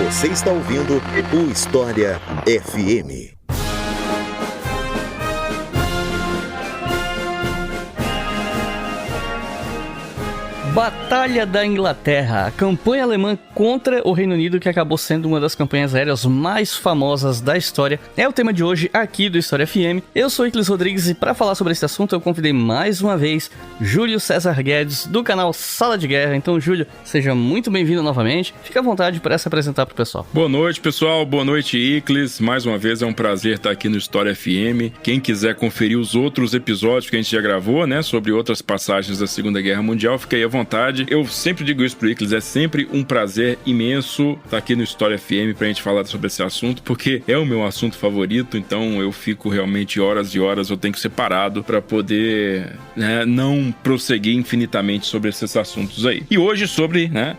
Você está ouvindo o História FM. Batalha da Inglaterra, a campanha alemã contra o Reino Unido, que acabou sendo uma das campanhas aéreas mais famosas da história, é o tema de hoje aqui do História FM. Eu sou Iclis Rodrigues e para falar sobre esse assunto eu convidei mais uma vez Júlio César Guedes do canal Sala de Guerra. Então, Júlio, seja muito bem-vindo novamente. Fica à vontade para se apresentar para o pessoal. Boa noite, pessoal. Boa noite, Iclis. Mais uma vez é um prazer estar aqui no História FM. Quem quiser conferir os outros episódios que a gente já gravou, né, sobre outras passagens da Segunda Guerra Mundial, fica aí à vontade. Eu sempre digo isso pro Iclis, é sempre um prazer imenso estar aqui no História FM pra gente falar sobre esse assunto, porque é o meu assunto favorito, então eu fico realmente horas e horas, eu tenho que ser parado pra poder, né, não prosseguir infinitamente sobre esses assuntos aí. E hoje sobre, né,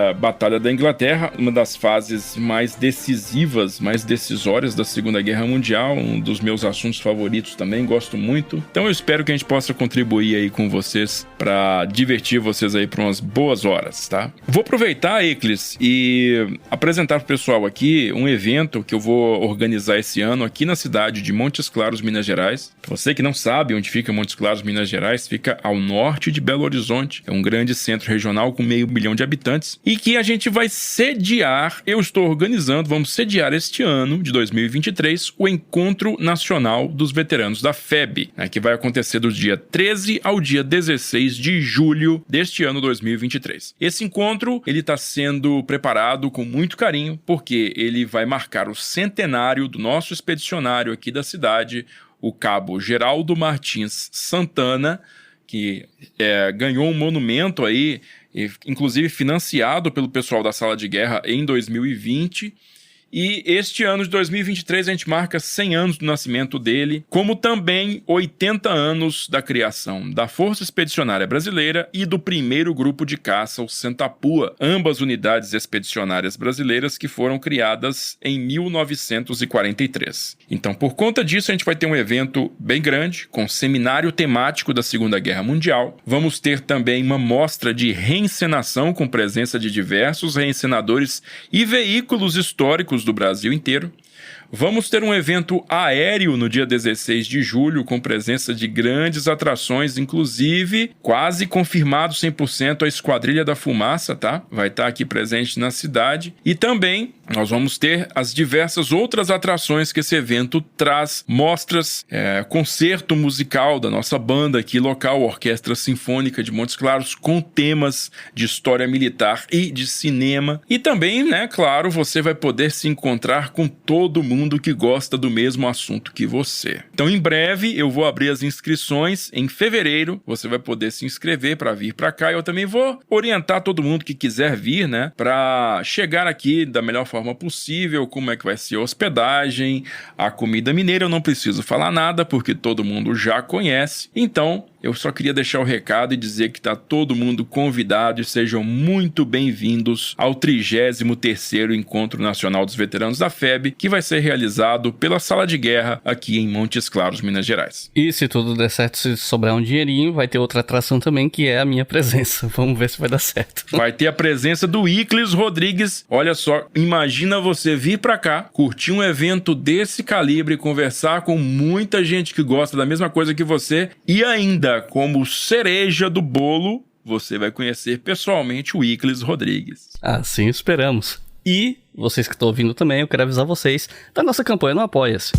a Batalha da Inglaterra, uma das fases mais decisivas, mais decisórias da Segunda Guerra Mundial, um dos meus assuntos favoritos também, gosto muito. Então eu espero que a gente possa contribuir aí com vocês pra divertir vocês aí por umas boas horas, tá? Vou aproveitar, Iclis, e apresentar pro pessoal aqui um evento que eu vou organizar esse ano aqui na cidade de Montes Claros, Minas Gerais. Você que não sabe onde fica Montes Claros, Minas Gerais, fica ao norte de Belo Horizonte. É um grande centro regional com 500 mil de habitantes e que a gente vai sediar, eu estou organizando, vamos sediar este ano de 2023 o Encontro Nacional dos Veteranos da FEB, né, que vai acontecer do dia 13 ao dia 16 de julho deste ano 2023. Esse encontro, ele está sendo preparado com muito carinho, porque ele vai marcar o centenário do nosso expedicionário aqui da cidade, o cabo Geraldo Martins Santana, que ganhou um monumento aí, inclusive financiado pelo pessoal da Sala de Guerra em 2020, e este ano de 2023 a gente marca 100 anos do nascimento dele, como também 80 anos da criação da Força Expedicionária Brasileira e do primeiro grupo de caça, o Sentapua, ambas unidades expedicionárias brasileiras que foram criadas em 1943. Então, por conta disso, a gente vai ter um evento bem grande, com seminário temático da Segunda Guerra Mundial. Vamos ter também uma mostra de reencenação com presença de diversos reencenadores e veículos históricos do Brasil inteiro. Vamos ter um evento aéreo no dia 16 de julho, com presença de grandes atrações, inclusive quase confirmado 100% a Esquadrilha da Fumaça, tá? Vai estar aqui presente na cidade. E também nós vamos ter as diversas outras atrações que esse evento traz, mostras, concerto musical da nossa banda aqui local, Orquestra Sinfônica de Montes Claros, com temas de história militar e de cinema. E também, né, claro, você vai poder se encontrar com todo mundo que gosta do mesmo assunto que você. Então, em breve, eu vou abrir as inscrições em fevereiro. Você vai poder se inscrever para vir para cá. Eu também vou orientar todo mundo que quiser vir, né, para chegar aqui da melhor forma possível, como é que vai ser a hospedagem, a comida mineira. Eu não preciso falar nada, porque todo mundo já conhece. Então, eu só queria deixar o recado e dizer que está todo mundo convidado e sejam muito bem-vindos ao 33º Encontro Nacional dos Veteranos da FEB, que vai ser realizado pela Sala de Guerra aqui em Montes Claros, Minas Gerais. E se tudo der certo, se sobrar um dinheirinho, vai ter outra atração também, que é a minha presença. Vamos ver se vai dar certo. Vai ter a presença do Iclis Rodrigues. Olha só, imagina você vir pra cá, curtir um evento desse calibre, conversar com muita gente que gosta da mesma coisa que você e ainda, como cereja do bolo, você vai conhecer pessoalmente o Iclis Rodrigues. Assim esperamos. E vocês que estão ouvindo também, eu quero avisar vocês da nossa campanha no Apoia-se.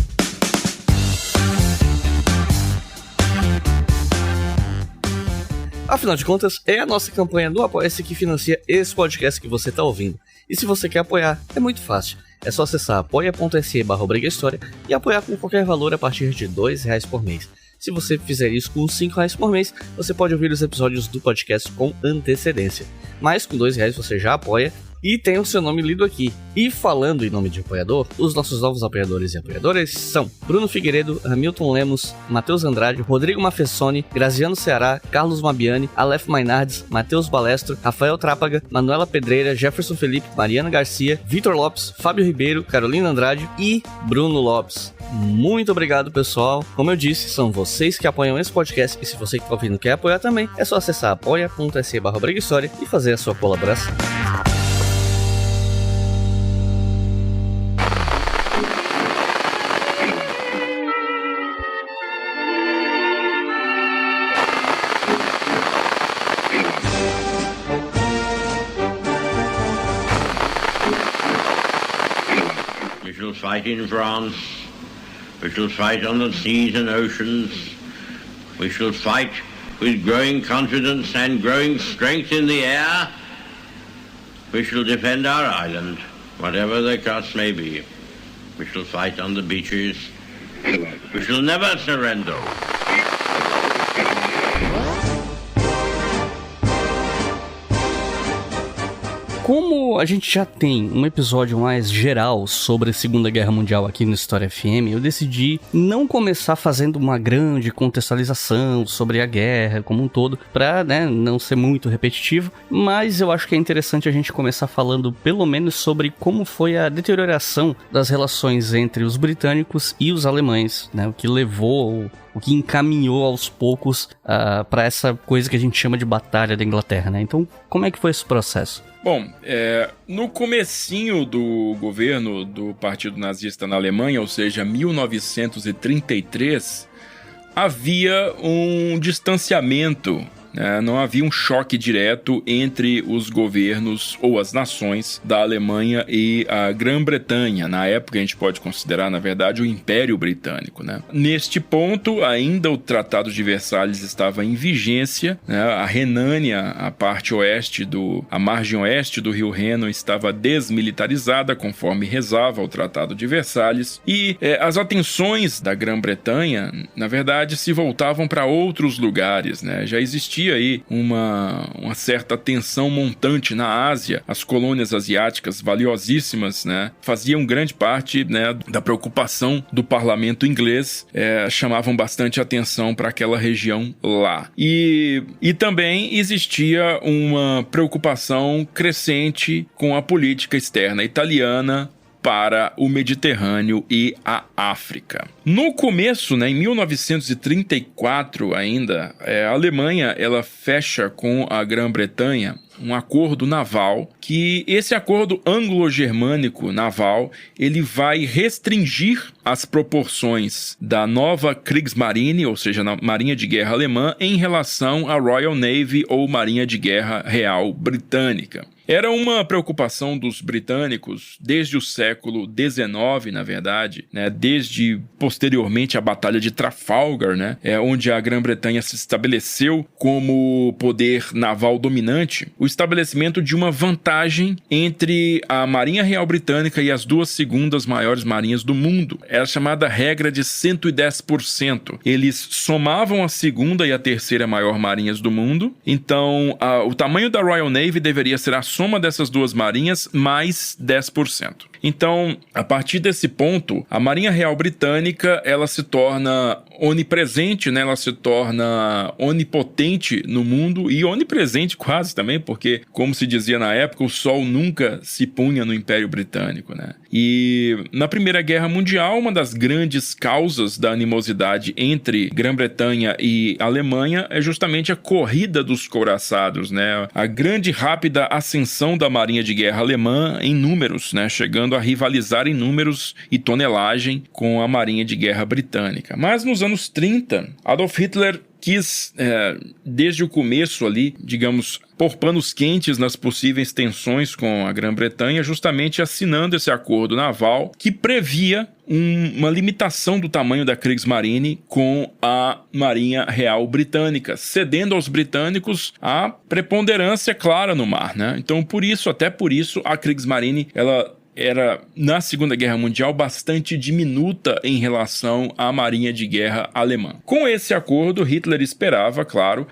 Afinal de contas, é a nossa campanha no Apoia-se que financia esse podcast que você está ouvindo. E se você quer apoiar, é muito fácil. É só acessar apoia.se/brigahistoria e apoiar com qualquer valor a partir de R$2 por mês. Se você fizer isso com R$5 por mês, você pode ouvir os episódios do podcast com antecedência. Mas com R$2 você já apoia e tem o seu nome lido aqui. E falando em nome de apoiador, os nossos novos apoiadores e apoiadoras são Bruno Figueiredo, Hamilton Lemos, Matheus Andrade, Rodrigo Mafessoni, Graziano Ceará, Carlos Mabiani, Aleph Mainardes, Matheus Balestro, Rafael Trápaga, Manuela Pedreira, Jefferson Felipe, Mariana Garcia, Vitor Lopes, Fábio Ribeiro, Carolina Andrade e Bruno Lopes. Muito obrigado, pessoal. Como eu disse, são vocês que apoiam esse podcast e se você que está ouvindo quer apoiar também, é só acessar apoia.se/brigahistoria e fazer a sua colaboração. fight in France. We shall fight on the seas and oceans. We shall fight with growing confidence and growing strength in the air. We shall defend our island, whatever the cost may be. We shall fight on the beaches. We shall never surrender. Como a gente já tem um episódio mais geral sobre a Segunda Guerra Mundial aqui no História FM, eu decidi não começar fazendo uma grande contextualização sobre a guerra como um todo, pra, não ser muito repetitivo, mas eu acho que é interessante a gente começar falando pelo menos sobre como foi a deterioração das relações entre os britânicos e os alemães, o que levou, o que encaminhou aos poucos para essa coisa que a gente chama de Batalha da Inglaterra, Então, como é que foi esse processo? Bom, no comecinho do governo do Partido Nazista na Alemanha, ou seja, 1933, havia um distanciamento, não havia um choque direto entre os governos ou as nações da Alemanha e a Grã-Bretanha. Na época a gente pode considerar, na verdade, o Império Britânico. Neste ponto, ainda o Tratado de Versalhes estava em vigência. A Renânia, a parte oeste, a margem oeste do rio Reno estava desmilitarizada, conforme rezava o Tratado de Versalhes. E as atenções da Grã-Bretanha, na verdade, se voltavam para outros lugares. Já existia aí uma certa tensão montante na Ásia. As colônias asiáticas valiosíssimas, faziam grande parte, da preocupação do parlamento inglês, chamavam bastante atenção para aquela região lá. E também existia uma preocupação crescente com a política externa italiana para o Mediterrâneo e a África. No começo, em 1934 ainda, a Alemanha ela fecha com a Grã-Bretanha um acordo naval, que esse acordo anglo-germânico naval, ele vai restringir as proporções da nova Kriegsmarine, ou seja, na Marinha de Guerra alemã, em relação à Royal Navy ou Marinha de Guerra Real Britânica. Era uma preocupação dos britânicos desde o século XIX, na verdade, desde posteriormente a Batalha de Trafalgar, onde a Grã-Bretanha se estabeleceu como poder naval dominante, o estabelecimento de uma vantagem entre a Marinha Real Britânica e as duas segundas maiores marinhas do mundo. Era a chamada regra de 110%. Eles somavam a segunda e a terceira maior marinhas do mundo, então o tamanho da Royal Navy deveria ser a soma dessas duas marinhas mais 10%. Então, a partir desse ponto, a Marinha Real Britânica, ela se torna onipresente, ela se torna onipotente no mundo e onipresente quase também, porque, como se dizia na época, o sol nunca se punha no Império Britânico, E na Primeira Guerra Mundial, uma das grandes causas da animosidade entre Grã-Bretanha e Alemanha é justamente a corrida dos couraçados, A grande e rápida ascensão da Marinha de Guerra alemã em números, chegando a rivalizar em números e tonelagem com a Marinha de Guerra britânica. Mas nos anos 30, Adolf Hitler quis, desde o começo ali, digamos, pôr panos quentes nas possíveis tensões com a Grã-Bretanha, justamente assinando esse acordo naval que previa uma limitação do tamanho da Kriegsmarine com a Marinha Real Britânica, cedendo aos britânicos a preponderância clara no mar, Então, até por isso, a Kriegsmarine, ela era, na Segunda Guerra Mundial, bastante diminuta em relação à Marinha de Guerra alemã. Com esse acordo, Hitler esperava, claro,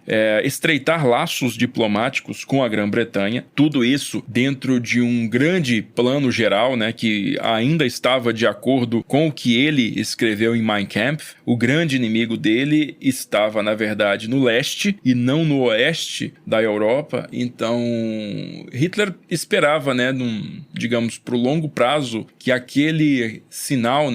estreitar laços diplomáticos com a Grã-Bretanha, tudo isso dentro de um grande plano geral, que ainda estava de acordo com o que ele escreveu em Mein Kampf. O grande inimigo dele estava, na verdade, no leste e não no oeste da Europa. Então, Hitler esperava, digamos, para o longo prazo, que aquele sinal,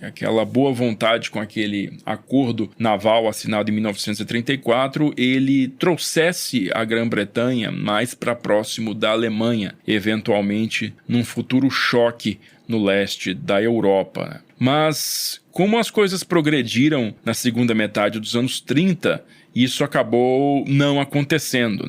aquela boa vontade com aquele acordo naval assinado em 1934, ele trouxesse a Grã-Bretanha mais para próximo da Alemanha, eventualmente num futuro choque no leste da Europa. Mas como as coisas progrediram na segunda metade dos anos 30, isso acabou não acontecendo,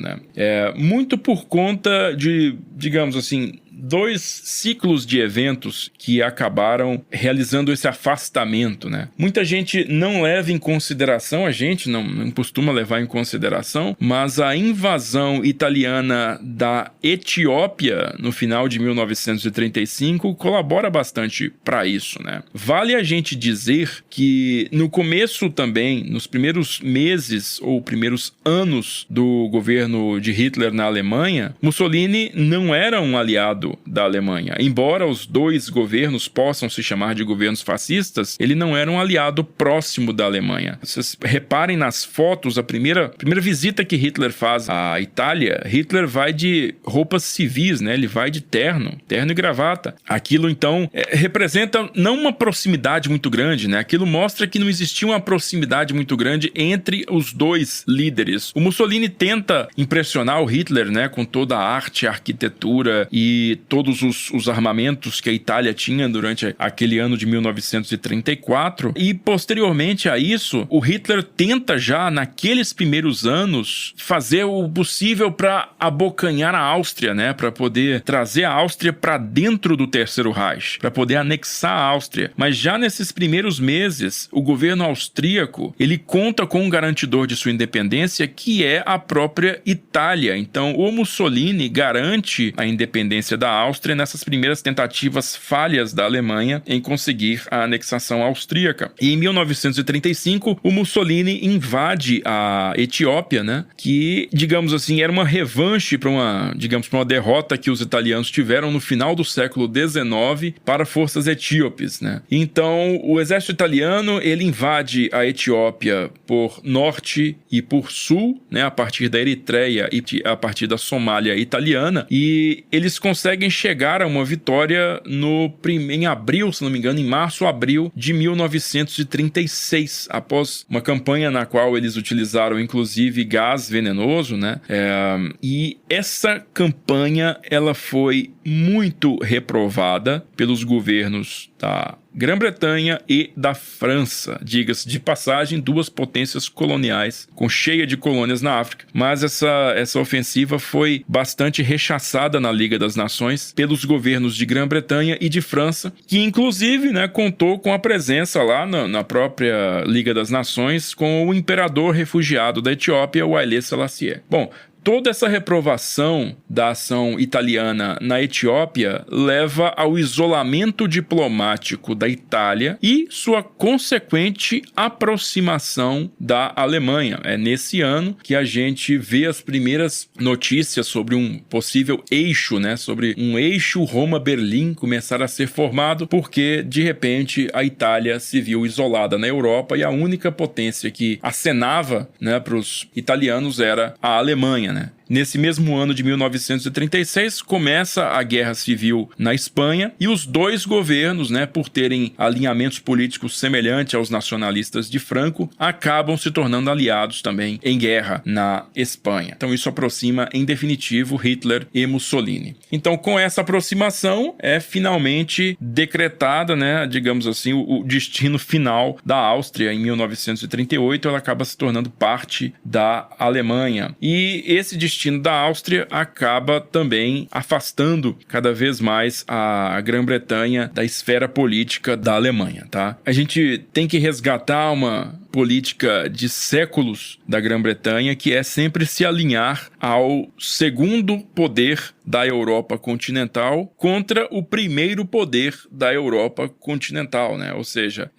Muito por conta de, digamos assim, dois ciclos de eventos que acabaram realizando esse afastamento, né? Muita gente não leva em consideração, a gente não costuma levar em consideração, mas a invasão italiana da Etiópia no final de 1935 colabora bastante para isso, né? Vale a gente dizer que no começo também, nos primeiros meses ou primeiros anos do governo de Hitler na Alemanha, Mussolini não era um aliado da Alemanha. Embora os dois governos possam se chamar de governos fascistas, ele não era um aliado próximo da Alemanha. Vocês reparem nas fotos, a primeira visita que Hitler faz à Itália, Hitler vai de roupas civis, né? Ele vai de terno e gravata. Aquilo, então, representa não uma proximidade muito grande, né? Aquilo mostra que não existia uma proximidade muito grande entre os dois líderes. O Mussolini tenta impressionar o Hitler, né? Com toda a arte, a arquitetura e todos os armamentos que a Itália tinha durante aquele ano de 1934. E, posteriormente a isso, o Hitler tenta já, naqueles primeiros anos, fazer o possível para abocanhar a Áustria, né? Para poder trazer a Áustria para dentro do Terceiro Reich, para poder anexar a Áustria. Mas já nesses primeiros meses, o governo austríaco, ele conta com um garantidor de sua independência, que é a própria Itália. Então, o Mussolini garante a independência da Áustria nessas primeiras tentativas falhas da Alemanha em conseguir a anexação austríaca. E em 1935, o Mussolini invade a Etiópia, né? Que, digamos assim, era uma revanche para uma derrota que os italianos tiveram no final do século XIX para forças etíopes, né? Então, o exército italiano, ele invade a Etiópia por norte e por sul, né? A partir da Eritreia e a partir da Somália italiana, e eles conseguem chegar a uma vitória em abril, se não me engano, em março ou abril de 1936, após uma campanha na qual eles utilizaram, inclusive, gás venenoso, né? E essa campanha, ela foi muito reprovada pelos governos da Grã-Bretanha e da França. Diga-se de passagem, duas potências coloniais, cheia de colônias na África. Mas essa ofensiva foi bastante rechaçada na Liga das Nações pelos governos de Grã-Bretanha e de França, que inclusive, né, contou com a presença lá na própria Liga das Nações com o imperador refugiado da Etiópia, o Haile Selassie. Bom, toda essa reprovação da ação italiana na Etiópia leva ao isolamento diplomático da Itália e sua consequente aproximação da Alemanha. É nesse ano que a gente vê as primeiras notícias sobre um possível eixo, né? Sobre um eixo Roma-Berlim começar a ser formado, porque, de repente, a Itália se viu isolada na Europa e a única potência que acenava, né, para os italianos era a Alemanha, né? Nesse mesmo ano de 1936, começa a Guerra Civil na Espanha e os dois governos, né, por terem alinhamentos políticos semelhantes aos nacionalistas de Franco, acabam se tornando aliados também em guerra na Espanha. Então isso aproxima, em definitivo, Hitler e Mussolini. Então, com essa aproximação, é finalmente decretada, né, digamos assim, o destino final da Áustria. Em 1938, ela acaba se tornando parte da Alemanha. E esse destino da Áustria acaba também afastando cada vez mais a Grã-Bretanha da esfera política da Alemanha, tá? A gente tem que resgatar uma política de séculos da Grã-Bretanha, que é sempre se alinhar ao segundo poder da Europa continental contra o primeiro poder da Europa continental, né? Ou seja,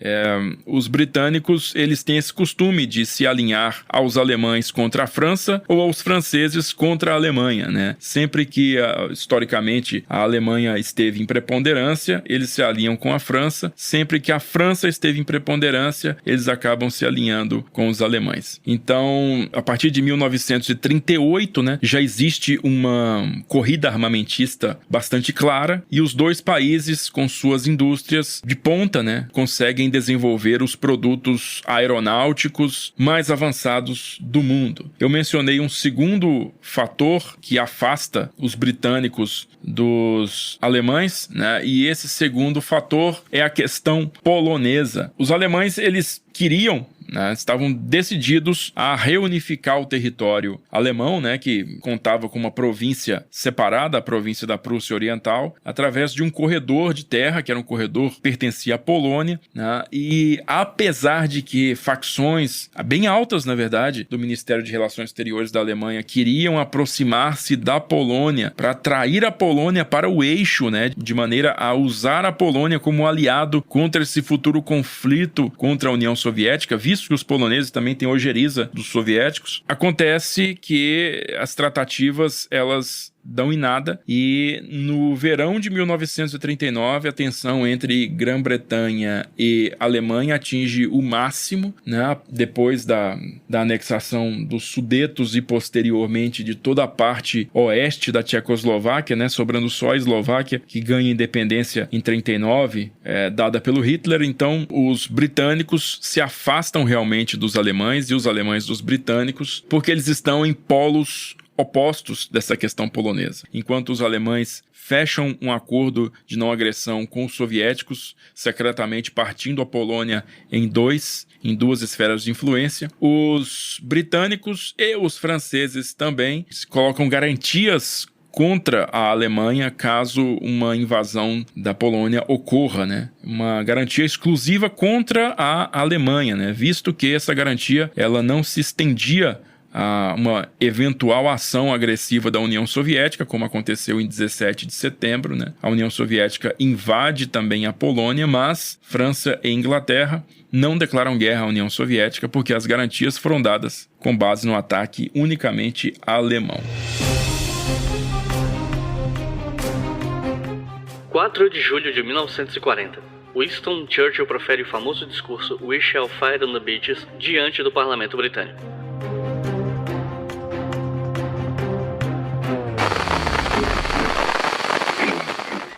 os britânicos, eles têm esse costume de se alinhar aos alemães contra a França ou aos franceses contra a Alemanha, né? Sempre que, historicamente, a Alemanha esteve em preponderância, eles se alinham com a França. Sempre que a França esteve em preponderância, eles acabam se alinhando com os alemães. Então, a partir de 1938, né, já existe uma corrida armamentista bastante clara e os dois países, com suas indústrias de ponta, né, conseguem desenvolver os produtos aeronáuticos mais avançados do mundo. Eu mencionei um segundo fator que afasta os britânicos dos alemães, né, e esse segundo fator é a questão polonesa. Os alemães, eles queriam né, estavam decididos a reunificar o território alemão, né, que contava com uma província separada, a província da Prússia Oriental, através de um corredor de terra, que era um corredor que pertencia à Polônia, né, e apesar de que facções bem altas, na verdade, do Ministério de Relações Exteriores da Alemanha queriam aproximar-se da Polônia para atrair a Polônia para o eixo, né, de maneira a usar a Polônia como aliado contra esse futuro conflito contra a União Soviética, visto que os poloneses também têm ojeriza dos soviéticos, acontece que as tratativas, elas dão em nada, e no verão de 1939 a tensão entre Grã-Bretanha e Alemanha atinge o máximo, né, depois da anexação dos Sudetos e posteriormente de toda a parte oeste da Tchecoslováquia, né, sobrando só a Eslováquia, que ganha independência em 39, dada pelo Hitler. Então os britânicos se afastam realmente dos alemães e os alemães dos britânicos, porque eles estão em polos opostos dessa questão polonesa. Enquanto os alemães fecham um acordo de não agressão com os soviéticos, secretamente partindo a Polônia em duas esferas de influência, os britânicos e os franceses também colocam garantias contra a Alemanha caso uma invasão da Polônia ocorra, né? Uma garantia exclusiva contra a Alemanha, né? Visto que essa garantia ela não se estendia a uma eventual ação agressiva da União Soviética, como aconteceu em 17 de setembro, né? A União Soviética invade também a Polônia, mas França e Inglaterra não declaram guerra à União Soviética porque as garantias foram dadas com base no ataque unicamente alemão. 4 de julho de 1940. Winston Churchill profere o famoso discurso "We shall fight on the beaches" diante do parlamento britânico.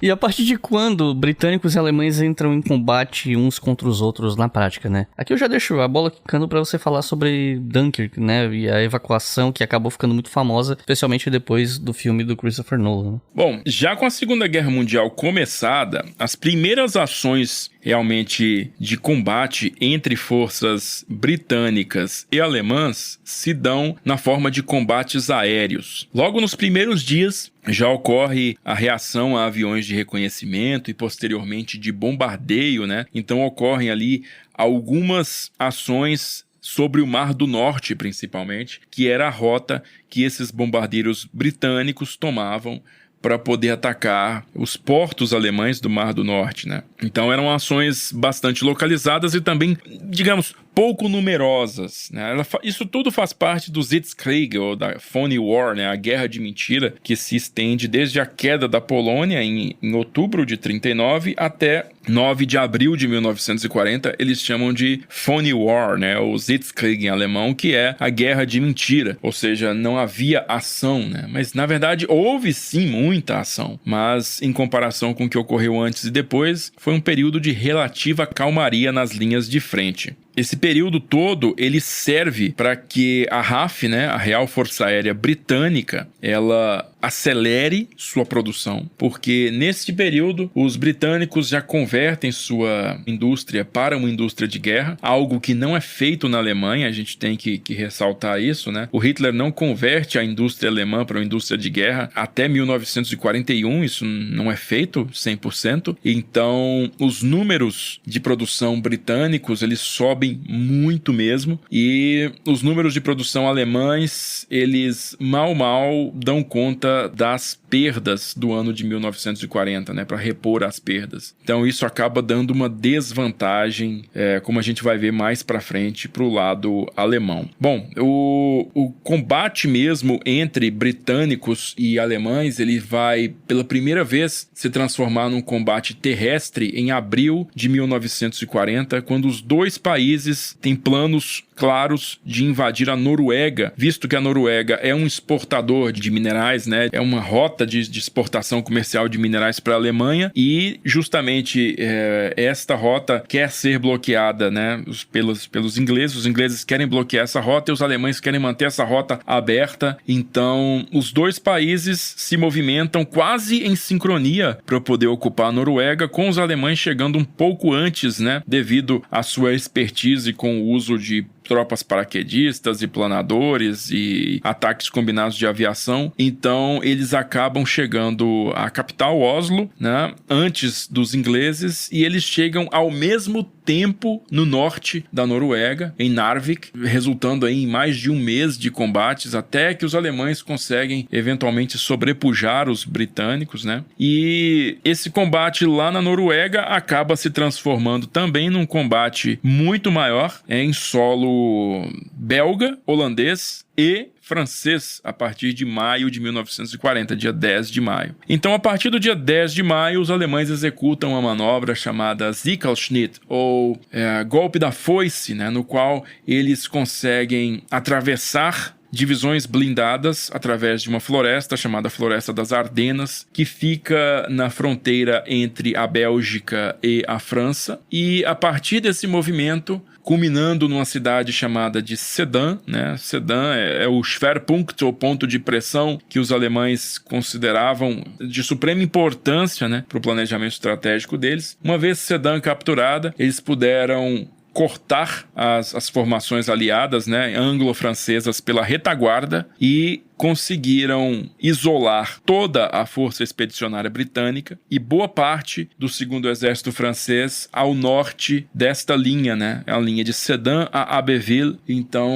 E a partir de quando britânicos e alemães entram em combate uns contra os outros na prática, né? Aqui eu já deixo a bola quicando pra você falar sobre Dunkirk, né? E a evacuação que acabou ficando muito famosa, especialmente depois do filme do Christopher Nolan. Bom, já com a Segunda Guerra Mundial começada, as primeiras ações realmente de combate entre forças britânicas e alemãs se dão na forma de combates aéreos. Logo nos primeiros dias já ocorre a reação a aviões de reconhecimento e posteriormente de bombardeio, né? Então ocorrem ali algumas ações sobre o Mar do Norte, principalmente, que era a rota que esses bombardeiros britânicos tomavam para poder atacar os portos alemães do Mar do Norte, né? Então eram ações bastante localizadas e também, digamos, pouco numerosas, né? Isso tudo faz parte do Sitzkrieg, ou da Phony War, né? A guerra de mentira, que se estende desde a queda da Polônia em outubro de 39 até 9 de abril de 1940, eles chamam de Phony War, né? O Sitzkrieg em alemão, que é a guerra de mentira, ou seja, não havia ação, né? Mas na verdade houve sim muita ação, mas em comparação com o que ocorreu antes e depois, foi um período de relativa calmaria nas linhas de frente. Esse período todo, ele serve para que a RAF, né, a Real Força Aérea Britânica, ela acelere sua produção, porque nesse período os britânicos já convertem sua indústria para uma indústria de guerra, algo que não é feito na Alemanha, a gente tem que ressaltar isso, né? O Hitler não converte a indústria alemã para uma indústria de guerra até 1941, isso não é feito 100%, então os números de produção britânicos, eles sobem muito mesmo, e os números de produção alemães, eles mal dão conta das perdas do ano de 1940, né, para repor as perdas. Então isso acaba dando uma desvantagem, como a gente vai ver mais para frente, para o lado alemão. Bom, o combate mesmo entre britânicos e alemães, ele vai pela primeira vez se transformar num combate terrestre em abril de 1940, quando os dois países têm planos claros de invadir a Noruega, visto que a Noruega é um exportador de minerais, né, né? É uma rota de exportação comercial de minerais para a Alemanha e justamente esta rota quer ser bloqueada, né, pelos ingleses. Os ingleses querem bloquear essa rota e os alemães querem manter essa rota aberta. Então, os dois países se movimentam quase em sincronia para poder ocupar a Noruega, com os alemães chegando um pouco antes, né, devido à sua expertise com o uso de tropas paraquedistas e planadores e ataques combinados de aviação. Então eles acabam chegando à capital, Oslo, né, antes dos ingleses, e eles chegam ao mesmo tempo no norte da Noruega, em Narvik, resultando aí em mais de um mês de combates, até que os alemães conseguem eventualmente sobrepujar os britânicos, né? E esse combate lá na Noruega acaba se transformando também num combate muito maior, em solo belga, holandês e francês, a partir de maio de 1940, dia 10 de maio. Então, a partir do dia 10 de maio, os alemães executam uma manobra chamada Sichelschnitt, ou golpe da foice, né, no qual eles conseguem atravessar divisões blindadas através de uma floresta chamada Floresta das Ardenas, que fica na fronteira entre a Bélgica e a França. E a partir desse movimento, culminando numa cidade chamada de Sedan, né? Sedan é o Schwerpunkt, ou ponto de pressão, que os alemães consideravam de suprema importância, né, para o planejamento estratégico deles. Uma vez Sedan capturada, eles puderam cortar as formações aliadas, né, anglo-francesas pela retaguarda e conseguiram isolar toda a força expedicionária britânica e boa parte do segundo exército francês ao norte desta linha, né? A linha de Sedan a Abbeville. Então,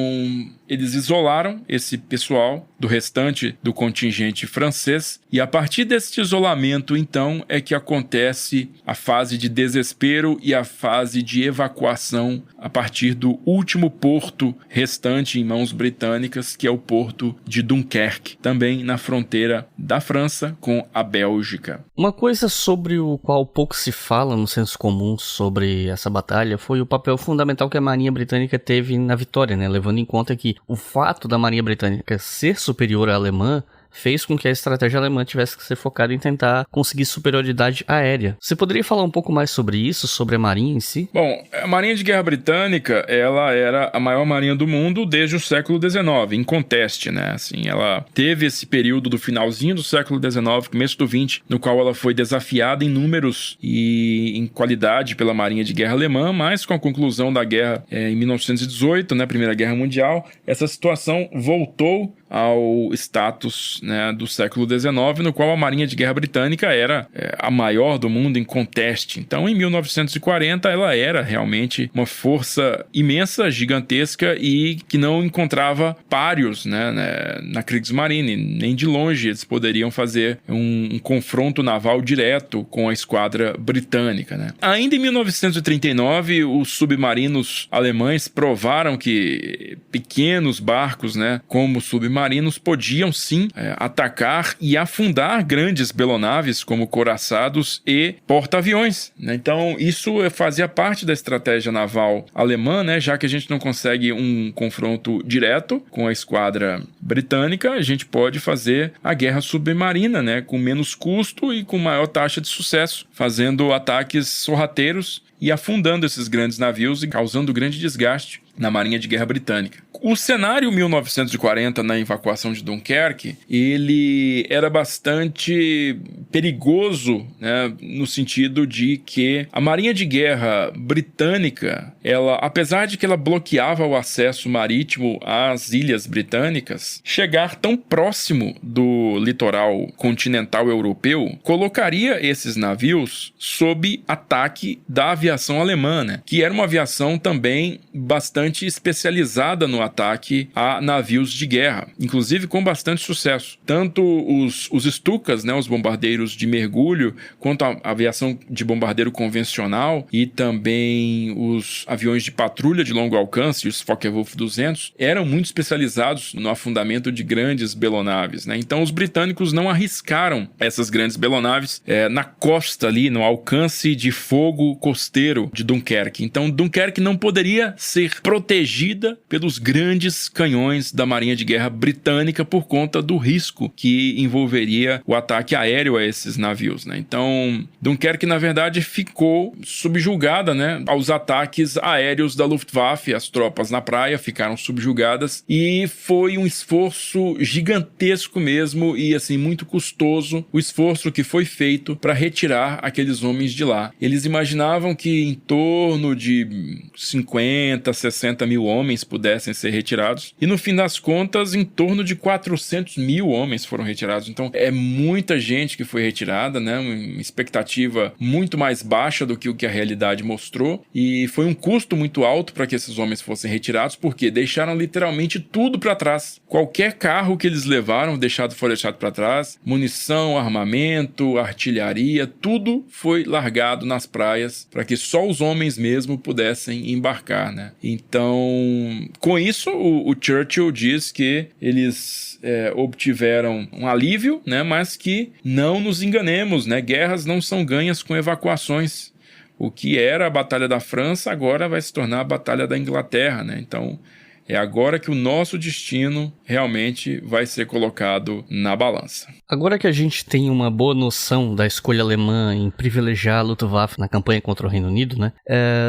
eles isolaram esse pessoal do restante do contingente francês e a partir desse isolamento, então, é que acontece a fase de desespero e a fase de evacuação a partir do último porto restante em mãos britânicas, que é o porto de Dunkerque, também na fronteira da França com a Bélgica. Uma coisa sobre o qual pouco se fala no senso comum sobre essa batalha foi o papel fundamental que a Marinha Britânica teve na vitória, né? Levando em conta que o fato da Marinha Britânica ser superior à alemã fez com que a estratégia alemã tivesse que ser focada em tentar conseguir superioridade aérea. Você poderia falar um pouco mais sobre isso, sobre a marinha em si? Bom, a Marinha de Guerra Britânica, ela era a maior marinha do mundo desde o século XIX, em conteste, né? Assim, ela teve esse período do finalzinho do século XIX, começo do XX, no qual ela foi desafiada em números e em qualidade pela Marinha de Guerra alemã, mas com a conclusão da guerra em 1918, né, Primeira Guerra Mundial, essa situação voltou ao status, né, do século XIX, no qual a Marinha de Guerra Britânica era a maior do mundo em conteste. Então, em 1940, ela era realmente uma força imensa, gigantesca e que não encontrava páreos, né, na Kriegsmarine. Nem de longe eles poderiam fazer um confronto naval direto com a esquadra britânica, né. Ainda em 1939, os submarinos alemães provaram que pequenos barcos, né, como submarinos, podiam sim atacar e afundar grandes belonaves como couraçados e porta-aviões, né? Então isso fazia parte da estratégia naval alemã, né? Já que a gente não consegue um confronto direto com a esquadra britânica, a gente pode fazer a guerra submarina, né? Com menos custo e com maior taxa de sucesso, fazendo ataques sorrateiros e afundando esses grandes navios e causando grande desgaste na Marinha de Guerra Britânica. O cenário 1940 na evacuação de Dunkerque, ele era bastante perigoso, né, no sentido de que a Marinha de Guerra Britânica, ela, apesar de que ela bloqueava o acesso marítimo às ilhas britânicas, chegar tão próximo do litoral continental europeu colocaria esses navios sob ataque da aviação alemã, né, que era uma aviação também bastante especializada no ataque a navios de guerra, inclusive com bastante sucesso. Tanto os Stukas, né, os bombardeiros de mergulho, quanto a aviação de bombardeiro convencional e também os aviões de patrulha de longo alcance, os Focke-Wulf 200, eram muito especializados no afundamento de grandes belonaves, né? Então os britânicos não arriscaram essas grandes belonaves na costa ali, no alcance de fogo costeiro de Dunkerque. Então Dunkerque não poderia ser protegida pelos grandes canhões da Marinha de Guerra britânica por conta do risco que envolveria o ataque aéreo a esses navios, né? Então, Dunkerque, na verdade, ficou subjugada, né, aos ataques aéreos da Luftwaffe. As tropas na praia ficaram subjugadas e foi um esforço gigantesco mesmo e, assim, muito custoso o esforço que foi feito para retirar aqueles homens de lá. Eles imaginavam que em torno de 50, 60 mil homens pudessem ser retirados e, no fim das contas, em torno de 400 mil homens foram retirados. Então, é muita gente que foi retirada, né? Uma expectativa muito mais baixa do que o que a realidade mostrou, e foi um custo muito alto para que esses homens fossem retirados, porque deixaram literalmente tudo para trás. Qualquer carro que eles levaram foi deixado para trás, munição, armamento, artilharia, tudo foi largado nas praias para que só os homens mesmo pudessem embarcar, né? Então, com isso, o Churchill diz que eles obtiveram um alívio, né? Mas que não nos enganemos, né? Guerras não são ganhas com evacuações. O que era a Batalha da França agora vai se tornar a Batalha da Inglaterra, né? Então, é agora que o nosso destino realmente vai ser colocado na balança. Agora que a gente tem uma boa noção da escolha alemã em privilegiar a Luftwaffe na campanha contra o Reino Unido, né?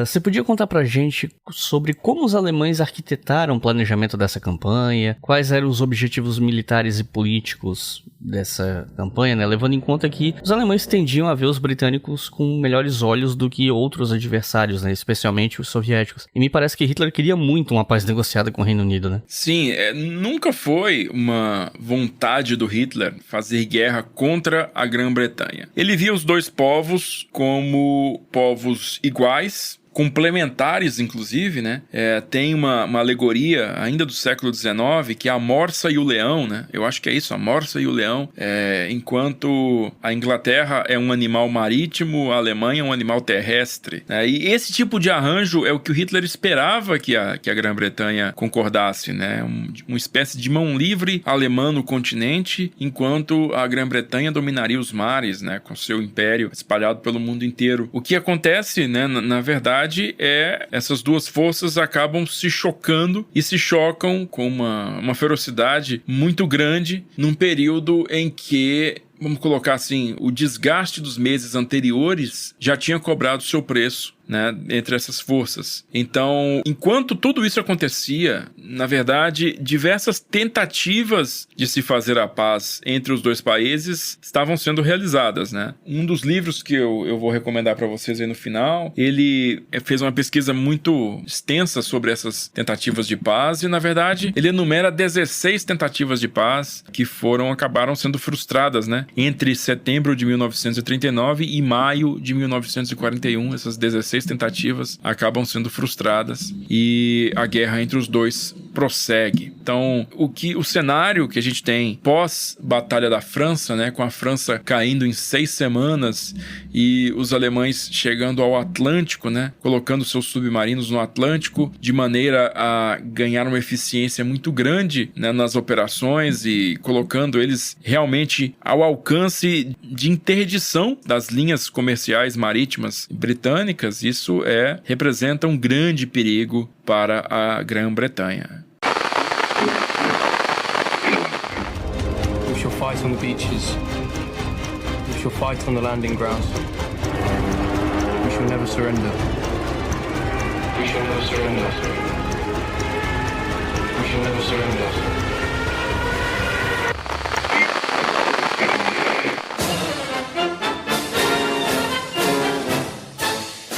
Você podia contar pra gente sobre como os alemães arquitetaram o planejamento dessa campanha, quais eram os objetivos militares e políticos dessa campanha, né? Levando em conta que os alemães tendiam a ver os britânicos com melhores olhos do que outros adversários, né? Especialmente os soviéticos. E me parece que Hitler queria muito uma paz negociada com o Reino Unido, né? Sim, nunca foi uma vontade do Hitler fazer guerra contra a Grã-Bretanha. Ele via os dois povos como povos iguais, complementares, inclusive, né? Tem uma alegoria ainda do século XIX, que é a morsa e o leão, né? Eu acho que é isso, a morsa e o leão. Enquanto a Inglaterra é um animal marítimo, a Alemanha é um animal terrestre, né? E esse tipo de arranjo é o que o Hitler esperava que a Grã-Bretanha concordasse, né? Uma espécie de mão livre alemã no continente, enquanto a Grã-Bretanha dominaria os mares, né? Com seu império espalhado pelo mundo inteiro. O que acontece, né? Na verdade, essas duas forças acabam se chocando e se chocam com uma ferocidade muito grande num período em que, vamos colocar assim, o desgaste dos meses anteriores já tinha cobrado seu preço, né, entre essas forças. Então, enquanto tudo isso acontecia, na verdade, diversas tentativas de se fazer a paz entre os dois países estavam sendo realizadas, né? Um dos livros que eu vou recomendar para vocês aí no final, ele fez uma pesquisa muito extensa sobre essas tentativas de paz e, na verdade, ele enumera 16 tentativas de paz que acabaram sendo frustradas, né? Entre setembro de 1939 e maio de 1941, essas 16 tentativas acabam sendo frustradas e a guerra entre os dois prossegue. Então, o cenário que a gente tem pós-Batalha da França, né, com a França caindo em 6 semanas e os alemães chegando ao Atlântico, né, colocando seus submarinos no Atlântico de maneira a ganhar uma eficiência muito grande, né, nas operações e colocando eles realmente ao alcance de interdição das linhas comerciais marítimas britânicas. Isso representa um grande perigo para a Grã-Bretanha. We shall fight on the beaches. We shall fight on the landing grounds. We shall never surrender. We shall never surrender. We shall never surrender.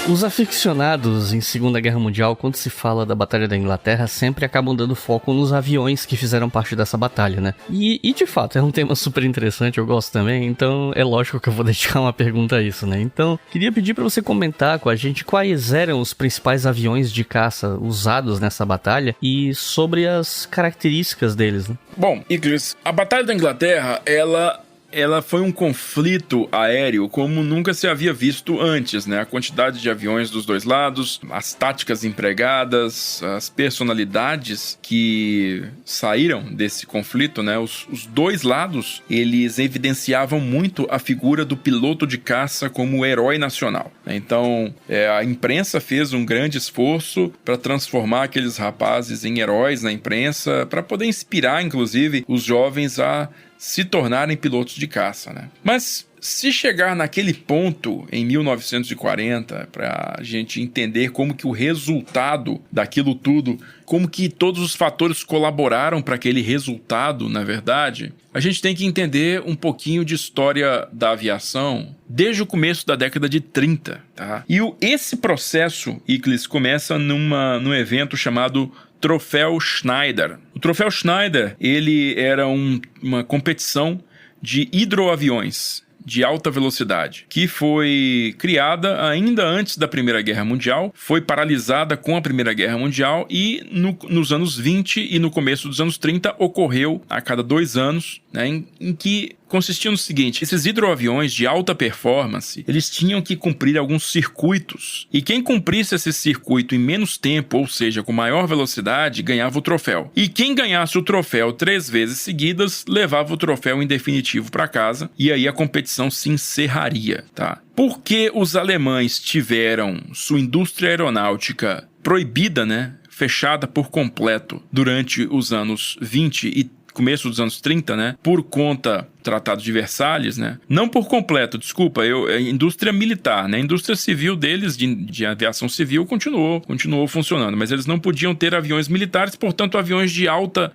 Os aficionados em Segunda Guerra Mundial, quando se fala da Batalha da Inglaterra, sempre acabam dando foco nos aviões que fizeram parte dessa batalha, né? E de fato, é um tema super interessante, eu gosto também, então é lógico que eu vou dedicar uma pergunta a isso, né? Então, queria pedir pra você comentar com a gente quais eram os principais aviões de caça usados nessa batalha e sobre as características deles, né? Bom, Iclis, a Batalha da Inglaterra, ela ela foi um conflito aéreo como nunca se havia visto antes, né? A quantidade de aviões dos dois lados, as táticas empregadas, as personalidades que saíram desse conflito, né? Os dois lados, eles evidenciavam muito a figura do piloto de caça como herói nacional. Então, a imprensa fez um grande esforço para transformar aqueles rapazes em heróis na imprensa, para poder inspirar, inclusive, os jovens a se tornarem pilotos de caça, né? Mas se chegar naquele ponto em 1940, para a gente entender como que o resultado daquilo tudo, como que todos os fatores colaboraram para aquele resultado, na verdade, a gente tem que entender um pouquinho de história da aviação desde o começo da década de 30, tá? E esse processo, Iclis, começa num evento chamado Troféu Schneider. O Troféu Schneider, ele era uma competição de hidroaviões de alta velocidade, que foi criada ainda antes da Primeira Guerra Mundial, foi paralisada com a Primeira Guerra Mundial e nos anos 20 e no começo dos anos 30 ocorreu a cada 2 anos, né, em que consistia no seguinte: esses hidroaviões de alta performance, eles tinham que cumprir alguns circuitos, e quem cumprisse esse circuito em menos tempo, ou seja, com maior velocidade, ganhava o troféu. E quem ganhasse o troféu 3 vezes seguidas, levava o troféu em definitivo para casa, e aí a competição se encerraria, tá? Porque os alemães tiveram sua indústria aeronáutica proibida, né, fechada por completo durante os anos 20 e começo dos anos 30, né, por conta do Tratado de Versalhes, né, não por completo, desculpa, a indústria militar, né, a indústria civil deles, de aviação civil, continuou funcionando, mas eles não podiam ter aviões militares, portanto, aviões de alta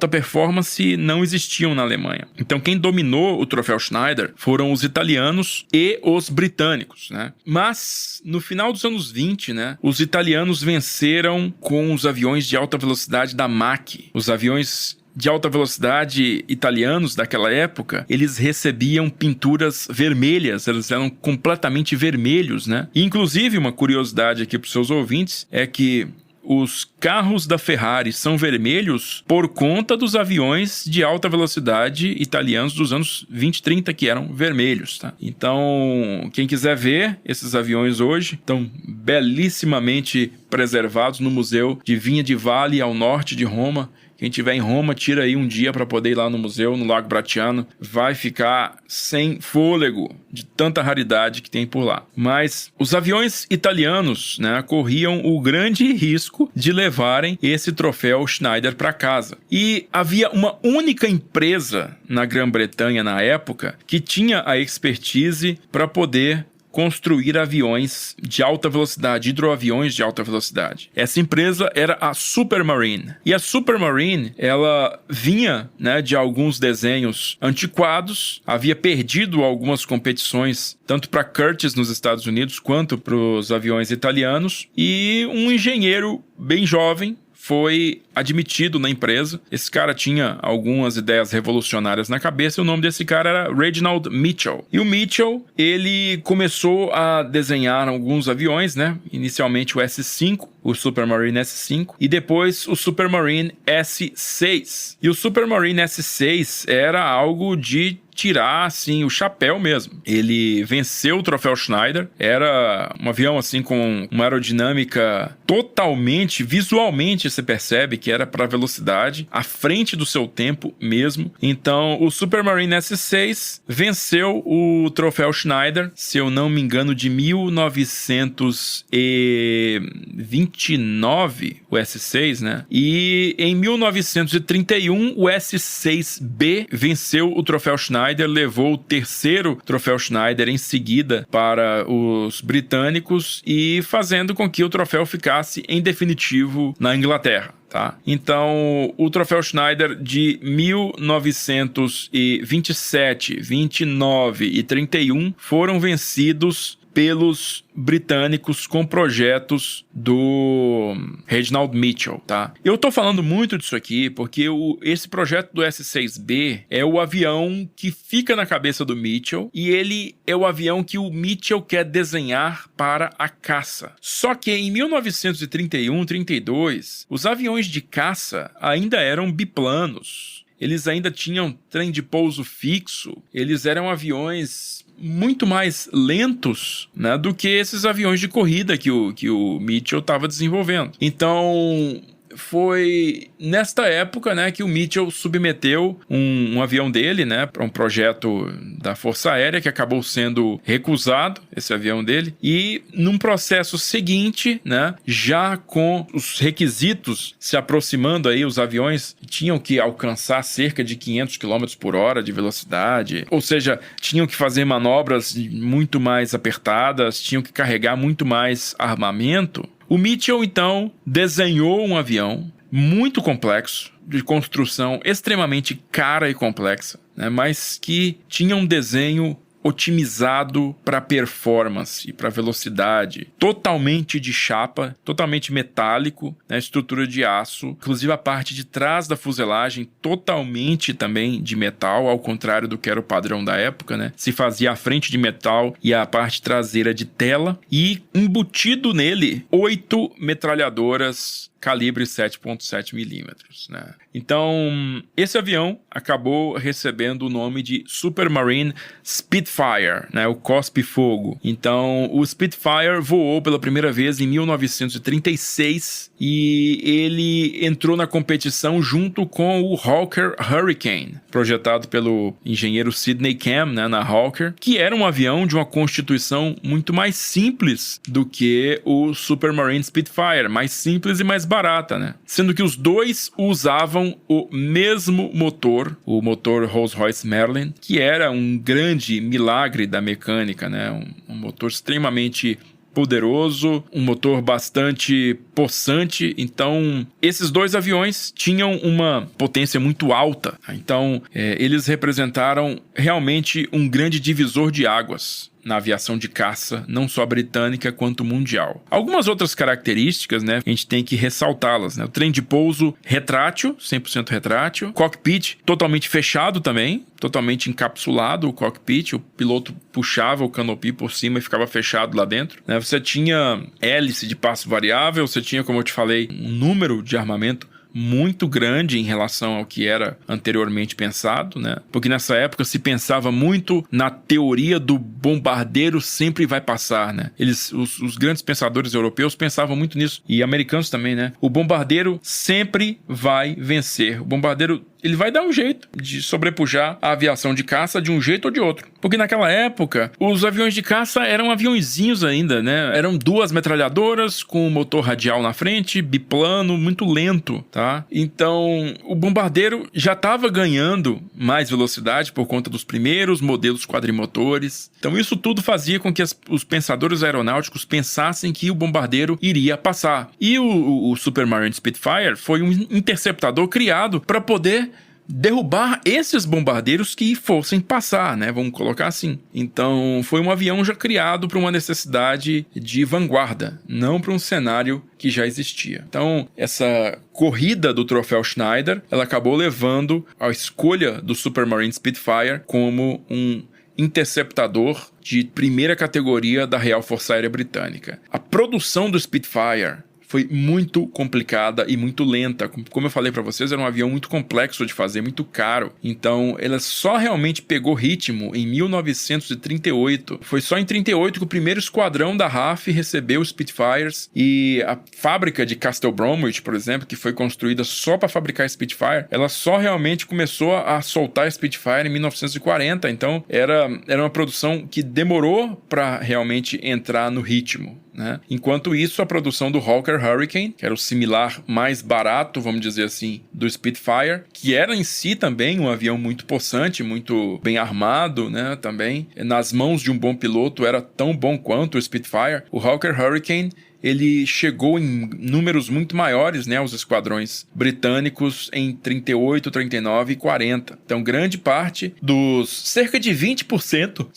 performance não existiam na Alemanha. Então, quem dominou o Troféu Schneider foram os italianos e os britânicos, né, mas no final dos anos 20, né, os italianos venceram com os aviões de alta velocidade da Mach. Os aviões de alta velocidade italianos daquela época, eles recebiam pinturas vermelhas, eles eram completamente vermelhos, né? E, inclusive, uma curiosidade aqui para os seus ouvintes é que os carros da Ferrari são vermelhos por conta dos aviões de alta velocidade italianos dos anos 20 e 30, que eram vermelhos, tá? Então, quem quiser ver esses aviões hoje, estão belíssimamente preservados no Museu de Vinha di Valle, ao norte de Roma. Quem estiver em Roma, tira aí um dia para poder ir lá no museu, no Lago Bracciano. Vai ficar sem fôlego de tanta raridade que tem por lá. Mas os aviões italianos, né, corriam o grande risco de levarem esse troféu Schneider para casa. E havia uma única empresa na Grã-Bretanha na época que tinha a expertise para poder construir aviões de alta velocidade, hidroaviões de alta velocidade. Essa empresa era a Supermarine. E a Supermarine, ela vinha, né, de alguns desenhos antiquados, havia perdido algumas competições, tanto para Curtiss nos Estados Unidos, quanto para os aviões italianos, e um engenheiro bem jovem foi admitido na empresa. Esse cara tinha algumas ideias revolucionárias na cabeça, e o nome desse cara era Reginald Mitchell. E o Mitchell, ele começou a desenhar alguns aviões, né? Inicialmente o S-5, o Supermarine S-5, e depois o Supermarine S-6. E o Supermarine S-6 era algo de tirar, assim, o chapéu mesmo. Ele venceu o Troféu Schneider, era um avião, assim, com uma aerodinâmica totalmente, visualmente se percebe que era para velocidade, à frente do seu tempo mesmo. Então, o Supermarine S-6 venceu o Troféu Schneider, se eu não me engano, de 1929, o S-6, né? E em 1931, o S-6B venceu o Troféu Schneider, levou o terceiro Troféu Schneider em seguida para os britânicos e fazendo com que o troféu ficasse em definitivo na Inglaterra. Tá? Então, o Troféu Schneider de 1927, 29 e 31 foram vencidos pelos britânicos com projetos do Reginald Mitchell, tá? Eu tô falando muito disso aqui porque esse projeto do S-6B é o avião que fica na cabeça do Mitchell, e ele é o avião que o Mitchell quer desenhar para a caça. Só que em 1931, 32, os aviões de caça ainda eram biplanos. eles ainda tinham trem de pouso fixo, eles eram aviões muito mais lentos, né, do que esses aviões de corrida que o Mitchell estava desenvolvendo. Então, foi nesta época, né, que o Mitchell submeteu um avião dele, né, para um projeto da Força Aérea que acabou sendo recusado, esse avião dele, e num processo seguinte, né, já com os requisitos se aproximando aí, os aviões tinham que alcançar cerca de 500 km por hora de velocidade, ou seja, tinham que fazer manobras muito mais apertadas, tinham que carregar muito mais armamento. O Mitchell, então, desenhou um avião muito complexo, de construção extremamente cara e complexa, né, mas que tinha um desenho otimizado para performance e para velocidade, totalmente de chapa, totalmente metálico, né, estrutura de aço, inclusive a parte de trás da fuselagem totalmente também de metal, ao contrário do que era o padrão da época, né? Se fazia a frente de metal e a parte traseira de tela, e embutido nele 8 metralhadoras calibre 7.7 milímetros, né? Então, esse avião acabou recebendo o nome de Supermarine Spitfire, né? O Cospe-Fogo. Então, o Spitfire voou pela primeira vez em 1936 e ele entrou na competição junto com o Hawker Hurricane, projetado pelo engenheiro Sidney Cam, né, na Hawker, que era um avião de uma constituição muito mais simples do que o Supermarine Spitfire, mais simples e mais barata, né? Sendo que os dois usavam o mesmo motor, o motor Rolls-Royce Merlin, que era um grande milagre da mecânica, né? Um motor extremamente poderoso, um motor bastante possante. Então, esses dois aviões tinham uma potência muito alta. Então, eles representaram realmente um grande divisor de águas na aviação de caça, não só britânica quanto mundial. Algumas outras características, né, a gente tem que ressaltá-las, né? O trem de pouso retrátil, 100% retrátil, cockpit totalmente fechado também, totalmente encapsulado o cockpit, o piloto puxava o canopy por cima e ficava fechado lá dentro, né? Você tinha hélice de passo variável, você tinha, como eu te falei, um número de armamento muito grande em relação ao que era anteriormente pensado, né? Porque nessa época se pensava muito na teoria do bombardeiro sempre vai passar, né? Os grandes pensadores europeus pensavam muito nisso, e americanos também, né? O bombardeiro sempre vai vencer. O bombardeiro, ele vai dar um jeito de sobrepujar a aviação de caça de um jeito ou de outro. Porque naquela época, os aviões de caça eram aviõezinhos ainda, né? Eram 2 metralhadoras com o motor radial na frente, biplano, muito lento, tá? Então, o bombardeiro já estava ganhando mais velocidade por conta dos primeiros modelos quadrimotores. Então, isso tudo fazia com que os pensadores aeronáuticos pensassem que o bombardeiro iria passar. E o Supermarine Spitfire foi um interceptador criado para poder derrubar esses bombardeiros que fossem passar, né? Vamos colocar assim. Então, foi um avião já criado para uma necessidade de vanguarda, não para um cenário que já existia. Então, essa corrida do troféu Schneider, ela acabou levando à escolha do Supermarine Spitfire como um interceptador de primeira categoria da Real Força Aérea Britânica. A produção do Spitfire foi muito complicada e muito lenta. Como eu falei para vocês, era um avião muito complexo de fazer, muito caro. Então, ela só realmente pegou ritmo em 1938. Foi só em 1938 que o primeiro esquadrão da RAF recebeu os Spitfires, e a fábrica de Castle Bromwich, por exemplo, que foi construída só para fabricar Spitfire, ela só realmente começou a soltar Spitfire em 1940. Então, era uma produção que demorou para realmente entrar no ritmo, né? Enquanto isso, a produção do Hawker Hurricane, que era o similar mais barato, vamos dizer assim, do Spitfire, que era em si também um avião muito possante, muito bem armado, né? Também, nas mãos de um bom piloto, era tão bom quanto o Spitfire. O Hawker Hurricane, ele chegou em números muito maiores, né, aos esquadrões britânicos em 38, 39 e 40. Então, grande parte dos cerca de 20%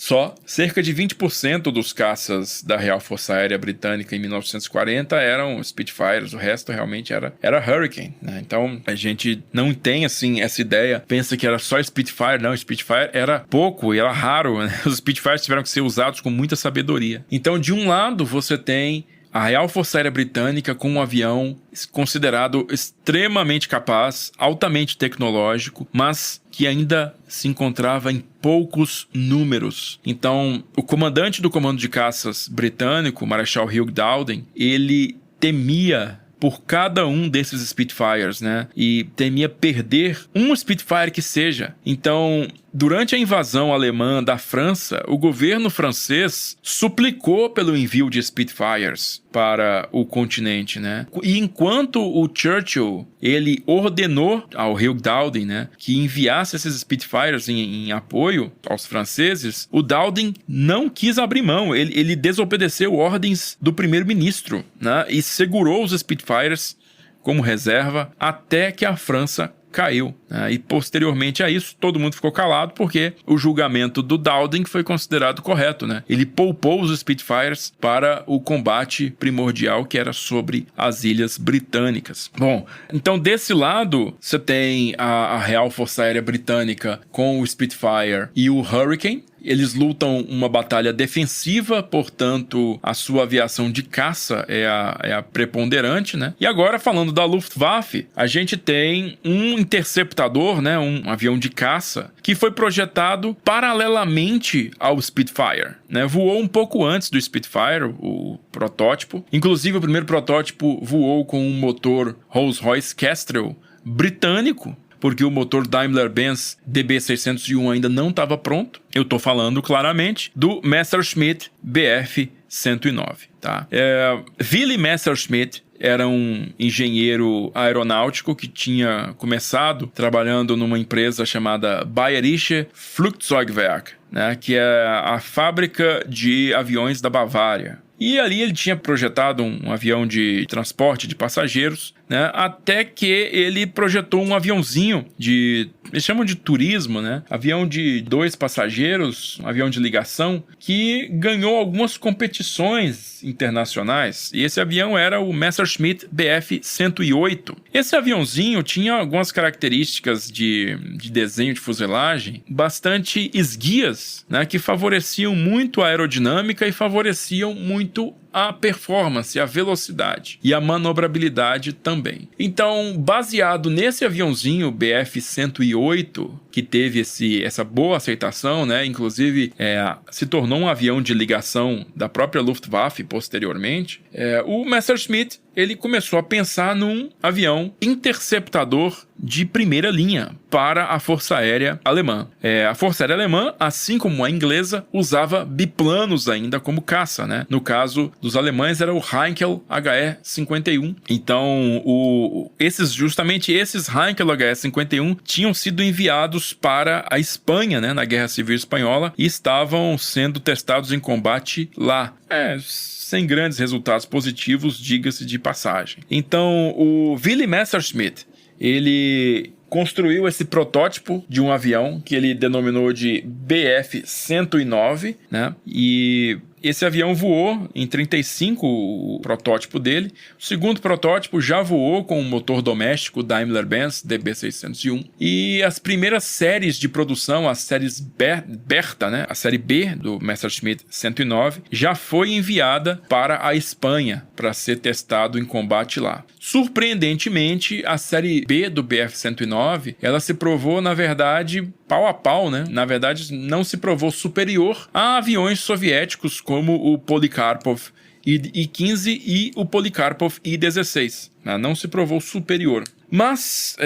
cerca de 20% dos caças da Real Força Aérea Britânica em 1940 eram Spitfires, o resto realmente era Hurricane, né? Então, a gente não tem, assim, essa ideia, pensa que era só Spitfire. Não, Spitfire era pouco e era raro, né? Os Spitfires tiveram que ser usados com muita sabedoria. Então, de um lado, você tem a Real Força Aérea Britânica com um avião considerado extremamente capaz, altamente tecnológico, mas que ainda se encontrava em poucos números. Então, o comandante do comando de caças britânico, o Marechal Hugh Dowding, ele temia por cada um desses Spitfires, né? E temia perder um Spitfire que seja. Então, durante a invasão alemã da França, o governo francês suplicou pelo envio de Spitfires para o continente, né? E enquanto o Churchill, ele ordenou ao Hugh Dowding, né, que enviasse esses Spitfires em apoio aos franceses, o Dowding não quis abrir mão. Ele desobedeceu ordens do primeiro-ministro, né, e segurou os Spitfires como reserva até que a França caiu, né? E posteriormente a isso todo mundo ficou calado porque o julgamento do Dowding foi considerado correto, né? Ele poupou os Spitfires para o combate primordial que era sobre as ilhas britânicas. Bom, então desse lado você tem a Real Força Aérea Britânica com o Spitfire e o Hurricane. Eles lutam uma batalha defensiva, portanto, a sua aviação de caça é a preponderante, né? E agora, falando da Luftwaffe, a gente tem um interceptador, né? Um avião de caça, que foi projetado paralelamente ao Spitfire, né? Voou um pouco antes do Spitfire, o protótipo. Inclusive, o primeiro protótipo voou com um motor Rolls-Royce Kestrel britânico, porque o motor Daimler-Benz DB601 ainda não estava pronto. Eu estou falando claramente do Messerschmitt Bf-109. Tá? Willy Messerschmitt era um engenheiro aeronáutico que tinha começado trabalhando numa empresa chamada Bayerische Flugzeugwerk, né, que é a fábrica de aviões da Bavária. E ali ele tinha projetado um avião de transporte de passageiros, né? Até que ele projetou um aviãozinho eles chamam de turismo, né? Avião de 2 passageiros, um avião de ligação, que ganhou algumas competições internacionais. E esse avião era o Messerschmitt Bf-108. Esse aviãozinho tinha algumas características de desenho de fuselagem bastante esguias, né? Que favoreciam muito a aerodinâmica e favoreciam muito a performance, a velocidade e a manobrabilidade também. Então, baseado nesse aviãozinho Bf-108, que teve essa boa aceitação, né? Inclusive se tornou um avião de ligação da própria Luftwaffe posteriormente, o Messerschmitt ele começou a pensar num avião interceptador de primeira linha para a Força Aérea Alemã. A Força Aérea Alemã, assim como a inglesa, usava biplanos ainda como caça, né? No caso dos alemães era o Heinkel HE-51. Então, justamente esses Heinkel HE-51 tinham sido enviados para a Espanha, né, na Guerra Civil Espanhola, e estavam sendo testados em combate lá. Sem grandes resultados positivos, diga-se de passagem. Então, o Willy Messerschmitt, ele construiu esse protótipo de um avião que ele denominou de Bf-109, né? E esse avião voou em 1935, o protótipo dele. O segundo protótipo já voou com um motor doméstico Daimler-Benz DB601. E as primeiras séries de produção, as séries Bertha, né? A série B do Messerschmitt 109, já foi enviada para a Espanha para ser testado em combate lá. Surpreendentemente, a série B do Bf-109, ela se provou, na verdade, pau a pau, né? Na verdade, não se provou superior a aviões soviéticos como o Polikarpov I-15 e o Polikarpov I-16. Né? Não se provou superior. Mas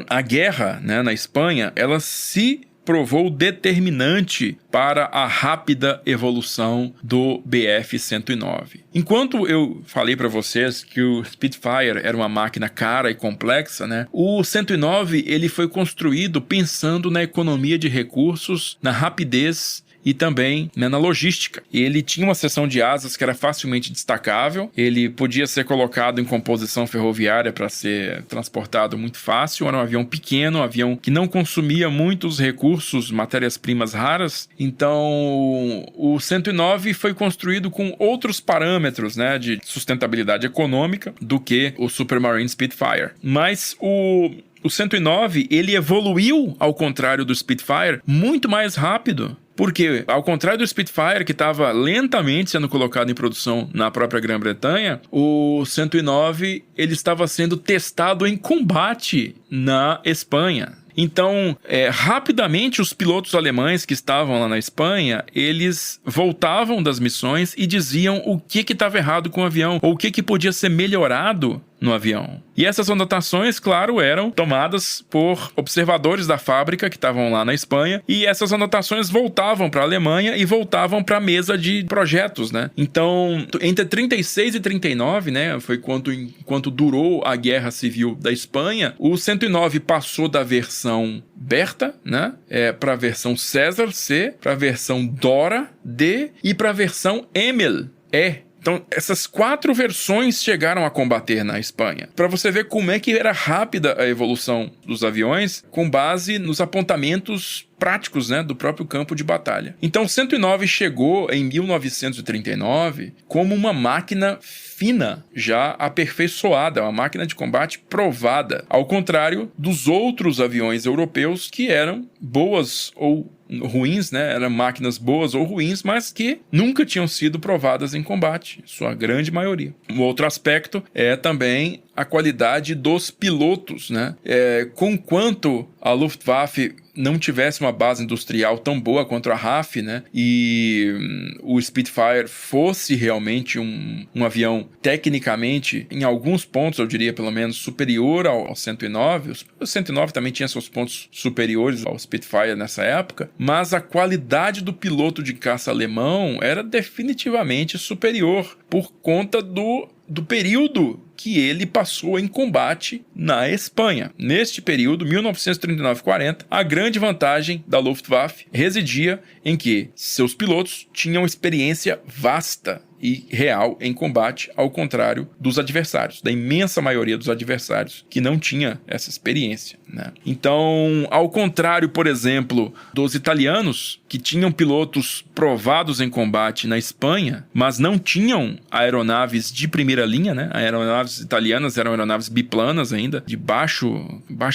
a guerra, né, na Espanha, ela se provou determinante para a rápida evolução do Bf-109. Enquanto eu falei para vocês que o Spitfire era uma máquina cara e complexa, né, o 109 ele foi construído pensando na economia de recursos, na rapidez e também, né, na logística. Ele tinha uma seção de asas que era facilmente destacável, ele podia ser colocado em composição ferroviária para ser transportado muito fácil, era um avião pequeno, um avião que não consumia muitos recursos, matérias-primas raras. Então, o 109 foi construído com outros parâmetros, né, de sustentabilidade econômica do que o Supermarine Spitfire. Mas o 109, ele evoluiu, ao contrário do Spitfire, muito mais rápido, Porque, ao contrário do Spitfire, que estava lentamente sendo colocado em produção na própria Grã-Bretanha, o 109 ele estava sendo testado em combate na Espanha. Então, rapidamente, os pilotos alemães que estavam lá na Espanha, eles voltavam das missões e diziam o que estava errado com o avião, ou o que podia ser melhorado no avião. E essas anotações, claro, eram tomadas por observadores da fábrica que estavam lá na Espanha, e essas anotações voltavam para a Alemanha e voltavam para a mesa de projetos, né? Então, entre 36 e 39, né, foi enquanto durou a Guerra Civil da Espanha, o 109 passou da versão Bertha, né, para a versão César C, para a versão Dora D e para a versão Emil E. Então, essas 4 versões chegaram a combater na Espanha. Para você ver como é que era rápida a evolução dos aviões com base nos apontamentos práticos, né, do próprio campo de batalha. Então, o 109 chegou em 1939 como uma máquina fina, já aperfeiçoada, uma máquina de combate provada, ao contrário dos outros aviões europeus que eram boas ou ruins, né? Eram máquinas boas ou ruins, mas que nunca tinham sido provadas em combate, sua grande maioria. Um outro aspecto é também a qualidade dos pilotos, né? Conquanto a Luftwaffe não tivesse uma base industrial tão boa quanto a RAF, né, e o Spitfire fosse realmente um avião tecnicamente, em alguns pontos, eu diria pelo menos, superior ao 109, o 109 também tinha seus pontos superiores ao Spitfire nessa época, mas a qualidade do piloto de caça alemão era definitivamente superior por conta do período que ele passou em combate na Espanha. Neste período, 1939-40, a grande vantagem da Luftwaffe residia em que seus pilotos tinham experiência vasta e real em combate, ao contrário dos adversários, da imensa maioria dos adversários que não tinha essa experiência, né? Então, ao contrário, por exemplo, dos italianos, que tinham pilotos provados em combate na Espanha, mas não tinham aeronaves de primeira linha, né? Aeronaves italianas eram aeronaves biplanas ainda, de baixa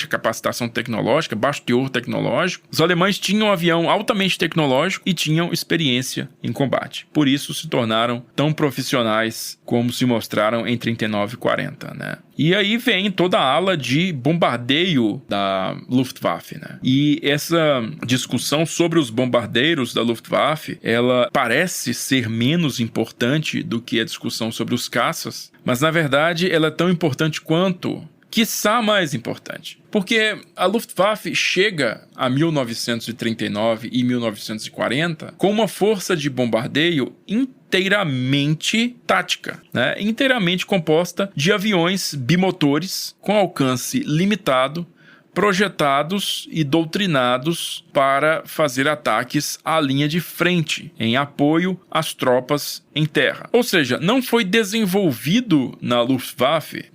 capacitação tecnológica, baixo teor tecnológico. Os alemães tinham um avião altamente tecnológico e tinham experiência em combate. Por isso se tornaram tão profissionais como se mostraram em 39 e 40, né? E aí vem toda a ala de bombardeio da Luftwaffe, né? E essa discussão sobre os bombardeiros da Luftwaffe, ela parece ser menos importante do que a discussão sobre os caças, mas na verdade ela é tão importante quanto, quiçá mais importante. Porque a Luftwaffe chega a 1939 e 1940 com uma força de bombardeio inteiramente tática, né? Inteiramente composta de aviões bimotores com alcance limitado, projetados e doutrinados para fazer ataques à linha de frente, em apoio às tropas em terra. Ou seja, não foi desenvolvido na Luftwaffe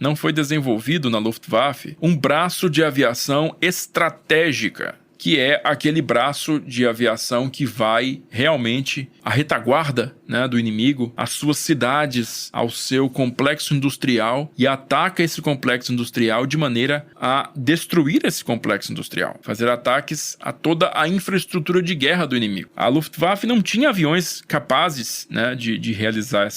um braço de aviação estratégica, que é aquele braço de aviação que vai realmente à retaguarda, né, do inimigo, às suas cidades, ao seu complexo industrial, e ataca esse complexo industrial de maneira a destruir esse complexo industrial, fazer ataques a toda a infraestrutura de guerra do inimigo. A Luftwaffe não tinha aviões capazes, né, de realizar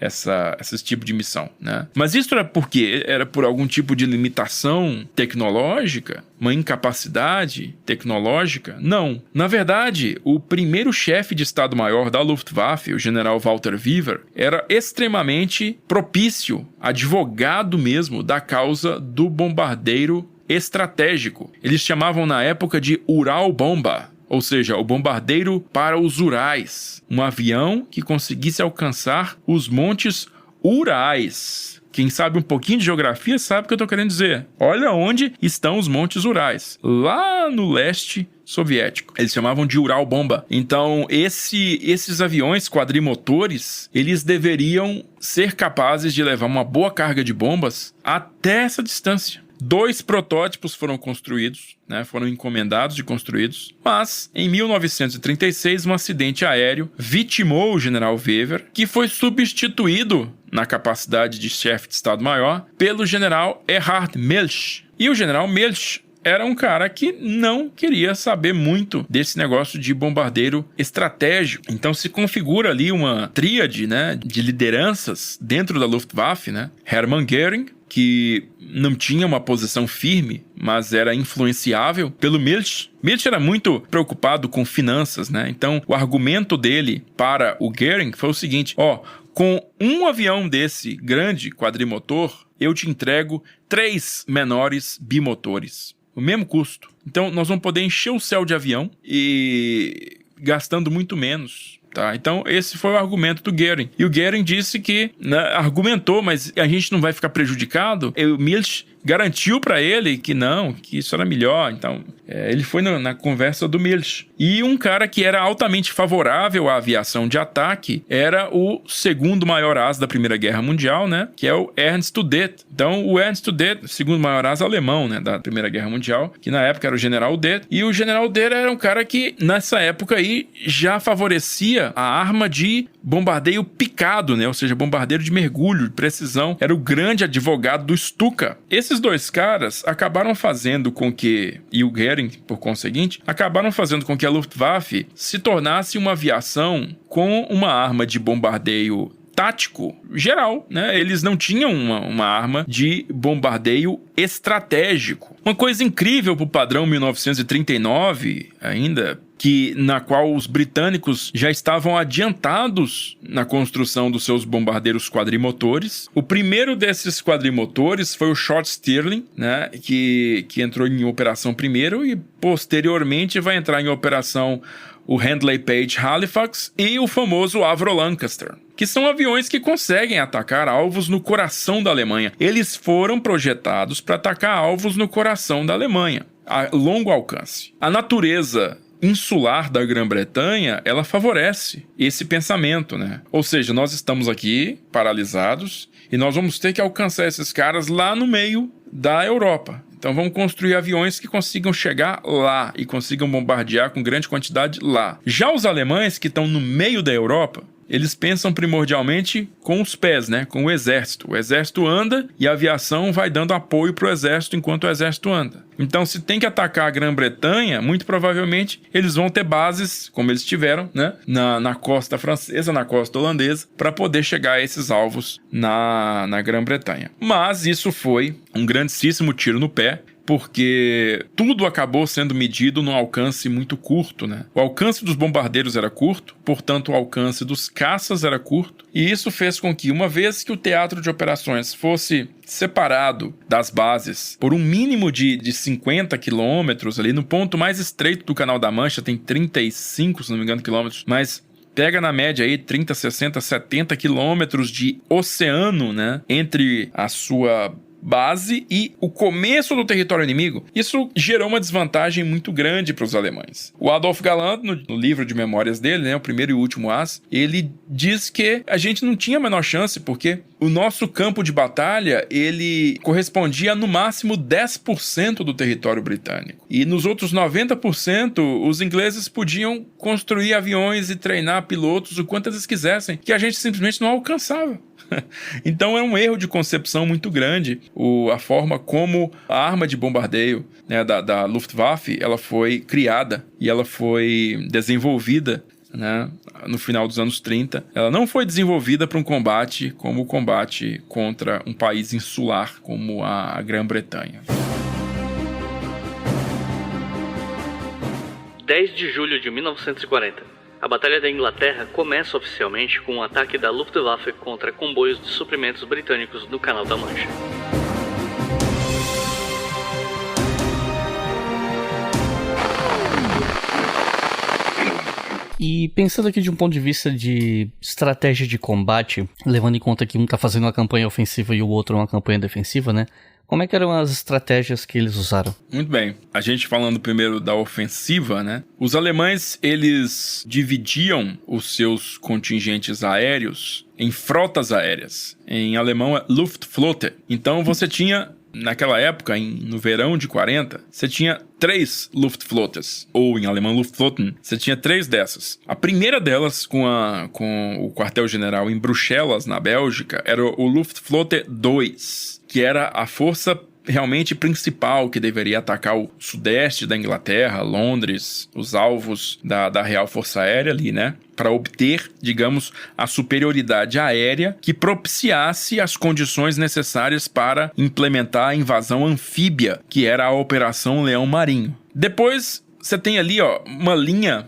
esse tipo de missão, né? Mas isso era porque era por algum tipo de limitação tecnológica, uma incapacidade tecnológica? Não. Na verdade, o primeiro chefe de Estado-Maior da Luftwaffe, o general Walter Wever, era extremamente propício, advogado mesmo da causa do bombardeiro estratégico. Eles chamavam na época de Uralbomber, ou seja, o bombardeiro para os Urais. Um avião que conseguisse alcançar os montes Urais. Quem sabe um pouquinho de geografia sabe o que eu estou querendo dizer. Olha onde estão os Montes Urais. Lá no leste soviético. Eles chamavam de Uralbomber. Então, esses aviões quadrimotores, eles deveriam ser capazes de levar uma boa carga de bombas até essa distância. 2 protótipos foram construídos, né, foram encomendados e construídos, mas em 1936 um acidente aéreo vitimou o general Wever, que foi substituído na capacidade de chefe de Estado-Maior pelo general Erhard Milch. E o general Milch era um cara que não queria saber muito desse negócio de bombardeiro estratégico. Então se configura ali uma tríade, né, de lideranças dentro da Luftwaffe, né? Hermann Göring, que não tinha uma posição firme, mas era influenciável pelo Milch. Milch era muito preocupado com finanças, né? Então, o argumento dele para o Göring foi o seguinte: com um avião desse grande quadrimotor, eu te entrego 3 menores bimotores. O mesmo custo. Então, nós vamos poder encher o céu de avião e gastando muito menos. Tá, então esse foi o argumento do Göring. E o Göring disse que, né, argumentou, mas a gente não vai ficar prejudicado. E o Milch garantiu para ele que não, que isso era melhor. Então ele foi na conversa do Milch. E um cara que era altamente favorável à aviação de ataque era o segundo maior asa da Primeira Guerra Mundial, né, que é o Ernst Udet. Então o Ernst Udet, segundo maior asa alemão, né, da Primeira Guerra Mundial, que na época era o General Udet. E o General Udet era um cara que nessa época aí já favorecia a arma de bombardeio picado, né? Ou seja, bombardeiro de mergulho, de precisão. Era o grande advogado do Stuka. Esses dois caras acabaram fazendo com que, e o Göring, por conseguinte, acabaram fazendo com que a Luftwaffe se tornasse uma aviação com uma arma de bombardeio tático geral, né? Eles não tinham uma arma de bombardeio estratégico. Uma coisa incrível para o padrão 1939 ainda, na qual os britânicos já estavam adiantados na construção dos seus bombardeiros quadrimotores. O primeiro desses quadrimotores foi o Short Stirling, né, que entrou em operação primeiro e posteriormente vai entrar em operação o Handley Page Halifax e o famoso Avro Lancaster, que são aviões que conseguem atacar alvos no coração da Alemanha. Eles foram projetados para atacar alvos no coração da Alemanha, a longo alcance. A natureza insular da Grã-Bretanha, ela favorece esse pensamento, né? Ou seja, nós estamos aqui paralisados e nós vamos ter que alcançar esses caras lá no meio da Europa. Então vamos construir aviões que consigam chegar lá e consigam bombardear com grande quantidade lá. Já os alemães que estão no meio da Europa, eles pensam primordialmente com os pés, né? Com o exército. O exército anda e a aviação vai dando apoio para o exército enquanto o exército anda. Então, se tem que atacar a Grã-Bretanha, muito provavelmente eles vão ter bases, como eles tiveram, né? Na costa francesa, na costa holandesa, para poder chegar a esses alvos na Grã-Bretanha. Mas isso foi um grandíssimo tiro no pé, porque tudo acabou sendo medido num alcance muito curto, né? O alcance dos bombardeiros era curto, portanto o alcance dos caças era curto, e isso fez com que, uma vez que o teatro de operações fosse separado das bases por um mínimo de 50 quilômetros, ali no ponto mais estreito do Canal da Mancha, tem 35, se não me engano, quilômetros, mas pega na média aí 30, 60, 70 quilômetros de oceano, né, entre a sua base e o começo do território inimigo. Isso gerou uma desvantagem muito grande para os alemães. O Adolf Galland, no livro de memórias dele, né, o primeiro e último as, ele diz que a gente não tinha a menor chance, porque o nosso campo de batalha, ele correspondia a no máximo 10% do território britânico. E nos outros 90%, os ingleses podiam construir aviões e treinar pilotos o quanto eles quisessem, que a gente simplesmente não alcançava. Então é um erro de concepção muito grande a forma como a arma de bombardeio, né, da Luftwaffe, ela foi criada e ela foi desenvolvida, né, no final dos anos 30. Ela não foi desenvolvida para um combate como o combate contra um país insular como a Grã-Bretanha. 10 de julho de 1940. A Batalha da Inglaterra começa oficialmente com um ataque da Luftwaffe contra comboios de suprimentos britânicos no Canal da Mancha. E pensando aqui de um ponto de vista de estratégia de combate, levando em conta que um está fazendo uma campanha ofensiva e o outro uma campanha defensiva, né? Como é que eram as estratégias que eles usaram? Muito bem. A gente falando primeiro da ofensiva, né? Os alemães, eles dividiam os seus contingentes aéreos em frotas aéreas. Em alemão é Luftflotte. Então você tinha, naquela época, no verão de 40, você tinha 3 Luftflottes, ou em alemão Luftflotten, você tinha 3 dessas. A primeira delas, com o quartel-general em Bruxelas, na Bélgica, era o Luftflotte 2, que era a força realmente principal, que deveria atacar o sudeste da Inglaterra, Londres, os alvos da Real Força Aérea ali, né? Para obter, digamos, a superioridade aérea que propiciasse as condições necessárias para implementar a invasão anfíbia, que era a Operação Leão Marinho. Depois, você tem ali, uma linha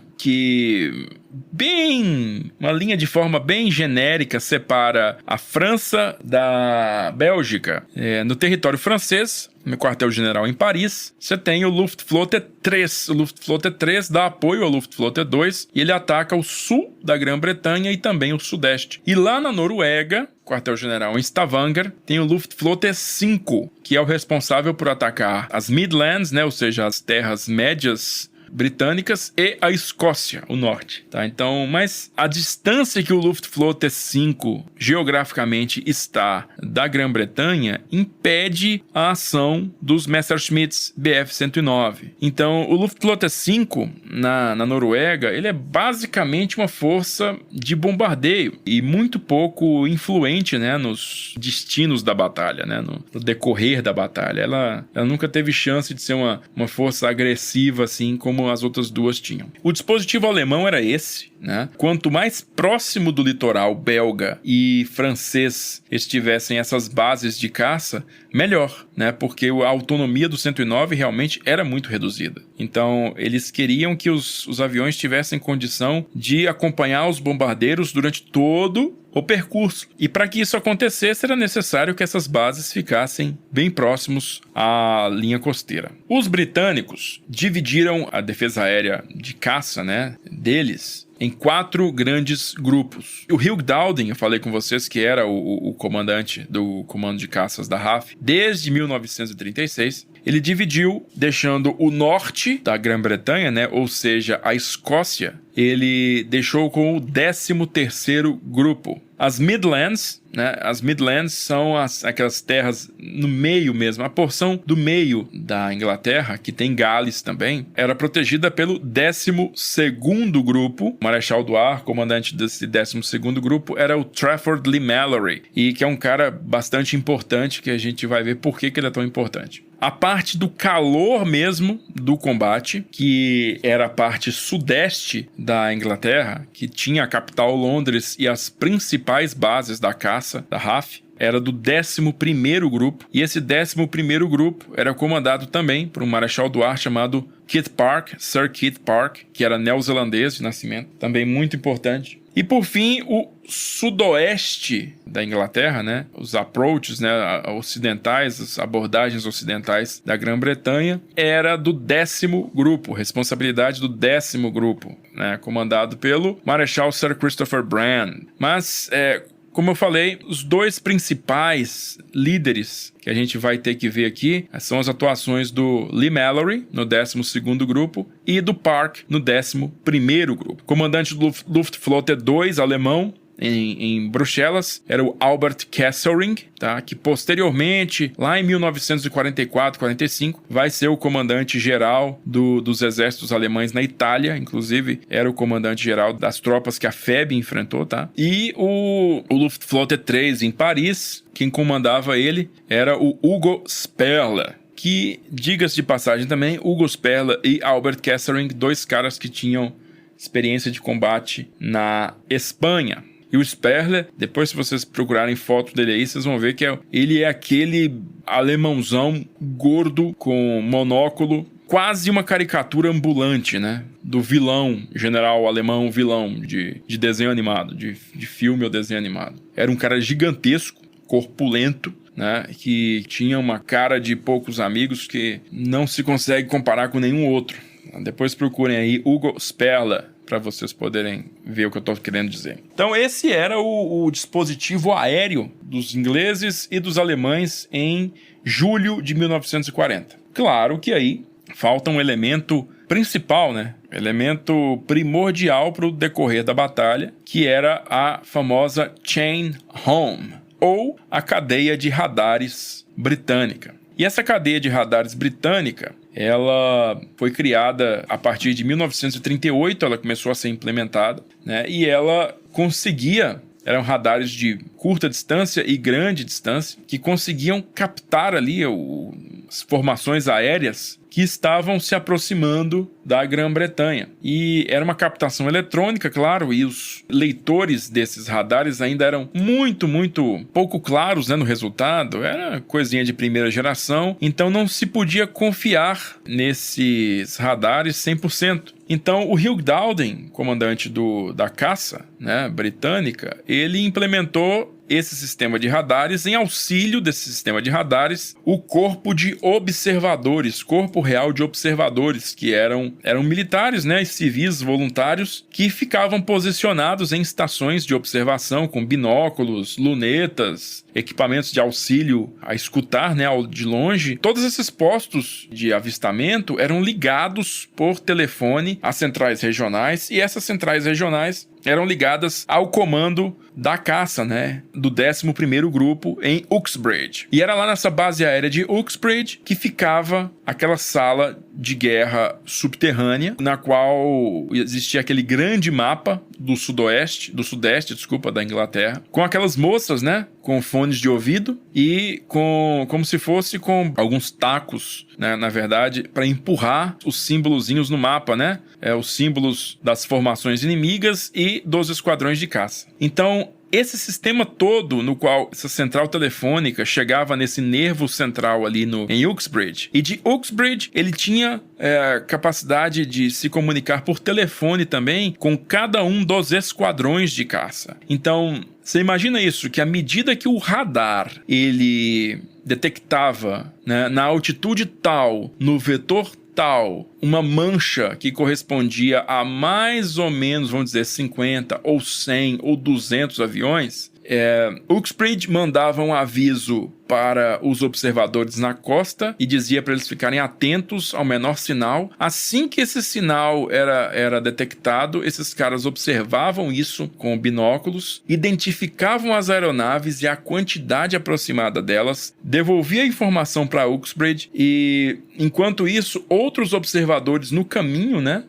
uma linha de forma bem genérica separa a França da Bélgica. No território francês, no quartel-general em Paris, você tem o Luftflotte 3. O Luftflotte 3 dá apoio ao Luftflotte 2 e ele ataca o sul da Grã-Bretanha e também o sudeste. E lá na Noruega, quartel-general em Stavanger, tem o Luftflotte 5, que é o responsável por atacar as Midlands, né, ou seja, as terras médias britânicas e a Escócia, o norte, tá? Então, mas a distância que o Luftflotte 5 geograficamente está da Grã-Bretanha impede a ação dos Messerschmitts Bf-109. Então, o Luftflotte 5 na Noruega, ele é basicamente uma força de bombardeio e muito pouco influente, né, nos destinos da batalha, né, no decorrer da batalha. Ela nunca teve chance de ser uma força agressiva assim como as outras duas tinham. O dispositivo alemão era esse, né? Quanto mais próximo do litoral belga e francês estivessem essas bases de caça, melhor, né? Porque a autonomia do 109 realmente era muito reduzida. Então, eles queriam que os aviões tivessem condição de acompanhar os bombardeiros durante todo o percurso. E para que isso acontecesse, era necessário que essas bases ficassem bem próximos à linha costeira. Os britânicos dividiram a defesa aérea de caça, né, deles em 4 grandes grupos. O Hugh Dowding, eu falei com vocês que era o comandante do comando de caças da RAF desde 1936, ele dividiu, deixando o norte da Grã-Bretanha, né, ou seja, a Escócia, ele deixou com o 13º grupo. As Midlands, né, as Midlands são aquelas terras no meio mesmo, a porção do meio da Inglaterra, que tem Gales também, era protegida pelo 12º grupo. O Marechal do Ar, comandante desse 12º grupo, era o Trafford Leigh-Mallory, e que é um cara bastante importante, que a gente vai ver por que ele é tão importante. A parte do calor mesmo do combate, que era a parte sudeste da Inglaterra, que tinha a capital Londres e as principais bases da caça da RAF, era do 11º grupo, e esse 11º grupo era comandado também por um marechal do ar chamado Kit Park, Sir Kit Park, que era neozelandês de nascimento, também muito importante. E por fim, o sudoeste da Inglaterra, né, os approaches, né, ocidentais, as abordagens ocidentais da Grã-Bretanha, era do 10º grupo, responsabilidade do 10º grupo, né, comandado pelo Marechal Sir Christopher Brand. Mas, como eu falei, os 2 principais líderes que a gente vai ter que ver aqui são as atuações do Leigh-Mallory, no 12º grupo, e do Park, no 11º grupo. Comandante do Luftflotte 2, alemão, em Bruxelas, era o Albert Kesselring, tá? Que posteriormente, lá em 1944-45, vai ser o comandante-geral dos exércitos alemães na Itália, inclusive era o comandante-geral das tropas que a FEB enfrentou, tá? E o Luftflotte 3 em Paris, quem comandava ele era o Hugo Sperler, que, diga-se de passagem também, Hugo Sperler e Albert Kesselring, 2 caras que tinham experiência de combate na Espanha. E o Sperler, depois se vocês procurarem foto dele aí, vocês vão ver que ele é aquele alemãozão gordo com monóculo, quase uma caricatura ambulante, né? Do vilão, general alemão vilão de desenho animado, de filme ou desenho animado. Era um cara gigantesco, corpulento, né? Que tinha uma cara de poucos amigos que não se consegue comparar com nenhum outro. Depois procurem aí Hugo Sperler, para vocês poderem ver o que eu estou querendo dizer. Então esse era o dispositivo aéreo dos ingleses e dos alemães em julho de 1940. Claro que aí falta um elemento principal, né? Elemento primordial para o decorrer da batalha, que era a famosa Chain Home, ou a cadeia de radares britânica. E essa cadeia de radares britânica, ela foi criada a partir de 1938, ela começou a ser implementada, né? E ela conseguia Eram radares de curta distância e grande distância que conseguiam captar ali as formações aéreas que estavam se aproximando da Grã-Bretanha. E era uma captação eletrônica, claro, e os leitores desses radares ainda eram muito pouco claros, né, no resultado. Era coisinha de primeira geração, então não se podia confiar nesses radares 100%. Então, o Hugh Dowding, comandante da caça, né, britânica, ele implementou esse sistema de radares. Em auxílio desse sistema de radares, o Corpo de Observadores, Corpo Real de Observadores, que eram militares, né, e civis voluntários que ficavam posicionados em estações de observação com binóculos, lunetas, equipamentos de auxílio a escutar, né, de longe. Todos esses postos de avistamento eram ligados por telefone às centrais regionais, e essas centrais regionais eram ligadas ao comando da caça, né, do 11º Grupo em Uxbridge. E era lá nessa base aérea de Uxbridge que ficava aquela sala de guerra subterrânea, na qual existia aquele grande mapa do sudeste, da Inglaterra, com aquelas moças, né, com fones de ouvido e como se fosse com alguns tacos, né, na verdade, para empurrar os símbolozinhos no mapa, né, os símbolos das formações inimigas e dos esquadrões de caça. Então, esse sistema todo, no qual essa central telefônica chegava nesse nervo central ali em Uxbridge, e de Uxbridge ele tinha capacidade de se comunicar por telefone também com cada um dos esquadrões de caça. Então, você imagina isso, que à medida que o radar ele detectava, né, na altitude tal, no vetor tal, uma mancha que correspondia a mais ou menos, vamos dizer, 50 ou 100 ou 200 aviões, Uxbridge mandava um aviso para os observadores na costa e dizia para eles ficarem atentos ao menor sinal. Assim que esse sinal era detectado, esses caras observavam isso com binóculos, identificavam as aeronaves e a quantidade aproximada delas, devolvia a informação para Uxbridge, e enquanto isso, outros observadores no caminho, né,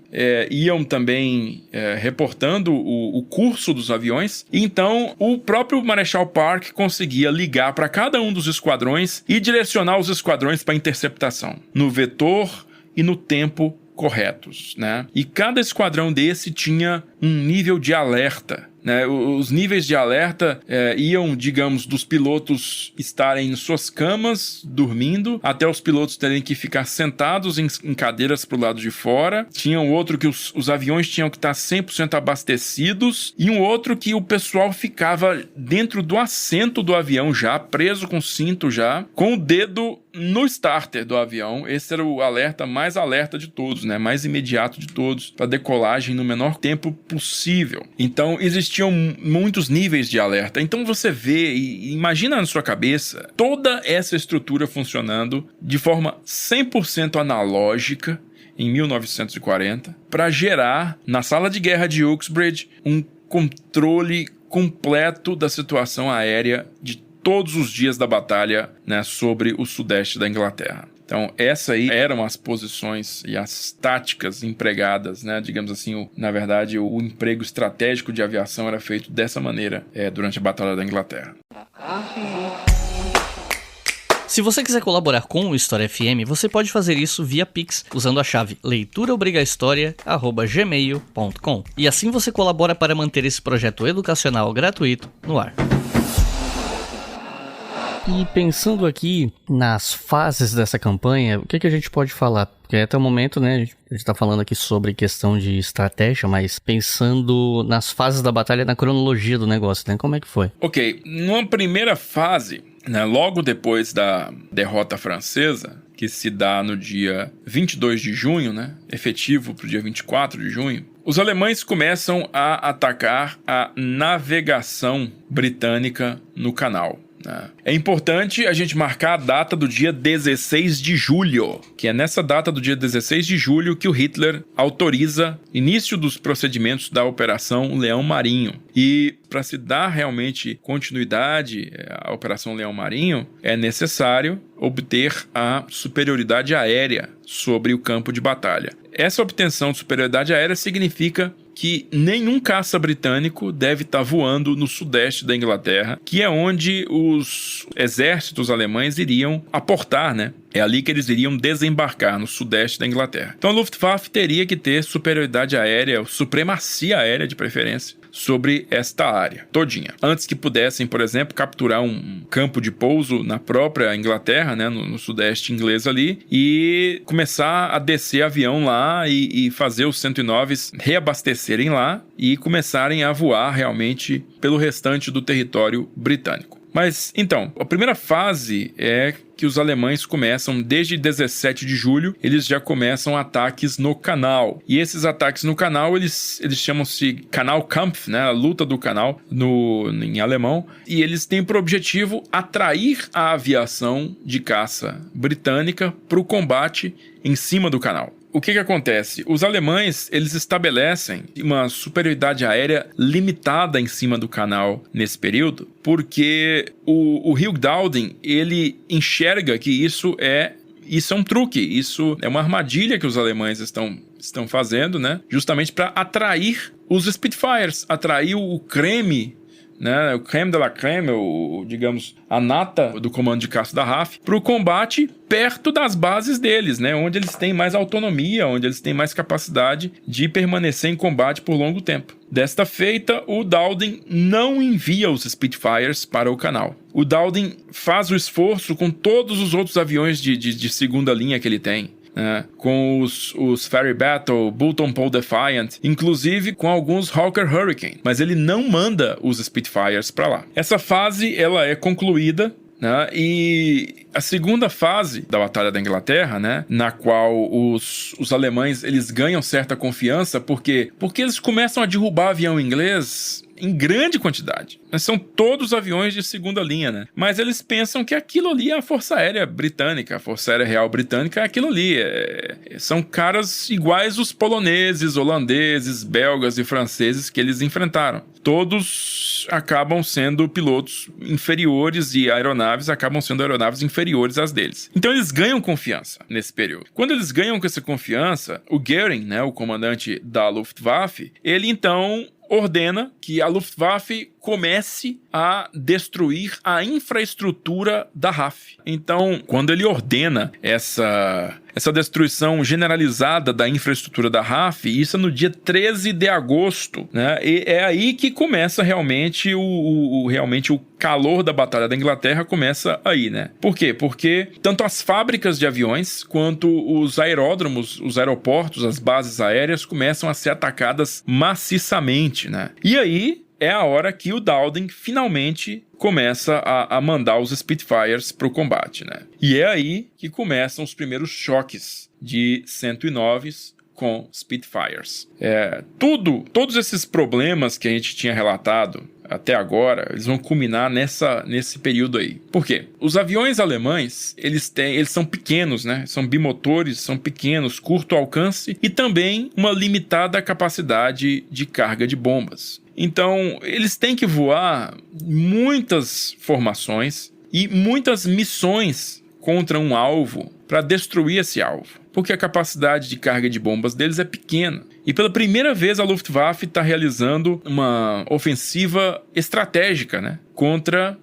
iam também reportando o curso dos aviões. E então o próprio Marechal Park conseguia ligar para cada um dos esquadrões e direcionar os esquadrões para interceptação no vetor e no tempo corretos, né? E cada esquadrão desse tinha um nível de alerta, né? Os níveis de alerta iam, digamos, dos pilotos estarem em suas camas, dormindo, até os pilotos terem que ficar sentados em cadeiras para o lado de fora. Tinha um outro que os aviões tinham que estar 100% abastecidos, e um outro que o pessoal ficava dentro do assento do avião já, preso com cinto já, com o dedo no starter do avião. Esse era o alerta mais alerta de todos, né? Mais imediato de todos, para decolagem no menor tempo possível. Então existiam muitos níveis de alerta. Então você vê e imagina na sua cabeça toda essa estrutura funcionando de forma 100% analógica em 1940 para gerar na sala de guerra de Uxbridge um controle completo da situação aérea de todos os dias da batalha, né, sobre o sudeste da Inglaterra. Então, essas aí eram as posições e as táticas empregadas, né? Digamos assim, na verdade, o emprego estratégico de aviação era feito dessa maneira durante a Batalha da Inglaterra. Se você quiser colaborar com o História FM, você pode fazer isso via Pix, usando a chave leituraobrigahistoria@gmail.com. E assim você colabora para manter esse projeto educacional gratuito no ar. E pensando aqui nas fases dessa campanha, o que a gente pode falar? Porque até o momento, né, a gente está falando aqui sobre questão de estratégia, mas pensando nas fases da batalha, na cronologia do negócio, né? Como é que foi? Ok, numa primeira fase, né, logo depois da derrota francesa, que se dá no dia 22 de junho, né, efetivo para o dia 24 de junho, os alemães começam a atacar a navegação britânica no canal. É importante a gente marcar a data do dia 16 de julho, que é nessa data do dia 16 de julho que o Hitler autoriza início dos procedimentos da Operação Leão Marinho. E para se dar realmente continuidade à Operação Leão Marinho, é necessário obter a superioridade aérea sobre o campo de batalha. Essa obtenção de superioridade aérea significa que nenhum caça britânico deve estar voando no sudeste da Inglaterra, que é onde os exércitos alemães iriam aportar, né? É ali que eles iriam desembarcar, no sudeste da Inglaterra. Então a Luftwaffe teria que ter superioridade aérea, supremacia aérea de preferência, sobre esta área todinha. Antes que pudessem, por exemplo, capturar um campo de pouso na própria Inglaterra, né, no sudeste inglês ali, e começar a descer avião lá e fazer os 109s reabastecerem lá e começarem a voar realmente pelo restante do território britânico. Mas, então, a primeira fase é que os alemães começam, desde 17 de julho, eles já começam ataques no canal. E esses ataques no canal, eles chamam-se Kanalkampf, né? A luta do canal em alemão. E eles têm por objetivo atrair a aviação de caça britânica para o combate em cima do canal. O que acontece? Os alemães, eles estabelecem uma superioridade aérea limitada em cima do canal nesse período, porque o Hugh Dowding, ele enxerga que isso é um truque, isso é uma armadilha que os alemães estão fazendo, né? Justamente para atrair os Spitfires, atrair o creme, né, o creme de la creme, digamos, a nata do comando de caça da RAF, para o combate perto das bases deles, né, onde eles têm mais autonomia, onde eles têm mais capacidade de permanecer em combate por longo tempo. Desta feita, o Dowding não envia os Spitfires para o canal. O Dowding faz o esforço com todos os outros aviões de segunda linha que ele tem, com os Ferry Battle, Bolton Paul Defiant, inclusive com alguns Hawker Hurricane, mas ele não manda os Spitfires para lá. Essa fase ela é concluída, né? E a segunda fase da Batalha da Inglaterra, né, na qual os alemães eles ganham certa confiança, porque eles começam a derrubar avião inglês em grande quantidade. São todos aviões de segunda linha, né? Mas eles pensam que aquilo ali é a Força Aérea Britânica, a Força Aérea Real Britânica é aquilo ali. São caras iguais os poloneses, holandeses, belgas e franceses que eles enfrentaram. Todos acabam sendo pilotos inferiores e aeronaves acabam sendo aeronaves inferiores às deles. Então eles ganham confiança nesse período. Quando eles ganham com essa confiança, o Göring, né, o comandante da Luftwaffe, ele então ordena que a Luftwaffe comece a destruir a infraestrutura da RAF. Então, quando ele ordena essa destruição generalizada da infraestrutura da RAF, isso é no dia 13 de agosto, né? E é aí que começa realmente o calor da Batalha da Inglaterra começa aí, né? Por quê? Porque tanto as fábricas de aviões quanto os aeródromos, os aeroportos, as bases aéreas começam a ser atacadas maciçamente, né? E aí é a hora que o Dowding finalmente começa a mandar os Spitfires para o combate, né? E é aí que começam os primeiros choques de 109s com Spitfires. Todos esses problemas que a gente tinha relatado até agora, eles vão culminar nesse período aí. Por quê? Os aviões alemães, eles são pequenos, né? São bimotores, são pequenos, curto alcance e também uma limitada capacidade de carga de bombas. Então, eles têm que voar muitas formações e muitas missões contra um alvo para destruir esse alvo, porque a capacidade de carga de bombas deles é pequena. E pela primeira vez a Luftwaffe está realizando uma ofensiva estratégica, né, contra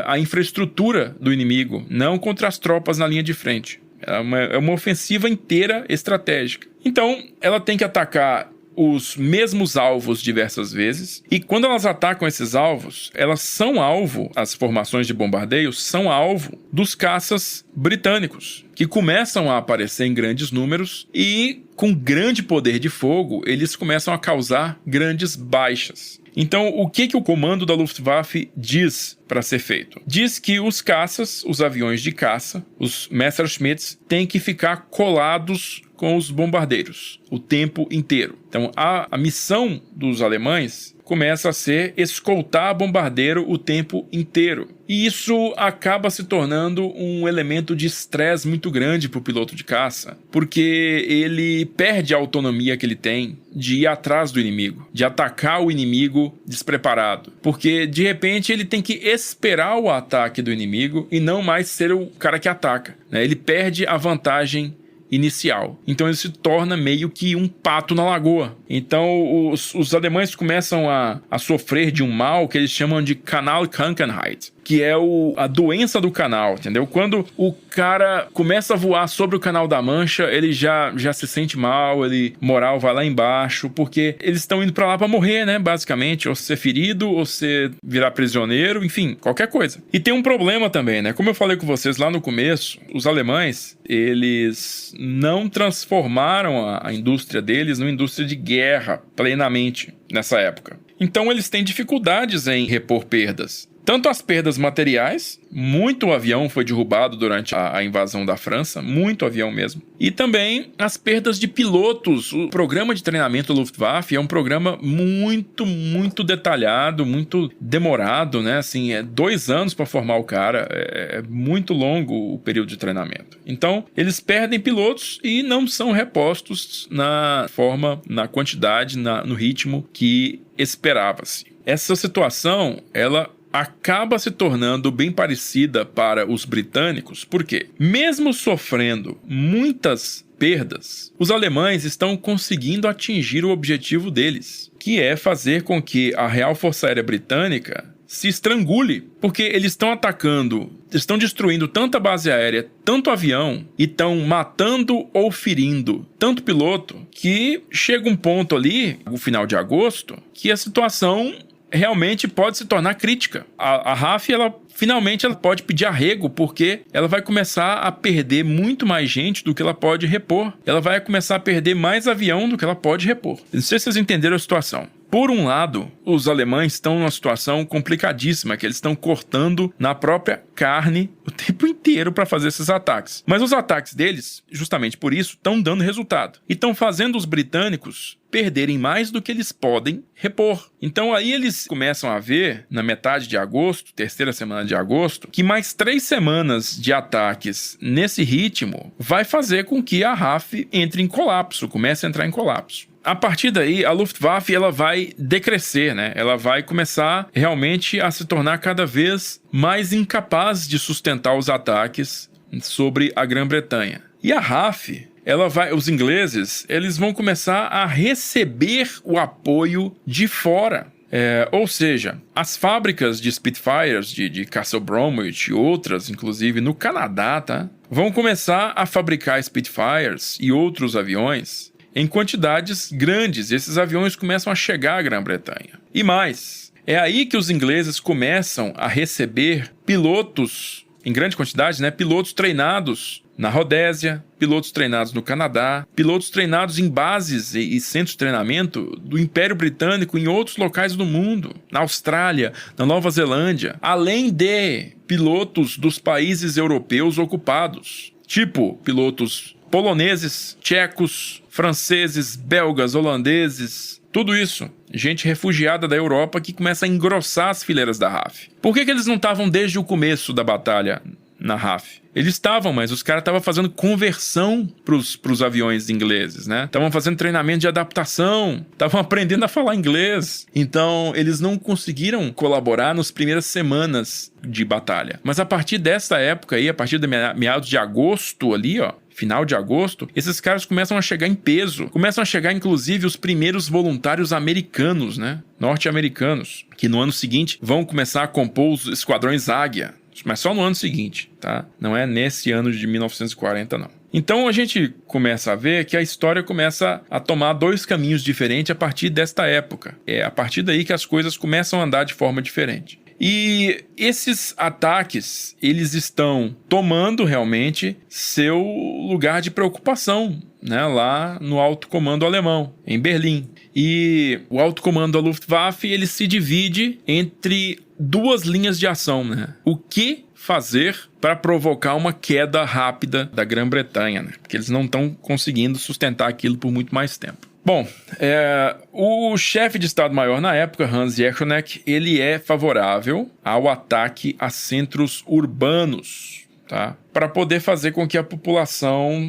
a infraestrutura do inimigo, não contra as tropas na linha de frente. É uma ofensiva inteira estratégica. Então, ela tem que atacar os mesmos alvos diversas vezes, e quando elas atacam esses alvos, elas são alvo, as formações de bombardeio são alvo dos caças britânicos, que começam a aparecer em grandes números e com grande poder de fogo, eles começam a causar grandes baixas. Então, o que o comando da Luftwaffe diz para ser feito? Diz que os caças, os aviões de caça, os Messerschmitts, têm que ficar colados com os bombardeiros o tempo inteiro. Então, a missão dos alemães começa a ser escoltar bombardeiro o tempo inteiro. E isso acaba se tornando um elemento de estresse muito grande para o piloto de caça, porque ele perde a autonomia que ele tem de ir atrás do inimigo, de atacar o inimigo despreparado. Porque, de repente, ele tem que esperar o ataque do inimigo e não mais ser o cara que ataca, né? Ele perde a vantagem inicial. Então ele se torna meio que um pato na lagoa. Então os alemães começam a sofrer de um mal que eles chamam de Kanalkrankheit, que é a doença do canal, entendeu? Quando o cara começa a voar sobre o Canal da Mancha, ele já se sente mal, moral vai lá embaixo, porque eles estão indo pra lá pra morrer, né? Basicamente, ou ser ferido, ou ser virar prisioneiro, enfim, qualquer coisa. E tem um problema também, né? Como eu falei com vocês lá no começo, os alemães, eles não transformaram a indústria deles numa indústria de guerra plenamente nessa época. Então eles têm dificuldades em repor perdas. Tanto as perdas materiais, muito avião foi derrubado durante a invasão da França, muito avião mesmo. E também as perdas de pilotos. O programa de treinamento da Luftwaffe é um programa muito, muito detalhado, muito demorado, né? Assim, 2 anos para formar o cara, é muito longo o período de treinamento. Então, eles perdem pilotos e não são repostos na forma, na quantidade, no ritmo que esperava-se. Essa situação, ela acaba se tornando bem parecida para os britânicos, porque mesmo sofrendo muitas perdas, os alemães estão conseguindo atingir o objetivo deles, que é fazer com que a Real Força Aérea Britânica se estrangule, porque eles estão atacando, estão destruindo tanta base aérea, tanto avião, e estão matando ou ferindo tanto piloto, que chega um ponto ali, no final de agosto, que a situação realmente pode se tornar crítica. A RAF, finalmente ela pode pedir arrego, porque ela vai começar a perder muito mais gente do que ela pode repor. Ela vai começar a perder mais avião do que ela pode repor. Não sei se vocês entenderam a situação. Por um lado, os alemães estão numa situação complicadíssima, que eles estão cortando na própria carne o tempo inteiro para fazer esses ataques. Mas os ataques deles, justamente por isso, estão dando resultado. E estão fazendo os britânicos perderem mais do que eles podem repor. Então aí eles começam a ver, na metade de agosto, terceira semana de agosto, que mais 3 semanas de ataques nesse ritmo vai fazer com que a RAF entre em colapso, comece a entrar em colapso. A partir daí, a Luftwaffe ela vai decrescer, né? Ela vai começar realmente a se tornar cada vez mais incapaz de sustentar os ataques sobre a Grã-Bretanha. E a RAF, os ingleses, eles vão começar a receber o apoio de fora. Ou seja, as fábricas de Spitfires, de Castle Bromwich e outras, inclusive no Canadá, tá? Vão começar a fabricar Spitfires e outros aviões em quantidades grandes. Esses aviões começam a chegar à Grã-Bretanha. E mais, é aí que os ingleses começam a receber pilotos, em grande quantidade, né? Pilotos treinados na Rodésia, pilotos treinados no Canadá, pilotos treinados em bases e centros de treinamento do Império Britânico em outros locais do mundo, na Austrália, na Nova Zelândia, além de pilotos dos países europeus ocupados, tipo pilotos poloneses, tchecos, franceses, belgas, holandeses, tudo isso. Gente refugiada da Europa que começa a engrossar as fileiras da RAF. Por que eles não estavam desde o começo da batalha na RAF? Eles estavam, mas os caras estavam fazendo conversão pros aviões ingleses, né? Estavam fazendo treinamento de adaptação, estavam aprendendo a falar inglês. Então, eles não conseguiram colaborar nas primeiras semanas de batalha. Mas a partir dessa época aí, a partir de meados de agosto ali, ó, final de agosto, esses caras começam a chegar em peso. Começam a chegar, inclusive, os primeiros voluntários americanos, né? Norte-americanos, que no ano seguinte vão começar a compor os esquadrões Águia. Mas só no ano seguinte, tá? Não é nesse ano de 1940, não. Então a gente começa a ver que a história começa a tomar 2 caminhos diferentes a partir desta época. É a partir daí que as coisas começam a andar de forma diferente. E esses ataques, eles estão tomando realmente seu lugar de preocupação, né, lá no alto comando alemão, em Berlim. E o alto comando da Luftwaffe, ele se divide entre duas linhas de ação, né? O que fazer para provocar uma queda rápida da Grã-Bretanha, né? Porque eles não estão conseguindo sustentar aquilo por muito mais tempo. Bom, o chefe de Estado-Maior na época, Hans Jechonek, ele é favorável ao ataque a centros urbanos, tá? Para poder fazer com que a população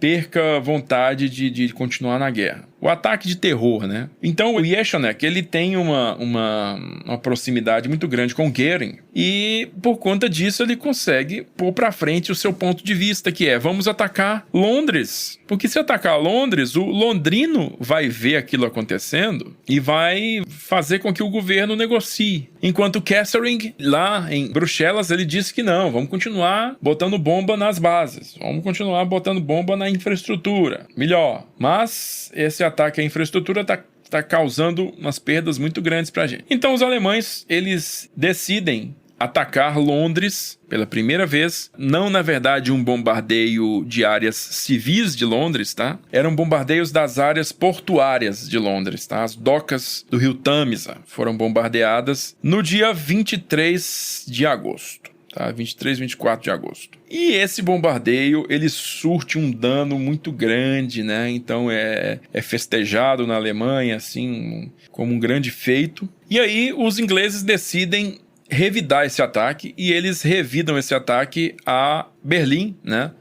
perca vontade de continuar na guerra. O ataque de terror, né? Então o Jechonek, ele tem uma proximidade muito grande com Goering e por conta disso ele consegue pôr para frente o seu ponto de vista, que é: vamos atacar Londres. Porque se atacar Londres, o londrino vai ver aquilo acontecendo e vai fazer com que o governo negocie. Enquanto Kesselring, lá em Bruxelas, ele disse que não, vamos continuar botando bomba nas bases, vamos continuar botando bomba na infraestrutura, melhor. Mas esse ataque à infraestrutura está causando umas perdas muito grandes para a gente. Então os alemães, eles decidem atacar Londres pela primeira vez. Não, na verdade, um bombardeio de áreas civis de Londres, tá? Eram bombardeios das áreas portuárias de Londres, tá? As docas do rio Tâmisa foram bombardeadas no dia 23 de agosto. Tá? 23, 24 de agosto. E esse bombardeio, ele surte um dano muito grande, né? Então é festejado na Alemanha, assim, como um grande feito. E aí os ingleses decidem revidar esse ataque, e eles revidam esse ataque a Berlim, né?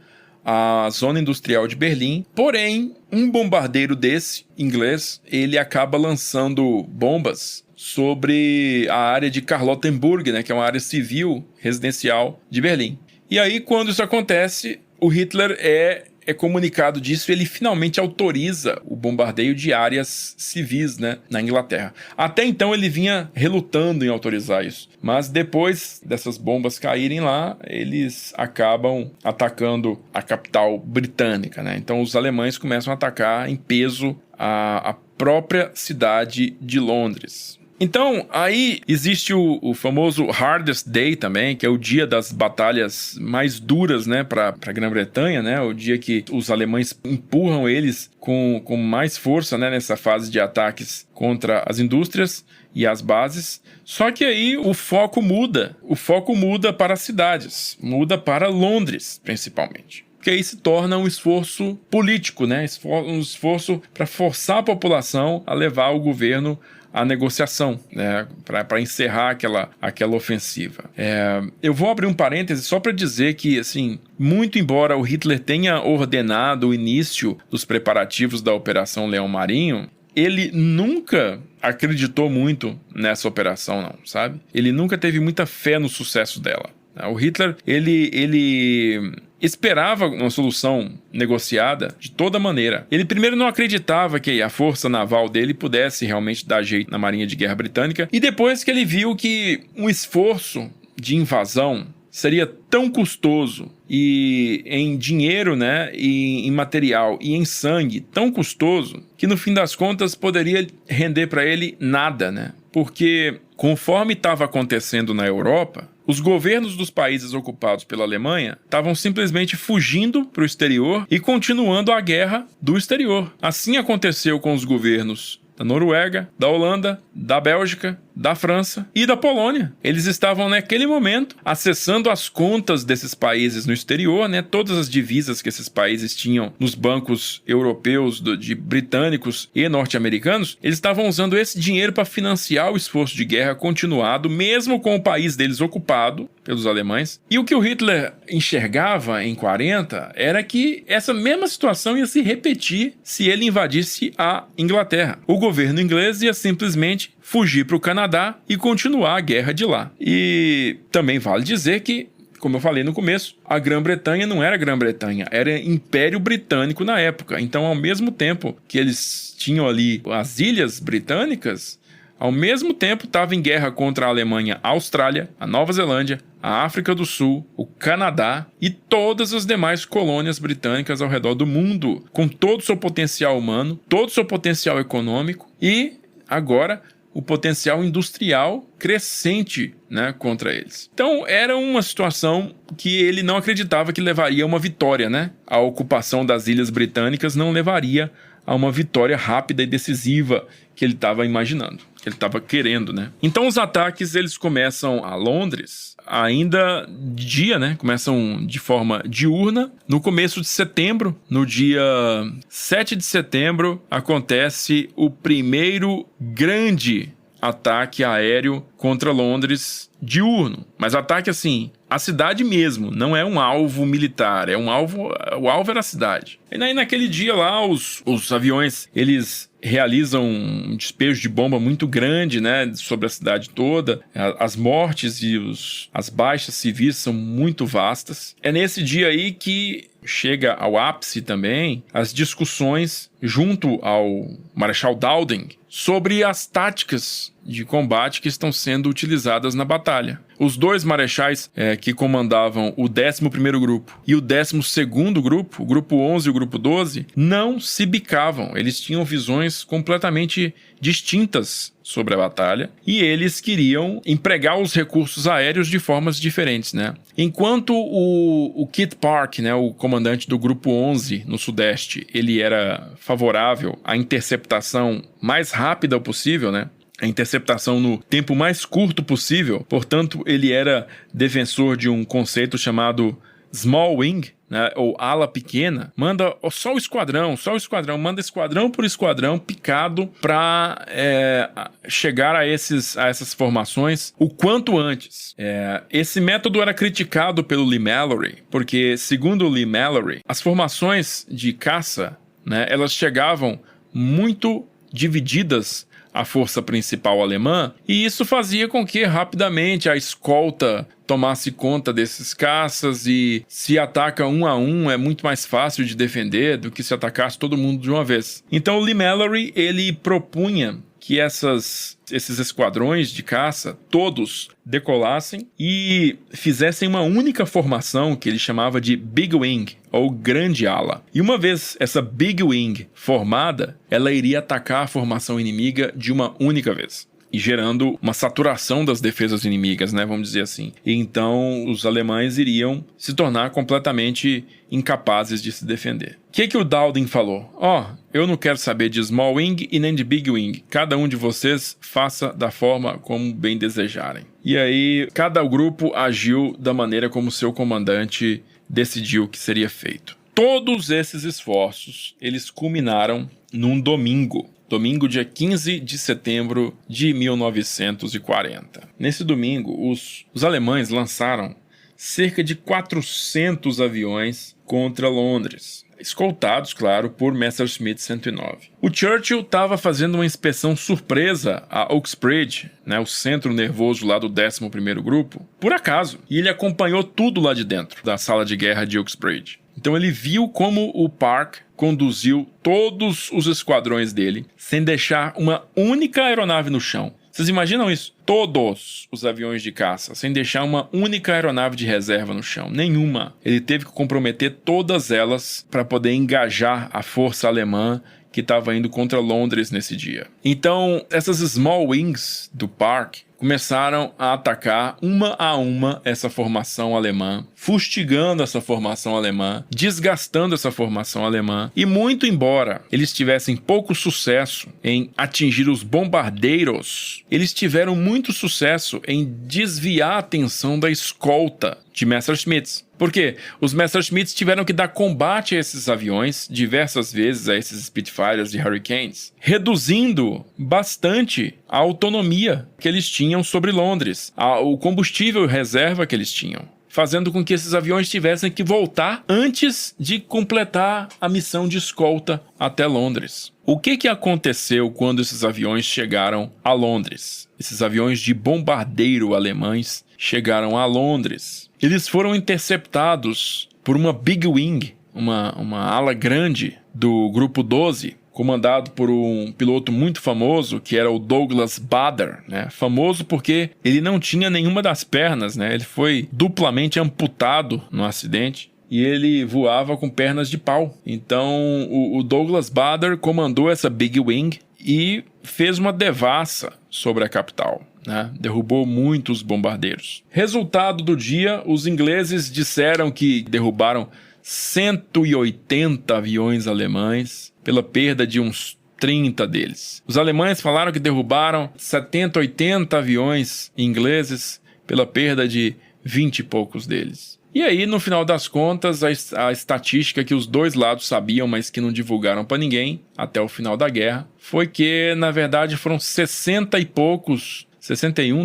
A zona industrial de Berlim. Porém, um bombardeiro desse, inglês, ele acaba lançando bombas sobre a área de Charlottenburg, né, que é uma área civil residencial de Berlim. E aí, quando isso acontece, o Hitler é comunicado disso e ele finalmente autoriza o bombardeio de áreas civis, né, na Inglaterra. Até então ele vinha relutando em autorizar isso, mas depois dessas bombas caírem lá, eles acabam atacando a capital britânica, né? Então os alemães começam a atacar em peso a própria cidade de Londres. Então, aí existe o famoso Hardest Day também, que é o dia das batalhas mais duras, né, para a Grã-Bretanha, né, o dia que os alemães empurram eles com mais força, né, nessa fase de ataques contra as indústrias e as bases. Só que aí o foco muda para as cidades, muda para Londres, principalmente. Porque aí se torna um esforço político, né, um esforço para forçar a população a levar o governo a negociação, né, para encerrar aquela ofensiva. Eu vou abrir um parêntese só para dizer que, assim, muito embora o Hitler tenha ordenado o início dos preparativos da Operação Leão Marinho, ele nunca acreditou muito nessa operação, não, sabe? Ele nunca teve muita fé no sucesso dela. O Hitler, ele esperava uma solução negociada de toda maneira. Ele primeiro não acreditava que a força naval dele pudesse realmente dar jeito na Marinha de Guerra Britânica, e depois que ele viu que um esforço de invasão seria tão custoso, e em dinheiro, né, e em material e em sangue tão custoso, que no fim das contas poderia render para ele nada, né? Porque conforme estava acontecendo na Europa, os governos dos países ocupados pela Alemanha estavam simplesmente fugindo para o exterior e continuando a guerra do exterior. Assim aconteceu com os governos da Noruega, da Holanda, da Bélgica, da França e da Polônia. Eles estavam naquele momento acessando as contas desses países no exterior, né? Todas as divisas que esses países tinham nos bancos europeus, de britânicos e norte-americanos, eles estavam usando esse dinheiro para financiar o esforço de guerra continuado, mesmo com o país deles ocupado pelos alemães. E o que o Hitler enxergava em 40 era que essa mesma situação ia se repetir se ele invadisse a Inglaterra. O governo inglês ia simplesmente fugir para o Canadá e continuar a guerra de lá. E também vale dizer que, como eu falei no começo, a Grã-Bretanha não era Grã-Bretanha, era Império Britânico na época. Então, ao mesmo tempo que eles tinham ali as ilhas britânicas, ao mesmo tempo estava em guerra contra a Alemanha, a Austrália, a Nova Zelândia, a África do Sul, o Canadá e todas as demais colônias britânicas ao redor do mundo, com todo o seu potencial humano, todo o seu potencial econômico e, agora, o potencial industrial crescente, né, contra eles. Então era uma situação que ele não acreditava que levaria a uma vitória, né? A ocupação das ilhas britânicas não levaria a uma vitória rápida e decisiva que ele estava imaginando. ele estava querendo, né? Então os ataques eles começam a Londres ainda de dia, né? Começam de forma diurna. No começo de setembro, no dia 7 de setembro, acontece o primeiro grande ataque aéreo contra Londres diurno. Mas ataque assim, a cidade mesmo, não é um alvo militar, é um alvo, o alvo era a cidade. E aí naquele dia lá, os aviões, eles realizam um despejo de bomba muito grande, né, sobre a cidade toda. As mortes e as baixas civis são muito vastas. É nesse dia aí que chega ao ápice também as discussões junto ao Marechal Dowding sobre as táticas de combate que estão sendo utilizadas na batalha. Os dois marechais que comandavam o 11º grupo e o 12º grupo, o grupo 11 e o grupo 12, não se bicavam. Eles tinham visões completamente distintas sobre a batalha e eles queriam empregar os recursos aéreos de formas diferentes, né? Enquanto o Kit Park, né, o comandante do grupo 11 no sudeste, ele era favorável à interceptação mais rápida possível, né? A interceptação no tempo mais curto possível. Portanto, ele era defensor de um conceito chamado Small Wing, né, ou ala pequena. Manda só o esquadrão, manda esquadrão por esquadrão picado para chegar a essas formações o quanto antes. Esse método era criticado pelo Lee Mallory, porque, segundo o Lee Mallory, as formações de caça, né, elas chegavam muito divididas à força principal alemã, e isso fazia com que rapidamente a escolta tomasse conta desses caças, e se ataca um a um é muito mais fácil de defender do que se atacasse todo mundo de uma vez. Então o Lee Mallory, ele propunha que esses esquadrões de caça, todos decolassem e fizessem uma única formação que ele chamava de Big Wing, ou grande ala. E uma vez essa Big Wing formada, ela iria atacar a formação inimiga de uma única vez, e gerando uma saturação das defesas inimigas, né, vamos dizer assim. E então os alemães iriam se tornar completamente incapazes de se defender. O que o Dowding falou? Eu não quero saber de Small Wing e nem de Big Wing. Cada um de vocês faça da forma como bem desejarem. E aí, cada grupo agiu da maneira como seu comandante decidiu que seria feito. Todos esses esforços, eles culminaram num domingo, dia 15 de setembro de 1940. Nesse domingo, os alemães lançaram cerca de 400 aviões contra Londres, escoltados, claro, por Messerschmitt 109. O Churchill estava fazendo uma inspeção surpresa a Uxbridge, né, o centro nervoso lá do 11º grupo, por acaso, e ele acompanhou tudo lá de dentro da sala de guerra de Uxbridge. Então ele viu como o Park conduziu todos os esquadrões dele sem deixar uma única aeronave no chão. Vocês imaginam isso? Todos os aviões de caça, sem deixar uma única aeronave de reserva no chão. Nenhuma. Ele teve que comprometer todas elas para poder engajar a força alemã que estava indo contra Londres nesse dia. Então, essas Small Wings do Park começaram a atacar uma a uma essa formação alemã, fustigando essa formação alemã, desgastando essa formação alemã, e muito embora eles tivessem pouco sucesso em atingir os bombardeiros, eles tiveram muito sucesso em desviar a atenção da escolta de Messerschmitts. Por quê? Os Messerschmitts tiveram que dar combate a esses aviões diversas vezes, a esses Spitfires e Hurricanes, reduzindo bastante a autonomia que eles tinham sobre Londres, o combustível reserva que eles tinham, fazendo com que esses aviões tivessem que voltar antes de completar a missão de escolta até Londres. O que aconteceu quando esses aviões chegaram a Londres? Esses aviões de bombardeiro alemães chegaram a Londres. Eles foram interceptados por uma Big Wing, uma ala grande do grupo 12, comandado por um piloto muito famoso, que era o Douglas Bader, né? Famoso porque ele não tinha nenhuma das pernas, né? Ele foi duplamente amputado no acidente e ele voava com pernas de pau. Então o Douglas Bader comandou essa Big Wing e fez uma devassa sobre a capital, né? Derrubou muitos bombardeiros. Resultado do dia, os ingleses disseram que derrubaram 180 aviões alemães, pela perda de uns 30 deles. Os alemães falaram que derrubaram 70, 80 aviões ingleses pela perda de 20 e poucos deles. E aí, no final das contas, a estatística que os dois lados sabiam, mas que não divulgaram para ninguém até o final da guerra, foi que, na verdade, foram 60 e poucos,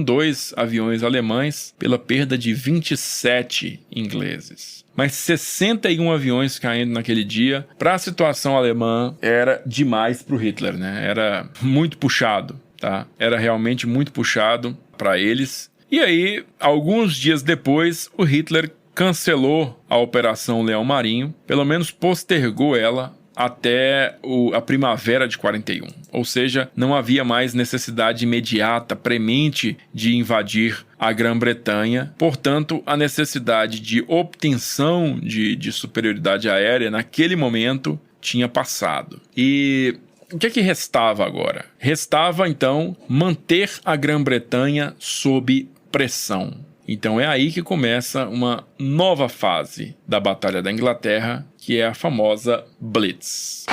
2 aviões alemães pela perda de 27 ingleses. Mas 61 aviões caindo naquele dia, para a situação alemã, era demais para o Hitler, né? Era muito puxado, tá? Era realmente muito puxado para eles. E aí, alguns dias depois, o Hitler cancelou a Operação Leão Marinho, pelo menos postergou ela até a primavera de 41. Ou seja, não havia mais necessidade imediata, premente, de invadir a Grã-Bretanha. Portanto, a necessidade de obtenção de superioridade aérea naquele momento tinha passado. E o que é que restava agora? Restava, então, manter a Grã-Bretanha sob pressão. Então é aí que começa uma nova fase da Batalha da Inglaterra, que é a famosa Blitz.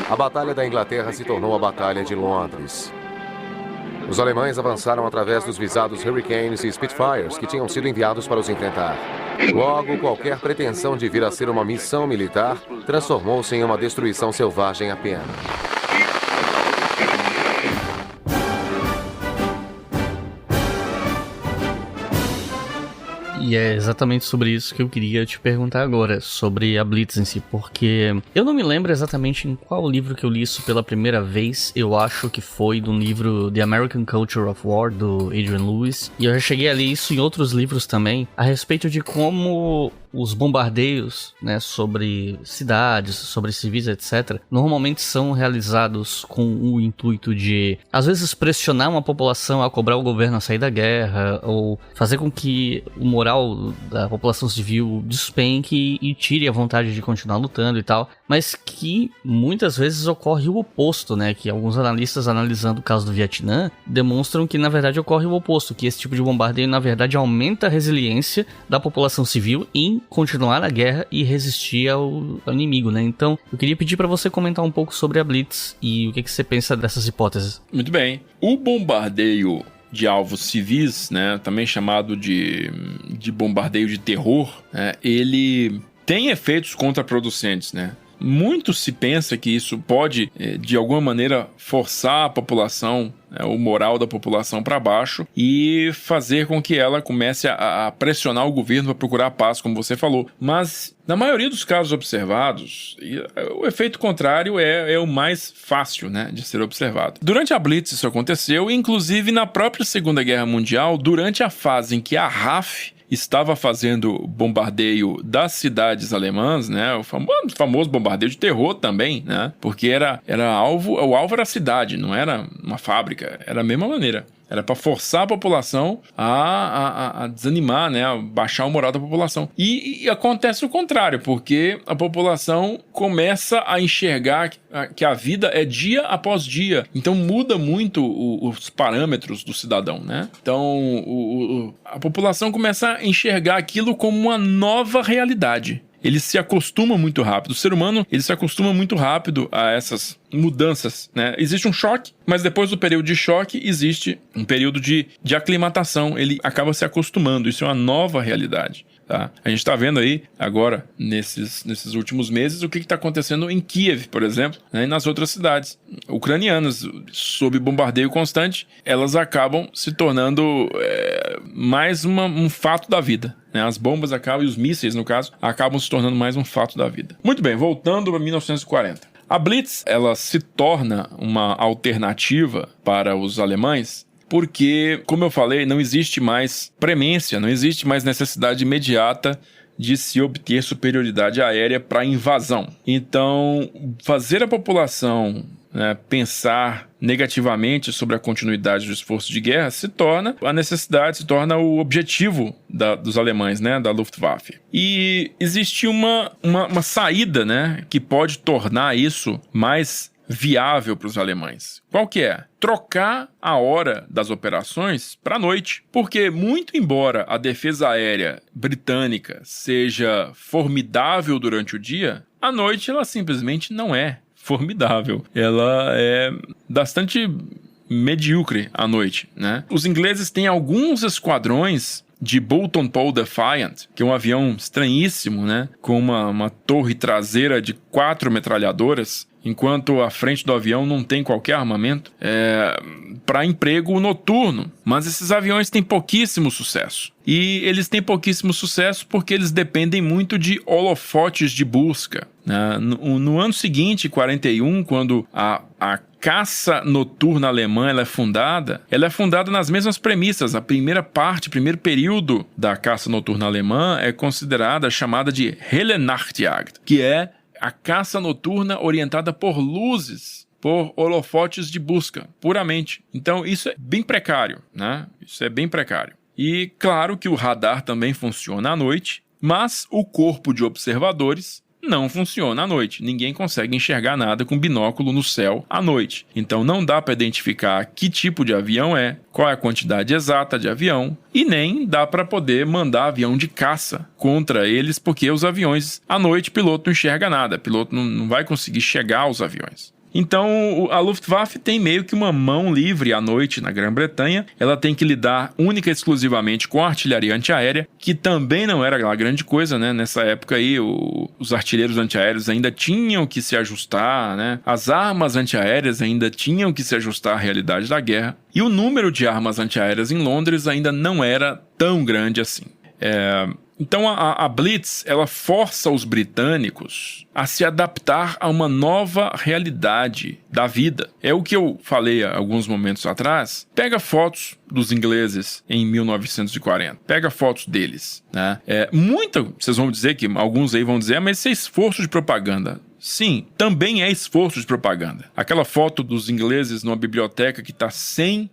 A Batalha da Inglaterra se tornou a Batalha de Londres. Os alemães avançaram através dos visados Hurricanes e Spitfires que tinham sido enviados para os enfrentar. Logo, qualquer pretensão de vir a ser uma missão militar transformou-se em uma destruição selvagem apenas. E é exatamente sobre isso que eu queria te perguntar agora, sobre a Blitz em si, porque eu não me lembro exatamente em qual livro que eu li isso pela primeira vez. Eu acho que foi do livro The American Culture of War, do Adrian Lewis, e eu já cheguei a ler isso em outros livros também, a respeito de como os bombardeios, né, sobre cidades, sobre civis, etc., normalmente são realizados com o intuito de, às vezes, pressionar uma população a cobrar o governo a sair da guerra, ou fazer com que o moral da população civil despenque e tire a vontade de continuar lutando e tal, mas que muitas vezes ocorre o oposto, né, que alguns analistas, analisando o caso do Vietnã, demonstram que, na verdade, ocorre o oposto, que esse tipo de bombardeio, na verdade, aumenta a resiliência da população civil em continuar a guerra e resistir ao inimigo, né? Então, eu queria pedir para você comentar um pouco sobre a Blitz e o que você pensa dessas hipóteses. Muito bem. O bombardeio de alvos civis, né, também chamado de bombardeio de terror, né, ele tem efeitos contraproducentes, né? Muito se pensa que isso pode, de alguma maneira, forçar a população, o moral da população para baixo e fazer com que ela comece a pressionar o governo para procurar a paz, como você falou. Mas, na maioria dos casos observados, o efeito contrário é o mais fácil, né, de ser observado. Durante a Blitz isso aconteceu, inclusive na própria Segunda Guerra Mundial, durante a fase em que a RAF estava fazendo bombardeio das cidades alemãs, né? O famoso bombardeio de terror também, né? Porque o alvo era a cidade, não era uma fábrica, era a mesma maneira. Era para forçar a população a desanimar, né? A baixar o moral da população. E acontece o contrário, porque a população começa a enxergar que a vida é dia após dia. Então muda muito os parâmetros do cidadão, né? Então a população começa a enxergar aquilo como uma nova realidade. Ele se acostuma muito rápido. O ser humano, ele se acostuma muito rápido a essas mudanças, né? Existe um choque, mas depois do período de choque existe um período de aclimatação. Ele acaba se acostumando. Isso é uma nova realidade, tá? A gente está vendo aí agora, nesses últimos meses, o que está acontecendo em Kiev, por exemplo, né? E nas outras cidades ucranianas, sob bombardeio constante, elas acabam se tornando mais um fato da vida. As bombas acabam, e os mísseis, no caso, acabam se tornando mais um fato da vida. Muito bem, voltando para 1940. A Blitz, ela se torna uma alternativa para os alemães porque, como eu falei, não existe mais premência, não existe mais necessidade imediata de se obter superioridade aérea para invasão. Então, fazer a população, né, pensar negativamente sobre a continuidade do esforço de guerra se torna a necessidade, se torna o objetivo dos alemães, né, da Luftwaffe. E existe uma saída, né, que pode tornar isso mais viável para os alemães. Qual que é? Trocar a hora das operações para a noite. Porque, muito embora a defesa aérea britânica seja formidável durante o dia, à noite ela simplesmente não é formidável. Ela é bastante medíocre à noite, né? Os ingleses têm alguns esquadrões de Bolton Paul Defiant, que é um avião estranhíssimo, né? Com uma torre traseira de 4 metralhadoras, enquanto a frente do avião não tem qualquer armamento, para emprego noturno. Mas esses aviões têm pouquíssimo sucesso. E eles têm pouquíssimo sucesso porque eles dependem muito de holofotes de busca, né? No ano seguinte, 41, quando a caça noturna alemã ela é fundada nas mesmas premissas. A primeiro período da caça noturna alemã é considerada, chamada de Helle Nachtjagd, que é a caça noturna orientada por luzes, por holofotes de busca, puramente. Então isso é bem precário, né? Isso é bem precário. E claro que o radar também funciona à noite, mas o corpo de observadores não funciona à noite. Ninguém consegue enxergar nada com binóculo no céu à noite. Então não dá para identificar que tipo de avião é, qual é a quantidade exata de avião, e nem dá para poder mandar avião de caça contra eles, porque os aviões à noite, piloto não enxerga nada, piloto não vai conseguir chegar aos aviões. Então a Luftwaffe tem meio que uma mão livre à noite na Grã-Bretanha. Ela tem que lidar única e exclusivamente com a artilharia antiaérea, que também não era lá grande coisa, né? Nessa época aí os artilheiros antiaéreos ainda tinham que se ajustar, né? As armas antiaéreas ainda tinham que se ajustar à realidade da guerra. E o número de armas antiaéreas em Londres ainda não era tão grande assim. Então a Blitz, ela força os britânicos a se adaptar a uma nova realidade da vida. É o que eu falei há alguns momentos atrás. Pega fotos dos ingleses em 1940. Pega fotos deles, né? Vocês vão dizer que, alguns aí vão dizer, mas isso é esforço de propaganda. Sim, também é esforço de propaganda. Aquela foto dos ingleses numa biblioteca que tá sem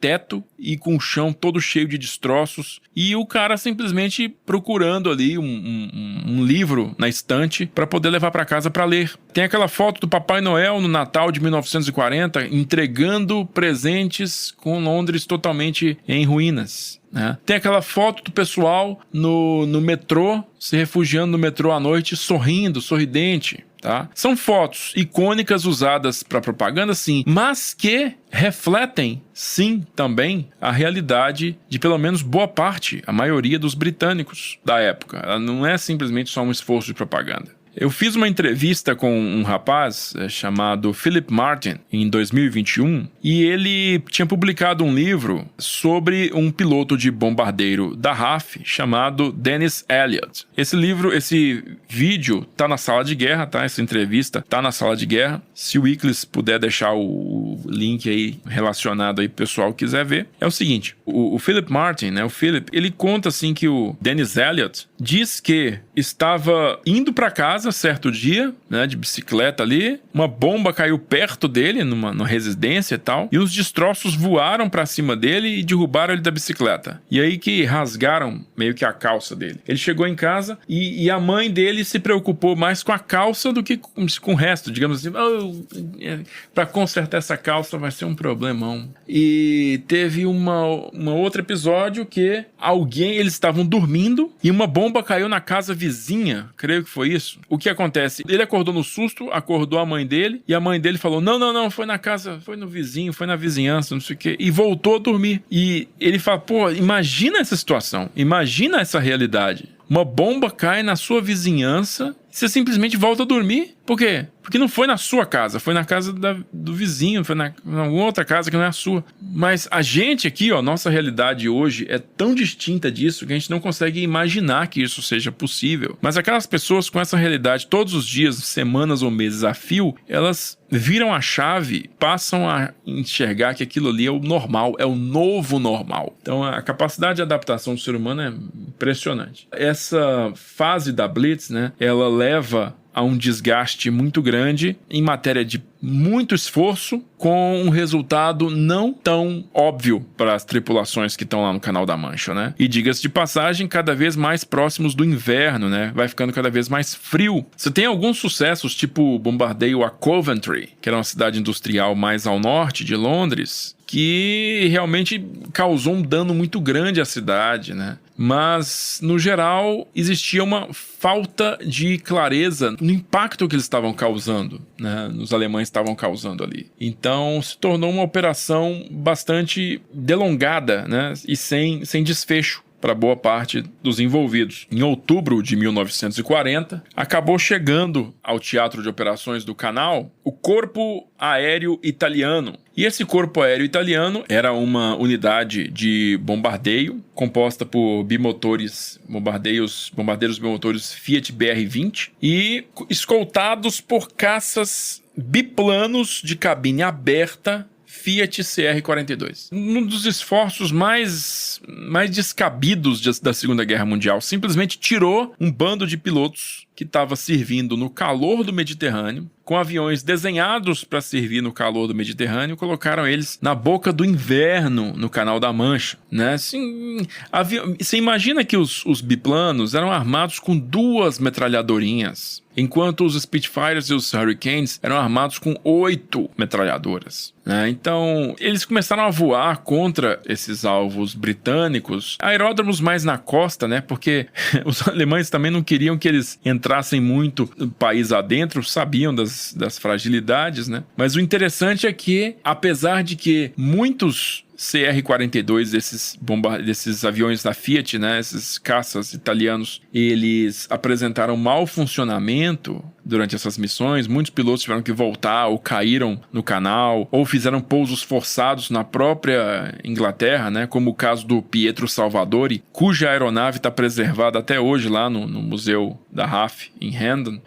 teto e com o chão todo cheio de destroços, e o cara simplesmente procurando ali um livro na estante para poder levar para casa para ler. Tem aquela foto do Papai Noel no Natal de 1940 entregando presentes com Londres totalmente em ruínas. Tem aquela foto do pessoal no metrô, se refugiando no metrô à noite, sorrindo, sorridente. Tá? São fotos icônicas usadas para propaganda, sim, mas que refletem, sim, também a realidade de pelo menos boa parte, a maioria dos britânicos da época. Ela não é simplesmente só um esforço de propaganda. Eu fiz uma entrevista com um rapaz chamado Philip Martin em 2021 e ele tinha publicado um livro sobre um piloto de bombardeiro da RAF chamado Dennis Elliott. Esse vídeo tá na sala de guerra, tá? Essa entrevista tá na sala de guerra. Se o Iclis puder deixar o link aí relacionado aí pro pessoal que quiser ver. É o seguinte, o Philip Martin, né? O Philip, ele conta assim que o Dennis Elliott diz que estava indo para casa certo dia, né, de bicicleta ali, uma bomba caiu perto dele, numa residência e tal, e os destroços voaram para cima dele e derrubaram ele da bicicleta. E aí que rasgaram meio que a calça dele. Ele chegou em casa e a mãe dele se preocupou mais com a calça do que com o resto, digamos assim, para consertar essa calça vai ser um problemão. E teve um outro episódio que eles estavam dormindo e uma bomba caiu na casa vizinha, creio que foi isso. O que acontece? Ele acordou no susto, acordou a mãe dele, e a mãe dele falou, não, foi na casa, foi no vizinho, foi na vizinhança, não sei o quê, e voltou a dormir. E ele fala, imagina essa situação, imagina essa realidade. Uma bomba cai na sua vizinhança, você simplesmente volta a dormir. Por quê? Porque não foi na sua casa, foi na casa do vizinho, foi na alguma outra casa que não é a sua. Mas a gente aqui, nossa realidade hoje é tão distinta disso que a gente não consegue imaginar que isso seja possível. Mas aquelas pessoas com essa realidade todos os dias, semanas ou meses a fio, elas viram a chave, passam a enxergar que aquilo ali é o normal, é o novo normal. Então a capacidade de adaptação do ser humano é impressionante. Essa fase da Blitz, né, ela leva a um desgaste muito grande em matéria de muito esforço, com um resultado não tão óbvio para as tripulações que estão lá no Canal da Mancha, né? E diga-se de passagem, cada vez mais próximos do inverno, né? Vai ficando cada vez mais frio. Você tem alguns sucessos, tipo o bombardeio a Coventry, que era uma cidade industrial mais ao norte de Londres, que realmente causou um dano muito grande à cidade, né? Mas, no geral, existia uma falta de clareza no impacto que eles estavam causando, né? Os alemães estavam causando ali. Então, se tornou uma operação bastante delongada, né? E sem desfecho para boa parte dos envolvidos. Em outubro de 1940, acabou chegando ao Teatro de Operações do Canal o Corpo Aéreo Italiano. E esse Corpo Aéreo Italiano era uma unidade de bombardeio composta por bombardeiros bimotores Fiat BR-20 e escoltados por caças biplanos de cabine aberta Fiat CR-42. Um dos esforços mais descabidos da Segunda Guerra Mundial. Simplesmente tirou um bando de pilotos que estava servindo no calor do Mediterrâneo, com aviões desenhados para servir no calor do Mediterrâneo, colocaram eles na boca do inverno no Canal da Mancha, né? Assim, você imagina que os biplanos eram armados com 2 metralhadorinhas, enquanto os Spitfires e os Hurricanes eram armados com 8 metralhadoras, né? Então, eles começaram a voar contra esses alvos britânicos, aeródromos mais na costa, né? Porque os alemães também não queriam que eles entrassem muito no país adentro, sabiam das fragilidades, né? Mas o interessante é que, apesar de que muitos CR-42, desses aviões da Fiat, né, esses caças italianos, eles apresentaram mau funcionamento durante essas missões. Muitos pilotos tiveram que voltar ou caíram no canal ou fizeram pousos forçados na própria Inglaterra, né, como o caso do Pietro Salvadori, cuja aeronave está preservada até hoje lá no Museu da RAF em Hendon.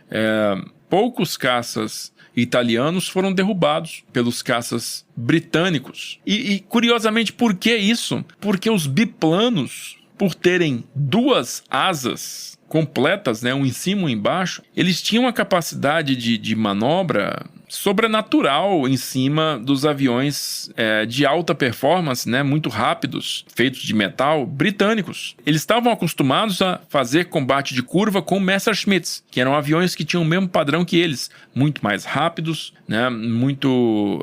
Poucos caças italianos foram derrubados pelos caças britânicos. E curiosamente, por que isso? Porque os biplanos, por terem 2 asas completas, né, um em cima e um embaixo, eles tinham uma capacidade de manobra sobrenatural em cima dos aviões de alta performance, né, muito rápidos, feitos de metal, britânicos. Eles estavam acostumados a fazer combate de curva com Messerschmitts, que eram aviões que tinham o mesmo padrão que eles, muito mais rápidos, né, muito,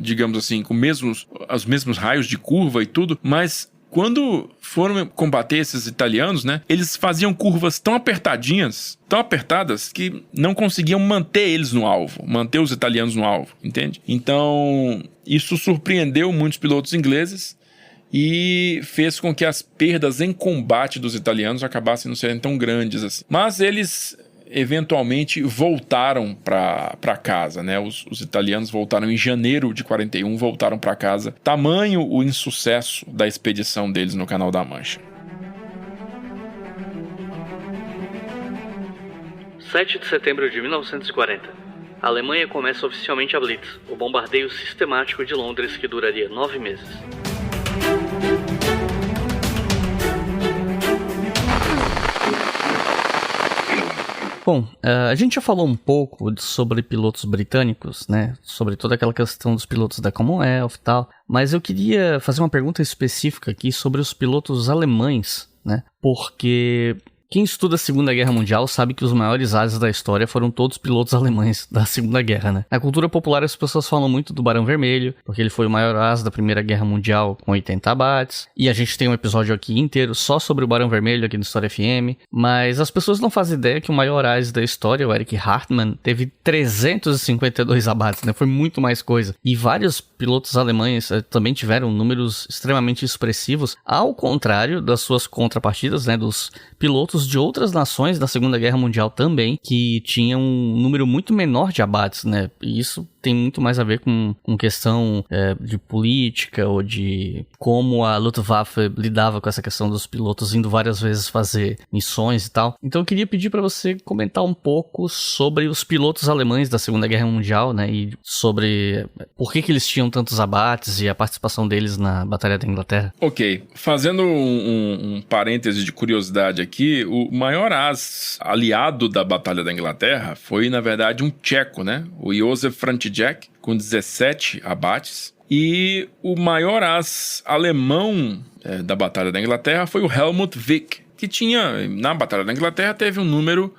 digamos assim, com os mesmos raios de curva e tudo, mas quando foram combater esses italianos, né, eles faziam curvas tão apertadinhas, tão apertadas, que não conseguiam manter eles no alvo, manter os italianos no alvo, entende? Então, isso surpreendeu muitos pilotos ingleses e fez com que as perdas em combate dos italianos acabassem não serem tão grandes assim. Mas eles eventualmente voltaram para casa, né? Os italianos voltaram em janeiro de 41, voltaram para casa. Tamanho o insucesso da expedição deles no Canal da Mancha. 7 de setembro de 1940. A Alemanha começa oficialmente a Blitz, o bombardeio sistemático de Londres que duraria 9 meses. Bom, a gente já falou um pouco sobre pilotos britânicos, né? Sobre toda aquela questão dos pilotos da Commonwealth e tal. Mas eu queria fazer uma pergunta específica aqui sobre os pilotos alemães, né? Porque quem estuda a Segunda Guerra Mundial sabe que os maiores ases da história foram todos pilotos alemães da Segunda Guerra, né? Na cultura popular as pessoas falam muito do Barão Vermelho, porque ele foi o maior asa da Primeira Guerra Mundial com 80 abates. E a gente tem um episódio aqui inteiro só sobre o Barão Vermelho aqui no História FM. Mas as pessoas não fazem ideia que o maior ase da história, o Erich Hartmann, teve 352 abates, né? Foi muito mais coisa. E vários pilotos alemães também tiveram números extremamente expressivos, ao contrário das suas contrapartidas, né? Dos pilotos de outras nações da Segunda Guerra Mundial também, que tinham um número muito menor de abates, né? E isso tem muito mais a ver com questão de política ou de como a Luftwaffe lidava com essa questão dos pilotos indo várias vezes fazer missões e tal. Então eu queria pedir para você comentar um pouco sobre os pilotos alemães da Segunda Guerra Mundial, né? E sobre por que eles tinham tantos abates e a participação deles na Batalha da Inglaterra. Ok, fazendo um parêntese de curiosidade aqui, o maior as aliado da Batalha da Inglaterra foi, na verdade, um tcheco, né? O Józef František, com 17 abates. E o maior as alemão da Batalha da Inglaterra foi o Helmut Wick, que tinha, na Batalha da Inglaterra, teve um número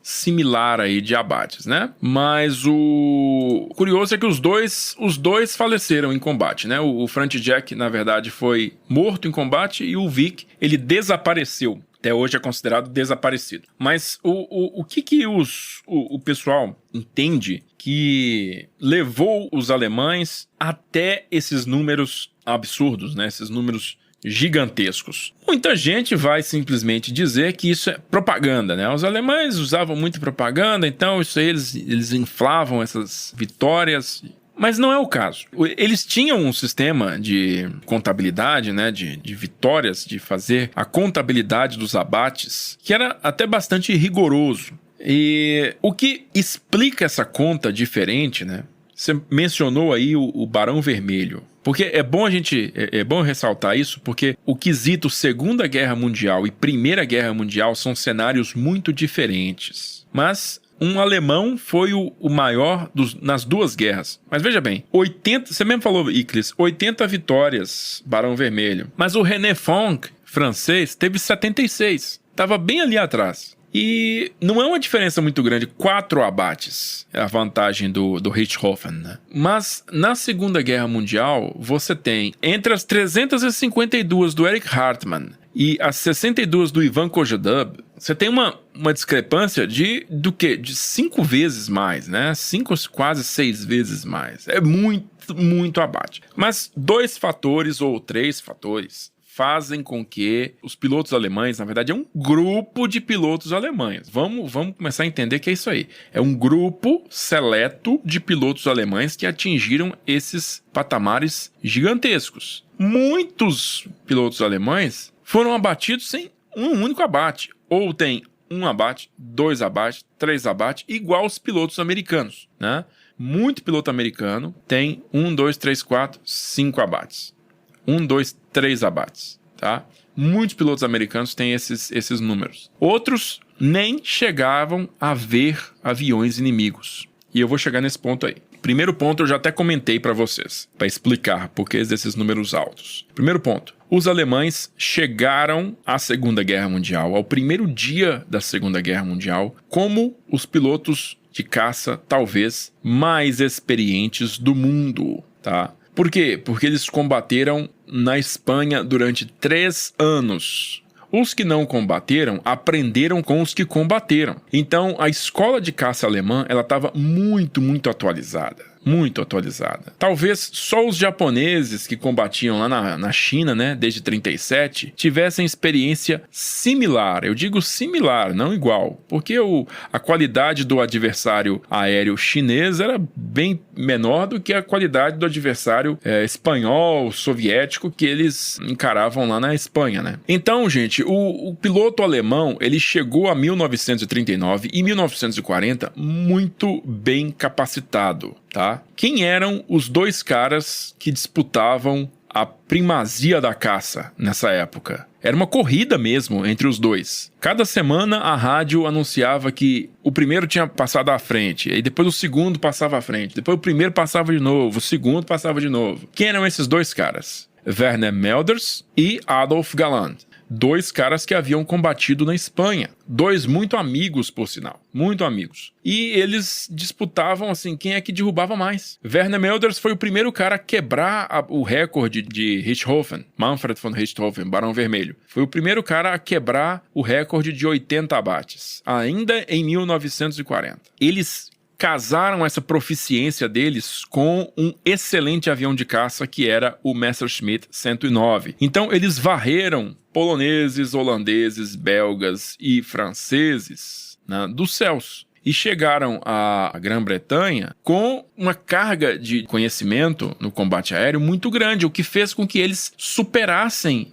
similar aí de abates, né? Mas o curioso é que os dois faleceram em combate, né? O Frantic Jack, na verdade, foi morto em combate e o Vic, ele desapareceu. Até hoje é considerado desaparecido. Mas o que o pessoal entende que levou os alemães até esses números absurdos, né? Esses números gigantescos? Muita gente vai simplesmente dizer que isso é propaganda, né? Os alemães usavam muito propaganda, então isso aí eles inflavam essas vitórias. Mas não é o caso. Eles tinham um sistema de contabilidade, né, de vitórias, de fazer a contabilidade dos abates, que era até bastante rigoroso. E o que explica essa conta diferente, né? Você mencionou aí o Barão Vermelho. Porque é bom ressaltar isso, porque o quesito Segunda Guerra Mundial e Primeira Guerra Mundial são cenários muito diferentes. Mas um alemão foi o maior nas duas guerras. Mas veja bem, 80, você mesmo falou, Iclis, 80 vitórias, Barão Vermelho. Mas o René Fonck, francês, teve 76. Estava bem ali atrás. E não é uma diferença muito grande, 4 abates é a vantagem do Richthofen, né? Mas na Segunda Guerra Mundial, você tem entre as 352 do Erich Hartmann e as 62 do Ivan Kojedub, você tem uma discrepância de 5 vezes mais, né? 5, quase 6 vezes mais. É muito abate. Mas 2 fatores ou 3 fatores fazem com que os pilotos alemães, na verdade é um grupo de pilotos alemães. Vamos começar a entender que é isso aí. É um grupo seleto de pilotos alemães que atingiram esses patamares gigantescos. Muitos pilotos alemães foram abatidos sem um único abate. Ou tem 1 abate, 2 abates, 3 abates, igual os pilotos americanos, né? Muito piloto americano tem 1, 2, 3, 4, 5 abates. 1, 2, 3 abates, tá? Muitos pilotos americanos têm esses números. Outros nem chegavam a ver aviões inimigos. E eu vou chegar nesse ponto aí. Primeiro ponto eu já até comentei para vocês, para explicar por que desses números altos. Primeiro ponto, os alemães chegaram à Segunda Guerra Mundial, ao primeiro dia da Segunda Guerra Mundial, como os pilotos de caça talvez mais experientes do mundo, tá? Por quê? Porque eles combateram na Espanha durante 3 anos. Os que não combateram aprenderam com os que combateram. Então, a escola de caça alemã ela estava muito atualizada. Muito atualizada. Talvez só os japoneses que combatiam lá na China, né, desde 37, tivessem experiência similar. Eu digo similar, não igual. Porque a qualidade do adversário aéreo chinês era bem menor do que a qualidade do adversário espanhol, soviético, que eles encaravam lá na Espanha, né? Então, gente, o piloto alemão, ele chegou a 1939 e 1940 muito bem capacitado. Tá? Quem eram os 2 caras que disputavam a primazia da caça nessa época? Era uma corrida mesmo entre os 2. Cada semana a rádio anunciava que o primeiro tinha passado à frente, e depois o segundo passava à frente, depois o primeiro passava de novo, o segundo passava de novo. Quem eram esses 2 caras? Werner Melders e Adolf Galland. 2 caras que haviam combatido na Espanha. 2 muito amigos, por sinal. Muito amigos. E eles disputavam, assim, quem é que derrubava mais. Werner Melders foi o primeiro cara a quebrar o recorde de Richthofen. Manfred von Richthofen, Barão Vermelho. Foi o primeiro cara a quebrar o recorde de 80 abates. Ainda em 1940. Eles casaram essa proficiência deles com um excelente avião de caça que era o Messerschmitt 109. Então eles varreram poloneses, holandeses, belgas e franceses, né, dos céus. E chegaram à Grã-Bretanha com uma carga de conhecimento no combate aéreo muito grande, o que fez com que eles superassem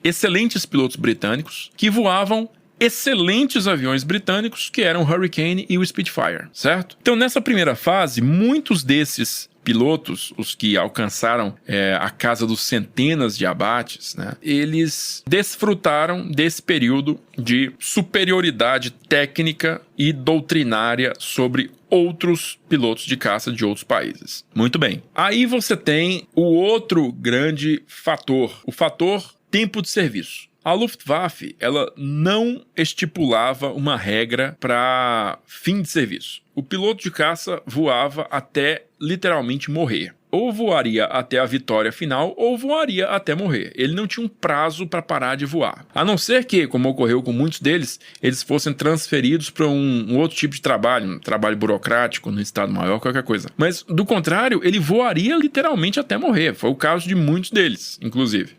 excelentes pilotos britânicos que voavam excelentes aviões britânicos que eram o Hurricane e o Spitfire, certo? Então nessa primeira fase, muitos desses pilotos, os que alcançaram a casa dos centenas de abates, né, eles desfrutaram desse período de superioridade técnica e doutrinária sobre outros pilotos de caça de outros países. Muito bem. Aí você tem o outro grande fator, o fator tempo de serviço. A Luftwaffe, ela não estipulava uma regra para fim de serviço. O piloto de caça voava até literalmente morrer. Ou voaria até a vitória final, ou voaria até morrer. Ele não tinha um prazo para parar de voar. A não ser que, como ocorreu com muitos deles, eles fossem transferidos para um outro tipo de trabalho, um trabalho burocrático, no Estado Maior, qualquer coisa. Mas, do contrário, ele voaria literalmente até morrer. Foi o caso de muitos deles, inclusive.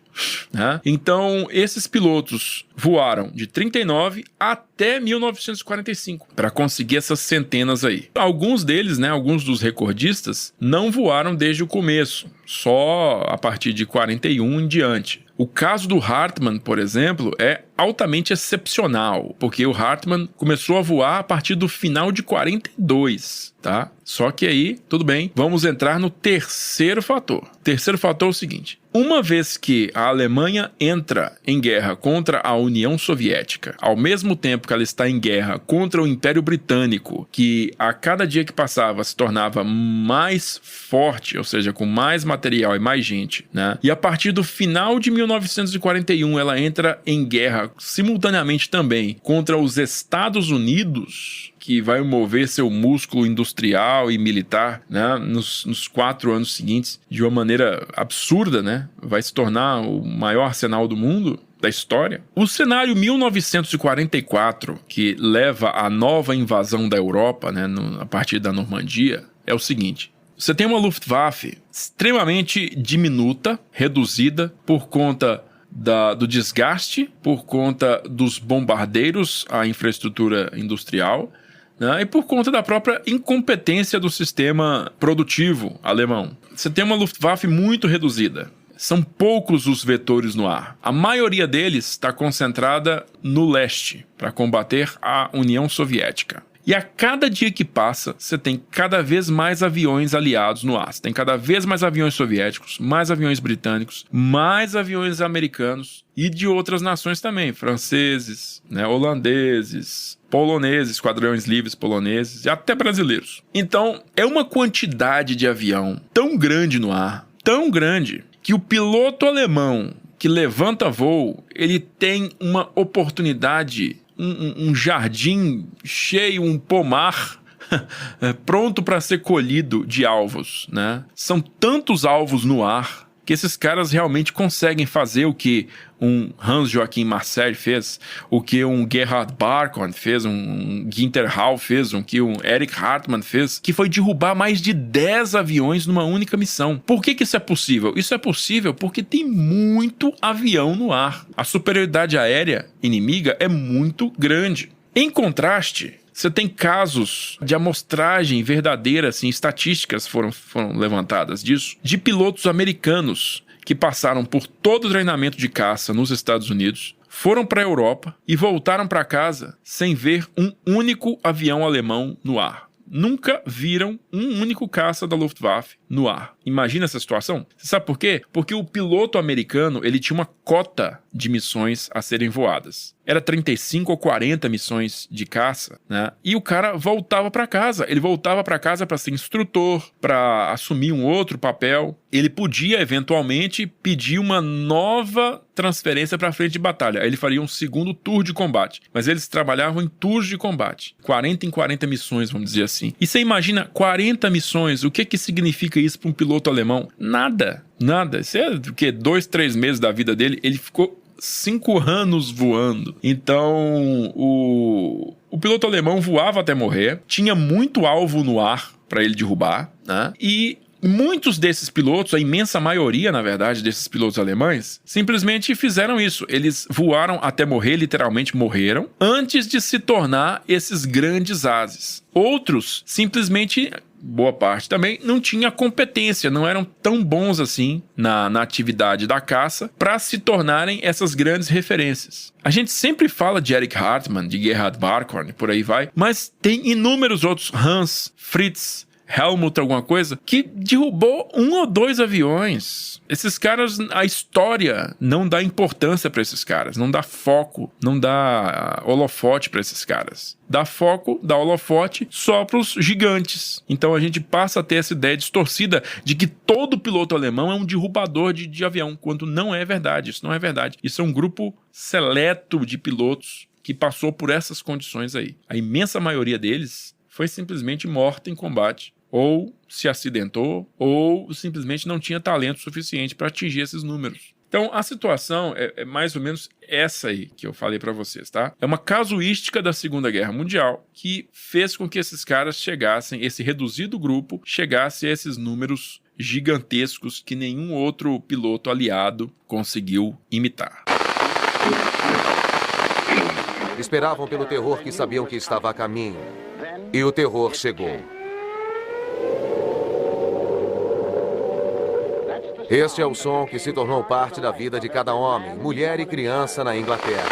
Então, esses pilotos voaram de 39 até 1945 para conseguir essas centenas aí. Alguns deles, alguns dos recordistas, não voaram desde o começo, só a partir de 41 em diante. O caso do Hartmann, por exemplo, é altamente excepcional, porque o Hartmann começou a voar a partir do final de 42, tá? Só que aí, tudo bem, vamos entrar no terceiro fator. O terceiro fator é o seguinte: uma vez que a Alemanha entra em guerra contra a União Soviética, ao mesmo tempo que ela está em guerra contra o Império Britânico, que a cada dia que passava se tornava mais forte, ou seja, com mais material e mais gente, né? E a partir do final de 1941 ela entra em guerra simultaneamente também contra os Estados Unidos, que vai mover seu músculo industrial e militar, né, nos 4 anos seguintes de uma maneira absurda, né? Vai se tornar o maior arsenal do mundo, da história. O cenário 1944, que leva à nova invasão da Europa, né, a partir da Normandia, é o seguinte: você tem uma Luftwaffe extremamente diminuta, reduzida, por conta do desgaste, por conta dos bombardeiros à infraestrutura industrial, né, e por conta da própria incompetência do sistema produtivo alemão. Você tem uma Luftwaffe muito reduzida. São poucos os vetores no ar. A maioria deles está concentrada no leste, para combater a União Soviética. E a cada dia que passa, você tem cada vez mais aviões aliados no ar. Você tem cada vez mais aviões soviéticos, mais aviões britânicos, mais aviões americanos e de outras nações também. Franceses, holandeses, poloneses, esquadrões livres poloneses e até brasileiros. Então, é uma quantidade de avião tão grande no ar, tão grande, que o piloto alemão que levanta voo, ele tem uma oportunidade, um jardim cheio, um pomar pronto para ser colhido de alvos, né? São tantos alvos no ar que esses caras realmente conseguem fazer o que um Hans-Joachim Marcel fez, o que um Gerhard Barkhorn fez, um Günther Hall fez, o que um Erich Hartmann fez, que foi derrubar mais de 10 aviões numa única missão. Por que isso é possível? Isso é possível porque tem muito avião no ar. A superioridade aérea inimiga é muito grande. Em contraste, você tem casos de amostragem verdadeira, assim, estatísticas foram levantadas disso, de pilotos americanos que passaram por todo o treinamento de caça nos Estados Unidos, foram para a Europa e voltaram para casa sem ver um único avião alemão no ar. Nunca viram um único caça da Luftwaffe no ar. Imagina essa situação. Você sabe por quê? Porque o piloto americano, ele tinha uma cota de missões a serem voadas. Era 35 ou 40 missões de caça, né? E o cara voltava para casa. Ele voltava para casa para ser instrutor, para assumir um outro papel. Ele podia, eventualmente, pedir uma nova transferência para frente de batalha. Aí ele faria um segundo tour de combate. Mas eles trabalhavam em tours de combate. 40 em 40 missões, vamos dizer assim. E você imagina 40 missões, o que significa isso para um piloto alemão? Nada. Isso é o quê? 2, 3 meses da vida dele. Ele ficou 5 anos voando. Então, o piloto alemão voava até morrer, tinha muito alvo no ar para ele derrubar, né? E muitos desses pilotos, a imensa maioria, na verdade, desses pilotos alemães, simplesmente fizeram isso. Eles voaram até morrer, literalmente morreram, antes de se tornar esses grandes ases. Outros, simplesmente, boa parte também, não tinha competência, não eram tão bons assim na atividade da caça para se tornarem essas grandes referências. A gente sempre fala de Erich Hartmann, de Gerhard Barkhorn, por aí vai, mas tem inúmeros outros, Hans, Fritz, Helmut alguma coisa, que derrubou 1 ou 2 aviões. Esses caras, a história não dá importância para esses caras, não dá foco, não dá holofote para esses caras. Dá foco, dá holofote só para os gigantes. Então a gente passa a ter essa ideia distorcida de que todo piloto alemão é um derrubador de avião, quando não é verdade. Isso não é verdade. Isso é um grupo seleto de pilotos que passou por essas condições aí. A imensa maioria deles foi simplesmente morta em combate, ou se acidentou, ou simplesmente não tinha talento suficiente para atingir esses números. Então, a situação é mais ou menos essa aí que eu falei para vocês, tá? É uma casuística da Segunda Guerra Mundial que fez com que esses caras chegassem, esse reduzido grupo, chegasse a esses números gigantescos que nenhum outro piloto aliado conseguiu imitar. Esperavam pelo terror que sabiam que estava a caminho. E o terror chegou. Este é o som que se tornou parte da vida de cada homem, mulher e criança na Inglaterra.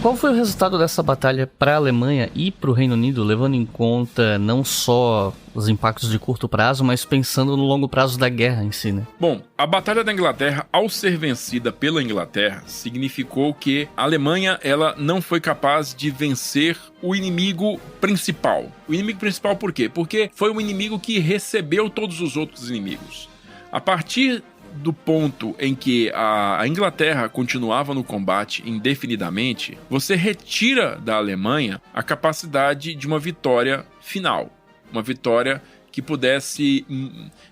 Qual foi o resultado dessa batalha para a Alemanha e para o Reino Unido, levando em conta não só os impactos de curto prazo, mas pensando no longo prazo da guerra em si, né? Bom, a Batalha da Inglaterra, ao ser vencida pela Inglaterra, significou que a Alemanha ela não foi capaz de vencer o inimigo principal. O inimigo principal por quê? Porque foi um inimigo que recebeu todos os outros inimigos. A partir do ponto em que a Inglaterra continuava no combate indefinidamente, você retira da Alemanha a capacidade de uma vitória final. Uma vitória que pudesse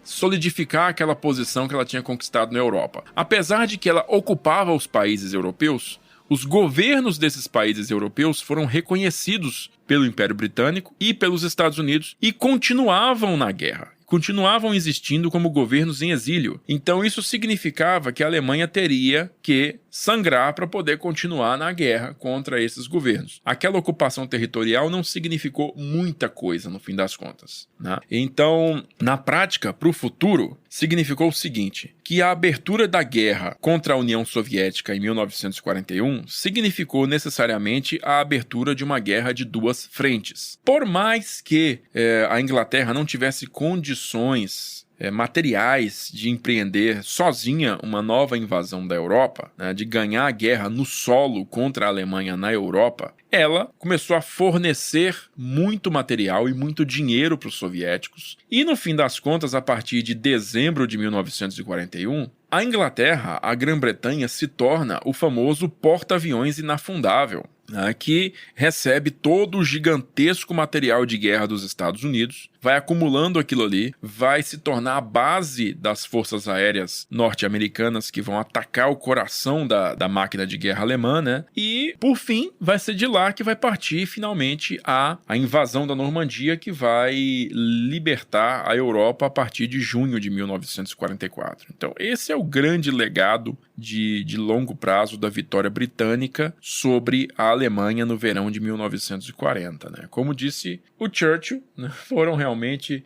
solidificar aquela posição que ela tinha conquistado na Europa. Apesar de que ela ocupava os países europeus, os governos desses países europeus foram reconhecidos pelo Império Britânico e pelos Estados Unidos e continuavam na guerra. Continuavam existindo como governos em exílio. Então isso significava que a Alemanha teria que sangrar para poder continuar na guerra contra esses governos. Aquela ocupação territorial não significou muita coisa no fim das contas, né? Então, na prática, para o futuro, significou o seguinte, que a abertura da guerra contra a União Soviética em 1941 significou necessariamente a abertura de uma guerra de 2 frentes. Por mais que a Inglaterra não tivesse condições materiais de empreender sozinha uma nova invasão da Europa, né, de ganhar a guerra no solo contra a Alemanha na Europa, ela começou a fornecer muito material e muito dinheiro para os soviéticos. E no fim das contas, a partir de dezembro de 1941, a Inglaterra, a Grã-Bretanha, se torna o famoso porta-aviões inafundável, né, que recebe todo o gigantesco material de guerra dos Estados Unidos, vai acumulando aquilo ali, vai se tornar a base das forças aéreas norte-americanas que vão atacar o coração da máquina de guerra alemã, né? E, por fim, vai ser de lá que vai partir finalmente a invasão da Normandia, que vai libertar a Europa a partir de junho de 1944. Então, esse é o grande legado de longo prazo da vitória britânica sobre a Alemanha no verão de 1940, né? Como disse o Churchill, né? Foram realmente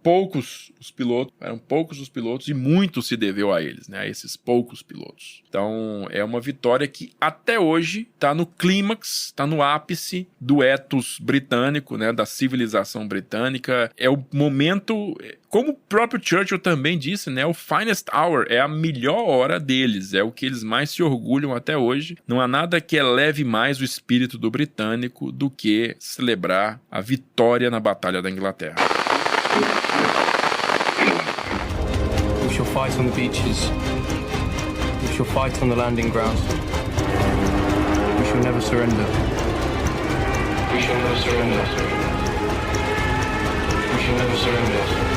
poucos os pilotos e muito se deveu a eles, né? A esses poucos pilotos. Então é uma vitória que até hoje está no clímax, está no ápice do ethos britânico, né? Da civilização britânica. É o momento, como o próprio Churchill também disse, né? O finest hour, é a melhor hora deles, é o que eles mais se orgulham até hoje. Não há nada que eleve mais o espírito do britânico do que celebrar a vitória na Batalha da Inglaterra. We shall fight on the beaches. We shall fight on the landing grounds. We shall never surrender. We shall never surrender. We shall never surrender.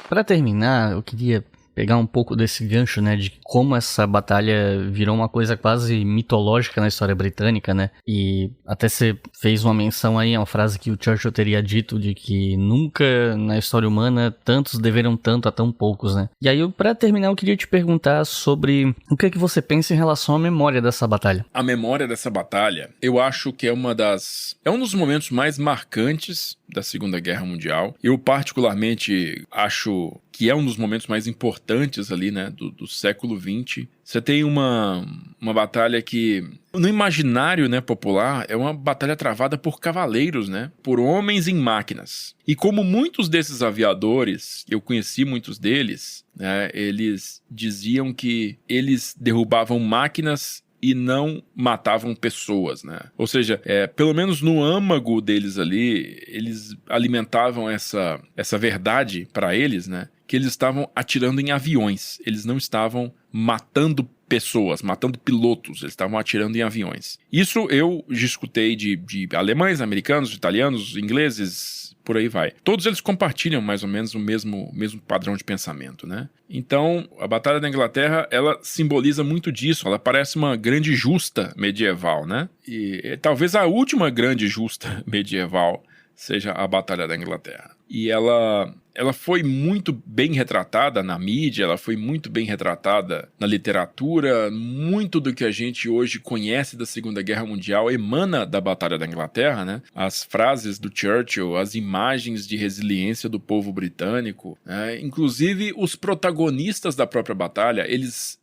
Para terminar, eu queria pegar um pouco desse gancho, né, de como essa batalha virou uma coisa quase mitológica na história britânica, né, e até você fez uma menção aí, uma frase que o Churchill teria dito de que nunca na história humana tantos deveram tanto a tão poucos, né. E aí, para terminar, eu queria te perguntar sobre o que é que você pensa em relação à memória dessa batalha. A memória dessa batalha, eu acho que é um dos momentos mais marcantes da Segunda Guerra Mundial. Eu particularmente acho que é um dos momentos mais importantes ali, né, do século XX. Você tem uma batalha que, no imaginário, né, popular, é uma batalha travada por cavaleiros, né, por homens em máquinas. E como muitos desses aviadores, eu conheci muitos deles, né, eles diziam que eles derrubavam máquinas e não matavam pessoas, né? Ou seja, pelo menos no âmago deles ali, eles alimentavam essa verdade para eles, né? Que eles estavam atirando em aviões, eles não estavam matando pessoas, matando pilotos, eles estavam atirando em aviões. Isso eu já escutei de alemães, americanos, italianos, ingleses, por aí vai. Todos eles compartilham mais ou menos o mesmo padrão de pensamento, né? Então, a Batalha da Inglaterra, ela simboliza muito disso, ela parece uma grande justa medieval, né? E talvez a última grande justa medieval seja a Batalha da Inglaterra. E ela foi muito bem retratada na mídia, ela foi muito bem retratada na literatura. Muito do que a gente hoje conhece da Segunda Guerra Mundial emana da Batalha da Inglaterra, né? As frases do Churchill, as imagens de resiliência do povo britânico, né? Inclusive os protagonistas da própria batalha, eles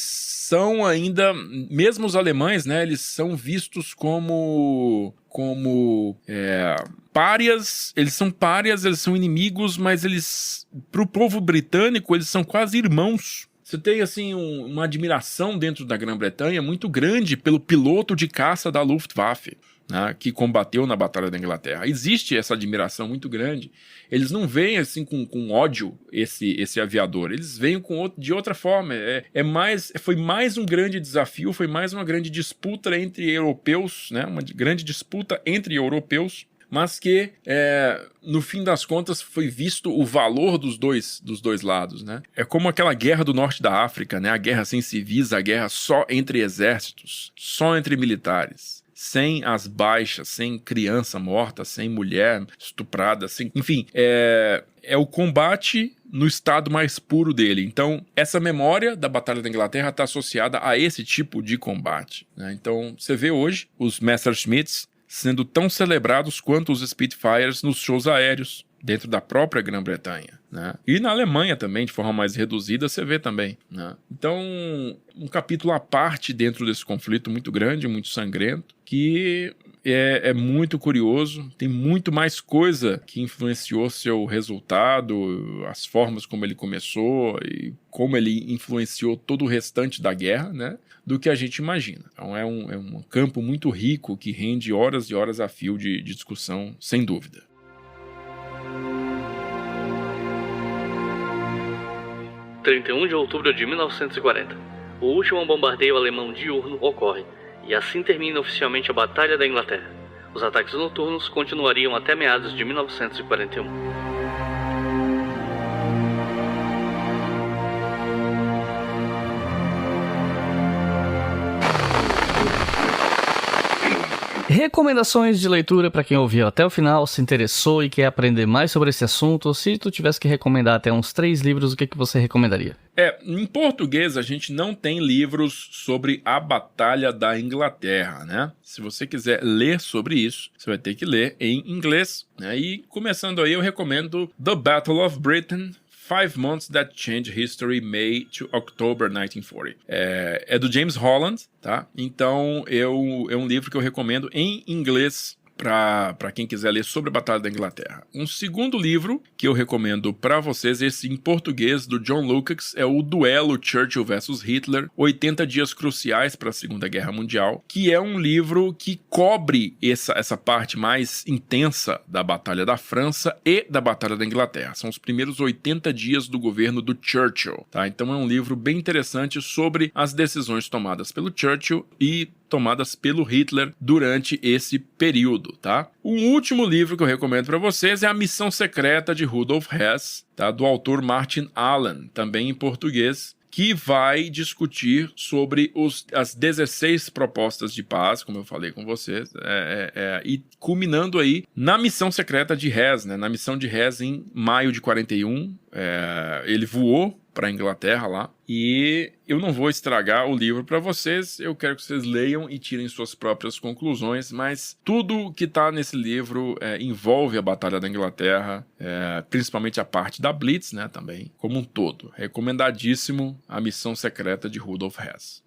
são ainda, mesmo os alemães, né? Eles são vistos como párias, eles são inimigos, mas pro povo britânico, eles são quase irmãos. Você tem, assim, uma admiração dentro da Grã-Bretanha muito grande pelo piloto de caça da Luftwaffe, né, que combateu na Batalha da Inglaterra. Existe essa admiração muito grande. Eles não veem assim com ódio esse aviador, eles veem de outra forma. Foi mais um grande desafio, foi mais uma grande disputa entre europeus, né, uma grande disputa entre europeus, mas que, no fim das contas, foi visto o valor dos dois lados, né? É como aquela guerra do norte da África, né? A guerra sem civis, a guerra só entre exércitos, só entre militares, sem as baixas, sem criança morta, sem mulher estuprada, enfim, é o combate no estado mais puro dele. Então, essa memória da Batalha da Inglaterra está associada a esse tipo de combate, né? Então, você vê hoje os Messerschmitts sendo tão celebrados quanto os Spitfires nos shows aéreos dentro da própria Grã-Bretanha, né? E na Alemanha também, de forma mais reduzida, você vê também, né? Então, um capítulo à parte dentro desse conflito muito grande, muito sangrento, que é muito curioso, tem muito mais coisa que influenciou seu resultado, as formas como ele começou e como ele influenciou todo o restante da guerra, né, do que a gente imagina. Então é um campo muito rico que rende horas e horas a fio de discussão, sem dúvida. Em 31 de outubro de 1940, o último bombardeio alemão diurno ocorre, e assim termina oficialmente a Batalha da Inglaterra. Os ataques noturnos continuariam até meados de 1941. Recomendações de leitura para quem ouviu até o final, se interessou e quer aprender mais sobre esse assunto. Se tu tivesse que recomendar até uns 3 livros, o que você recomendaria? Em português a gente não tem livros sobre a Batalha da Inglaterra, né? Se você quiser ler sobre isso, você vai ter que ler em inglês, né? E começando aí, eu recomendo The Battle of Britain, 5 Months That Changed History, May to October 1940. É do James Holland, tá? Então é um livro que eu recomendo em inglês para quem quiser ler sobre a Batalha da Inglaterra. Um segundo livro que eu recomendo para vocês, esse em português, do John Lukács, é o Duelo Churchill vs Hitler, 80 Dias Cruciais para a Segunda Guerra Mundial, que é um livro que cobre essa parte mais intensa da Batalha da França e da Batalha da Inglaterra. São os primeiros 80 dias do governo do Churchill, tá? Então é um livro bem interessante sobre as decisões tomadas pelo Churchill e tomadas pelo Hitler durante esse período, tá? O último livro que eu recomendo para vocês é A Missão Secreta de Rudolf Hess, tá? Do autor Martin Allen, também em português, que vai discutir sobre as 16 propostas de paz, como eu falei com vocês, e culminando aí na missão secreta de Hess, né? Na missão de Hess em maio de 41, ele voou para a Inglaterra lá. E eu não vou estragar o livro para vocês, eu quero que vocês leiam e tirem suas próprias conclusões, mas tudo que está nesse livro envolve a Batalha da Inglaterra, principalmente a parte da Blitz, né, também, como um todo. Recomendadíssimo A Missão Secreta de Rudolf Hess.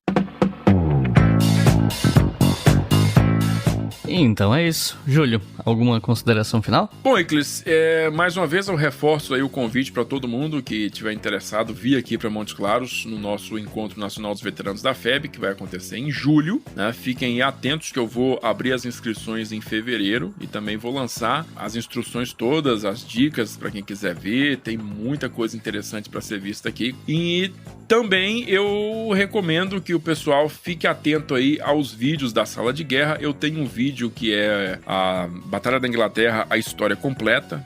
Então é isso. Júlio, alguma consideração final? Bom, Iclis, mais uma vez eu reforço aí o convite para todo mundo que estiver interessado vir aqui para Montes Claros no nosso Encontro Nacional dos Veteranos da FEB, que vai acontecer em julho, né? Fiquem atentos que eu vou abrir as inscrições em fevereiro e também vou lançar as instruções todas, as dicas para quem quiser ver, tem muita coisa interessante para ser vista aqui. E também eu recomendo que o pessoal fique atento aí aos vídeos da Sala de Guerra. Eu tenho um vídeo que é a Batalha da Inglaterra, a história completa.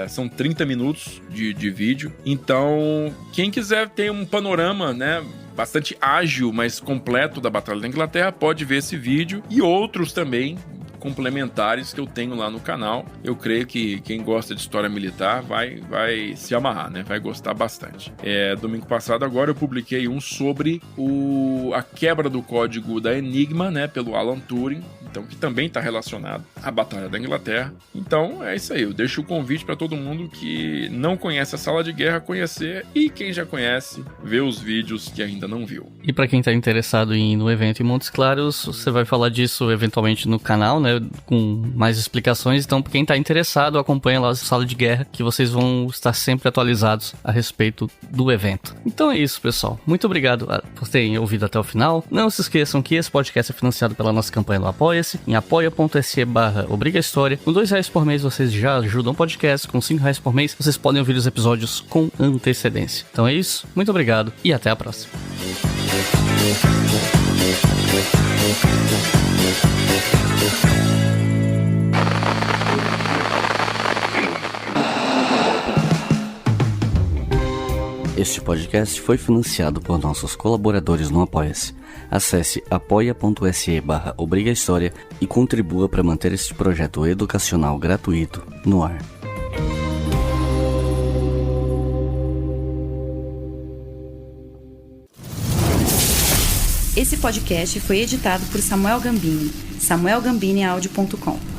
São 30 minutos de vídeo. Então, quem quiser ter um panorama, né, bastante ágil, mas completo da Batalha da Inglaterra, pode ver esse vídeo e outros também complementares que eu tenho lá no canal. Eu creio que quem gosta de história militar vai se amarrar, né? Vai gostar bastante. Domingo passado agora eu publiquei um sobre a quebra do código da Enigma, né? Pelo Alan Turing, então, que também está relacionado à Batalha da Inglaterra. Então é isso aí, eu deixo o convite para todo mundo que não conhece a Sala de Guerra conhecer, e quem já conhece, ver os vídeos que ainda não viu. E para quem está interessado em ir no evento em Montes Claros, você vai falar disso eventualmente no canal, né, com mais explicações. Então, para quem está interessado, acompanha lá a Sala de Guerra, que vocês vão estar sempre atualizados a respeito do evento. Então é isso, pessoal. Muito obrigado por terem ouvido até o final. Não se esqueçam que esse podcast é financiado pela nossa campanha do Apoia-se, em apoia.se/obrigahistoria. Com R$2 por mês vocês já ajudam o podcast, com R$5 por mês vocês podem ouvir os episódios com antecedência. Então é isso, muito obrigado e até a próxima. Este podcast foi financiado por nossos colaboradores no Apoia-se. Acesse apoia.se/obrigahistoria e contribua para manter este projeto educacional gratuito no ar. Esse podcast foi editado por Samuel Gambini, samuelgambiniaudio.com.